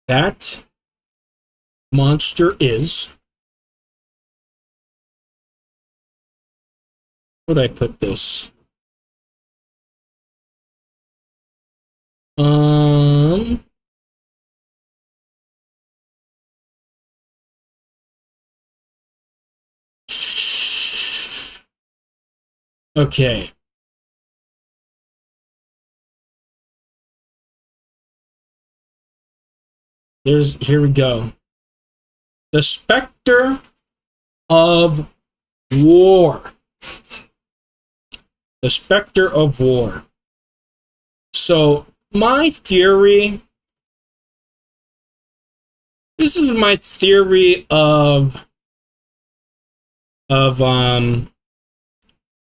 that monster is, where did I put this? Okay. Here we go. The Spectre of War. The Spectre of War. So, my theory, this is my theory of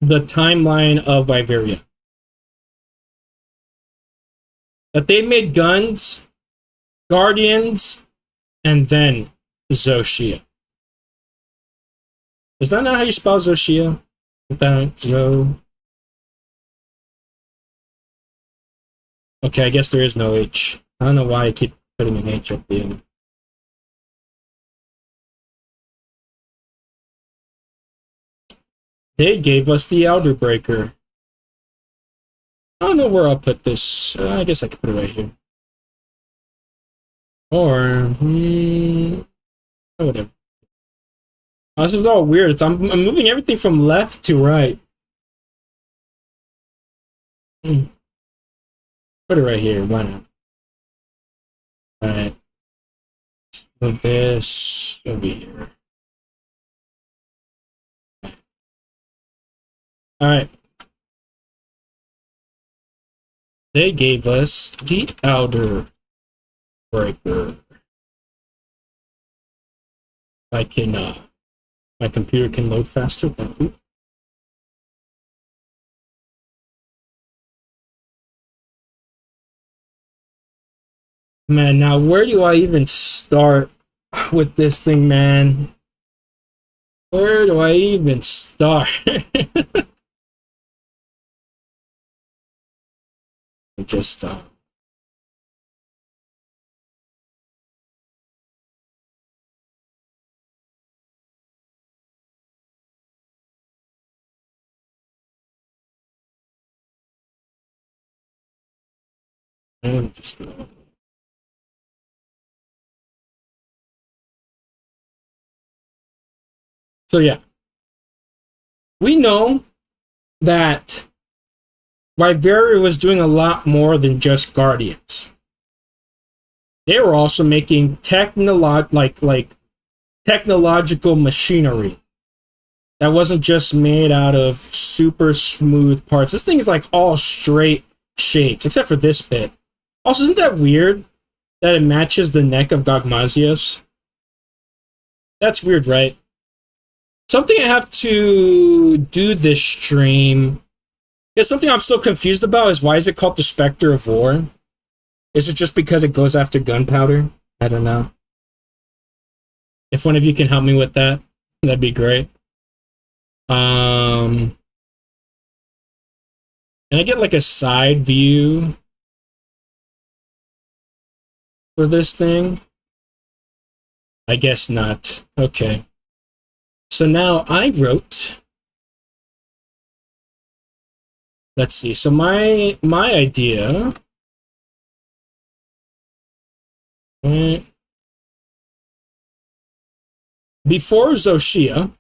the timeline of Wyveria. That they made guns, Guardians, and then Zoshia. Is that not how you spell Zoshia? Okay, I guess there is no H. I don't know why I keep putting an H at the end. They gave us the Elder Breaker. I don't know where I'll put this. I guess I could put it right here. Or, whatever. Oh, this is all weird. I'm moving everything from left to right. Put it right here. Why not? Alright. Move this over here. Alright. They gave us the Elder Breaker. I can, my computer can load faster. Thank you. Man, now where do I even start with this thing, man? Where do I even start? Just so yeah, we know that Wyveria was doing a lot more than just Guardians. They were also making technological machinery that wasn't just made out of super smooth parts. This thing is like all straight shapes, except for this bit. Also, isn't that weird that it matches the neck of Gogmazios? That's weird, right? Something I have to do this stream. Yeah, something I'm still confused about is why is it called the Spectre of War? Is it just because it goes after gunpowder? I don't know. If one of you can help me with that, that'd be great. Can I get like a side view for this thing? I guess not. Okay. So now I wrote, let's see. So my idea, before Xochitl,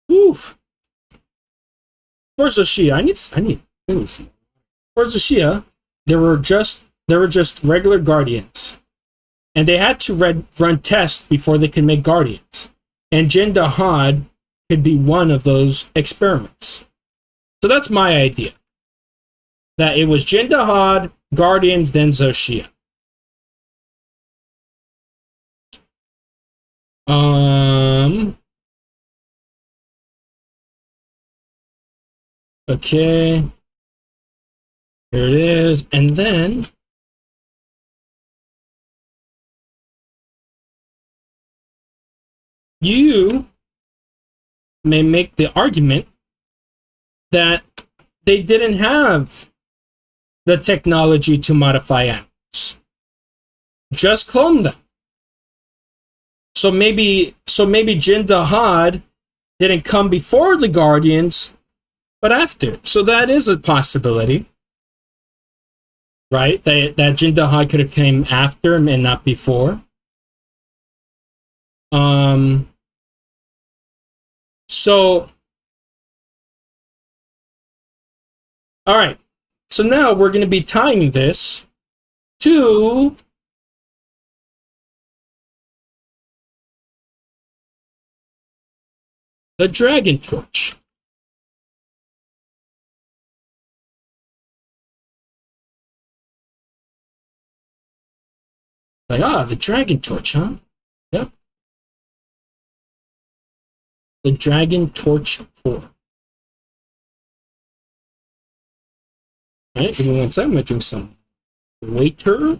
before Xochitl, I need let me see. Before Xochitl, there were just regular guardians, and they had to run tests before they could make guardians. And Jin Dahaad could be one of those experiments. So that's my idea. That it was Jin Dahaad, guardians, then Xochitl. Okay. Here it is. And then you may make the argument that they didn't have the technology to modify animals. Just clone them. So maybe Jin Dahaad didn't come before the Guardians, but after. So that is a possibility. Right? That Jin Dahaad could have came after and not before. So, all right. So now we're going to be tying this to the dragon torch. Like, the dragon torch, huh? Yep. The dragon torch core. Alright, give me one second. I'm going to drink some water.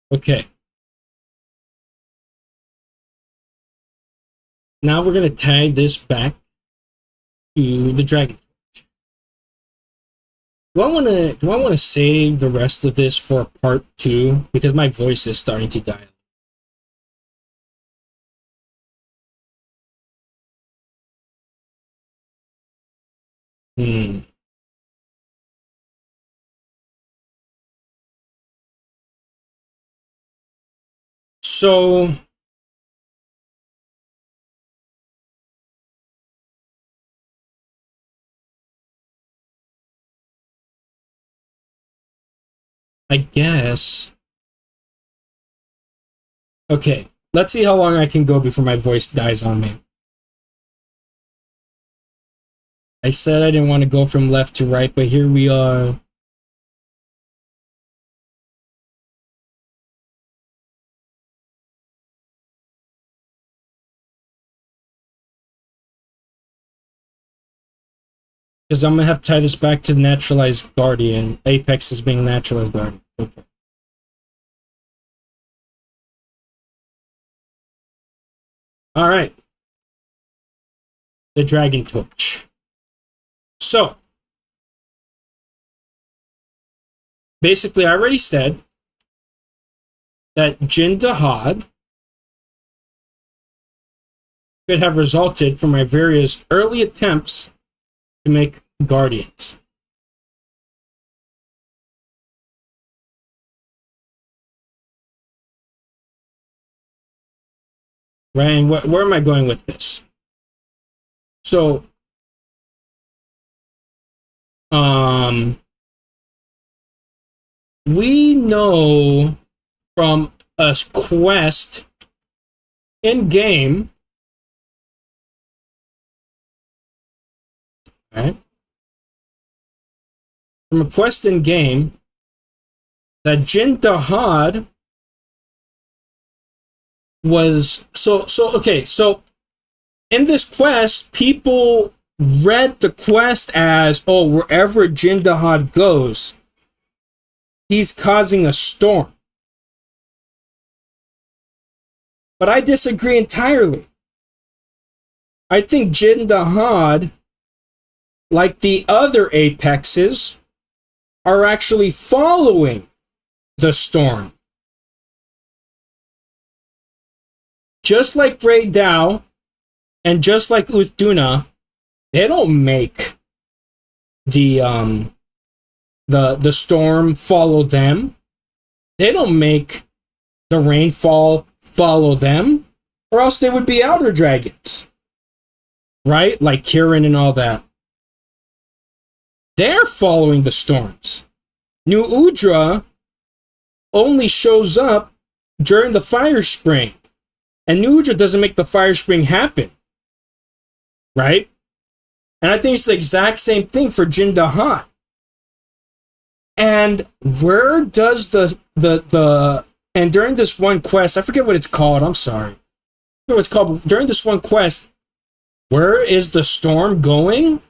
Okay. Now we're going to tie this back to the dragon torch. Do I want to save the rest of this for part 2 because my voice is starting to die? So I guess. Okay, let's see how long I can go before my voice dies on me. I said I didn't want to go from left to right, but here we are. Because I'm going to have to tie this back to naturalized guardian. Apex is being naturalized guardian. Okay. All right. The dragon torch. So, basically, I already said that Jin Dahaad could have resulted from my various early attempts to make guardians. Right, and where am I going with this? So, we know from a quest in game, right? From a quest in game, that Jin Dahaad was okay. So in this quest, people read the quest as, oh, wherever Jin Dahaad goes, he's causing a storm. But I disagree entirely. I think Jin Dahaad, like the other apexes, are actually following the storm. Just like Grey Dao and just like Uthduna, they don't make the storm follow them. They don't make the rainfall follow them, or else they would be outer dragons, right? Like Kirin and all that. They're following the storms. New Udra only shows up during the fire spring, and New Udra doesn't make the fire spring happen, right? And I think it's the exact same thing for Jin Dahaad. And where does and during this one quest, I forget what it's called, I'm sorry. I forget what it's called, but during this one quest, where is the storm going?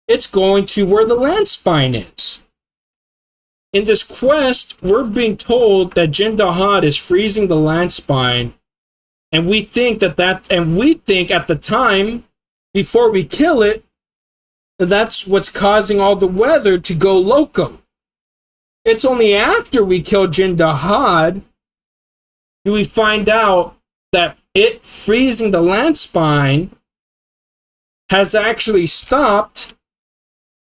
It's going to where the land spine is. In this quest, we're being told that Jin Dahaad is freezing the land spine, and we think at the time, before we kill it, that's what's causing all the weather to go loco. It's only after we kill Jin Dahaad do we find out that it freezing the land spine has actually stopped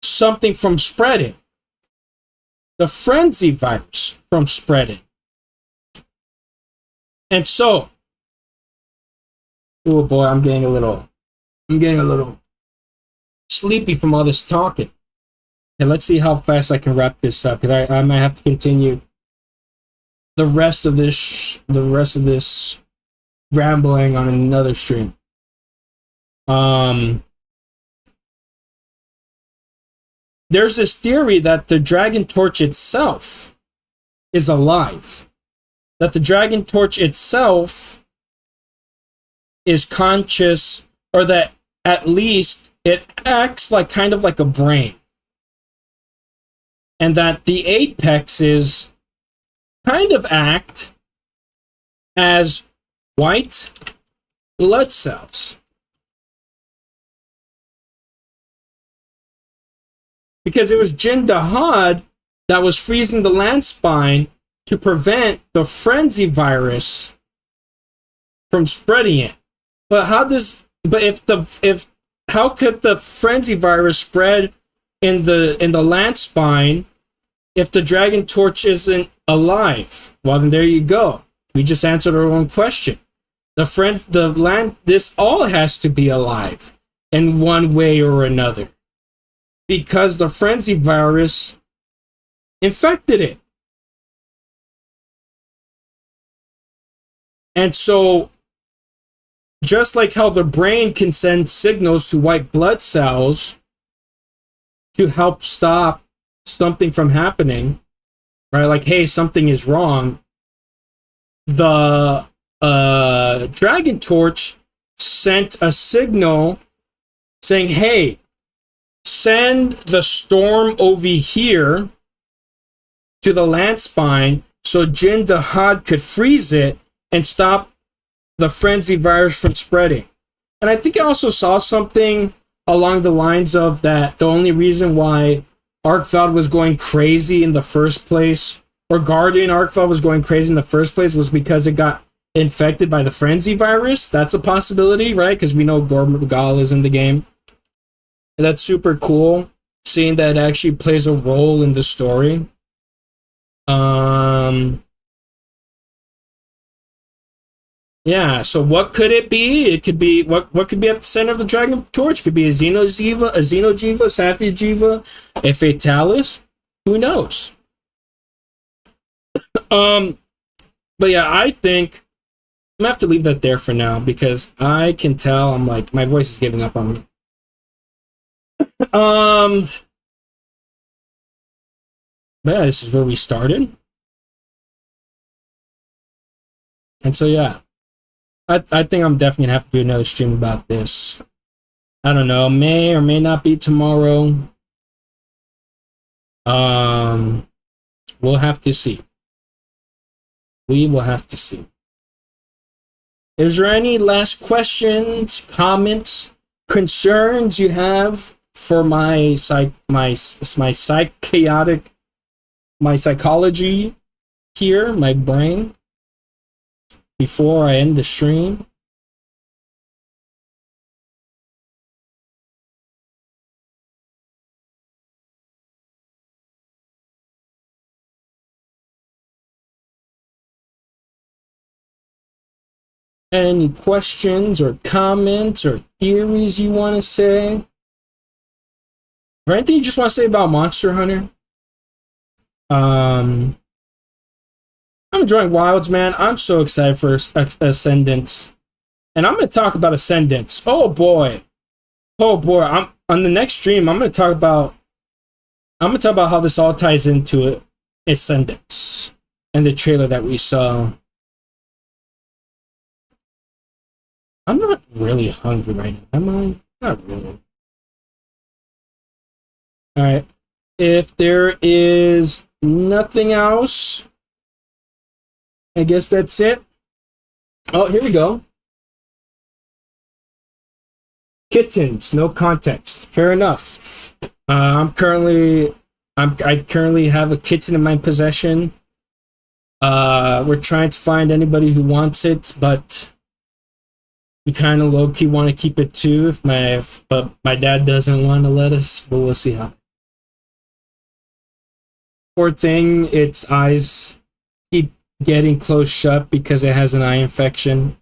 something from spreading. The frenzy virus from spreading. And so, oh boy, I'm getting a little sleepy from all this talking. And let's see how fast I can wrap this up, because I might have to continue the rest of this rambling on another stream. There's this theory that the dragon torch itself is alive. That the dragon torch itself is conscious, or that at least it acts like kind of like a brain. And that the apexes kind of act as white blood cells. Because it was Jin Dahaad that was freezing the land spine to prevent the frenzy virus from spreading it. But how could the frenzy virus spread in the land spine if the dragon torch isn't alive? Well, then there you go. We just answered our own question. This all has to be alive in one way or another, because the frenzy virus infected it. And so, just like how the brain can send signals to white blood cells to help stop something from happening, right? Like, hey, something is wrong. The dragon torch sent a signal saying, hey, send the storm over here to the land spine so Jin Dahaad could freeze it and stop the frenzy virus from spreading. And I think I also saw something along the lines of that the only reason why Arkveld was going crazy in the first place, or Guardian Arkveld was going crazy in the first place, was because it got infected by the frenzy virus. That's a possibility, right? Because we know Gorgal is in the game. And that's super cool, seeing that it actually plays a role in the story. Yeah, so what could it be? It could be, what could be at the center of the dragon torch? It could be a Xenojiva, Saphia Jiva, a Fatalis. Who knows? But yeah, I think gonna have to leave that there for now because I can tell I'm like my voice is giving up on me. But yeah, this is where we started. And so yeah. I think I'm definitely gonna have to do another stream about this. I don't know, may or may not be tomorrow. We'll have to see. We will have to see. Is there any last questions, comments, concerns you have for my psychology here, my brain, before I end the stream? Any questions or comments or theories you want to say? Or anything you just want to say about Monster Hunter? I'm enjoying Wilds, man. I'm so excited for Ascendance. And I'm going to talk about Ascendance. Oh boy. I'm on the next stream, I'm going to talk about how this all ties into Ascendance and the trailer that we saw. I'm not really hungry right now, am I? Not really. Alright. If there is nothing else, I guess that's it. Oh, here we go. Kittens, no context. Fair enough. I currently have a kitten in my possession. We're trying to find anybody who wants it, but we kind of low-key want to keep it too. But my dad doesn't want to let us. But we'll see how. Poor thing, its eyes keep getting closed shut because it has an eye infection.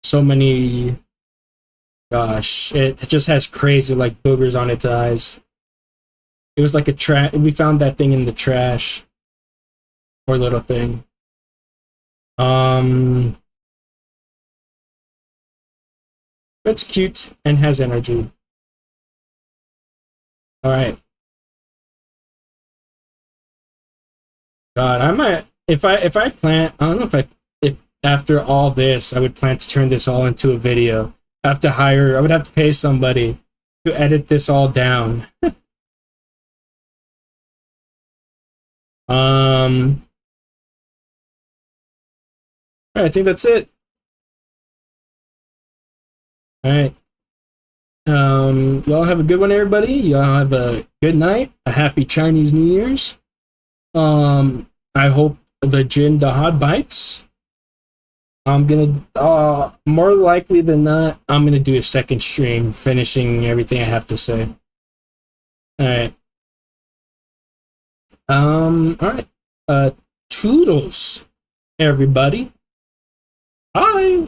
So many. Gosh, it just has crazy like boogers on its eyes. It was like we found that thing in the trash. Poor little thing. It's cute and has energy. Alright. God, I might if I plan I don't know if after all this I would plan to turn this all into a video. I would have to pay somebody to edit this all down. I think that's it. Alright. Y'all have a good one, everybody. Y'all have a good night. A happy Chinese New Year's. I hope the Jin Dahaad bites. I'm gonna, more likely than not, I'm gonna do a second stream, finishing everything I have to say. Alright. Alright. Toodles, everybody. Bye!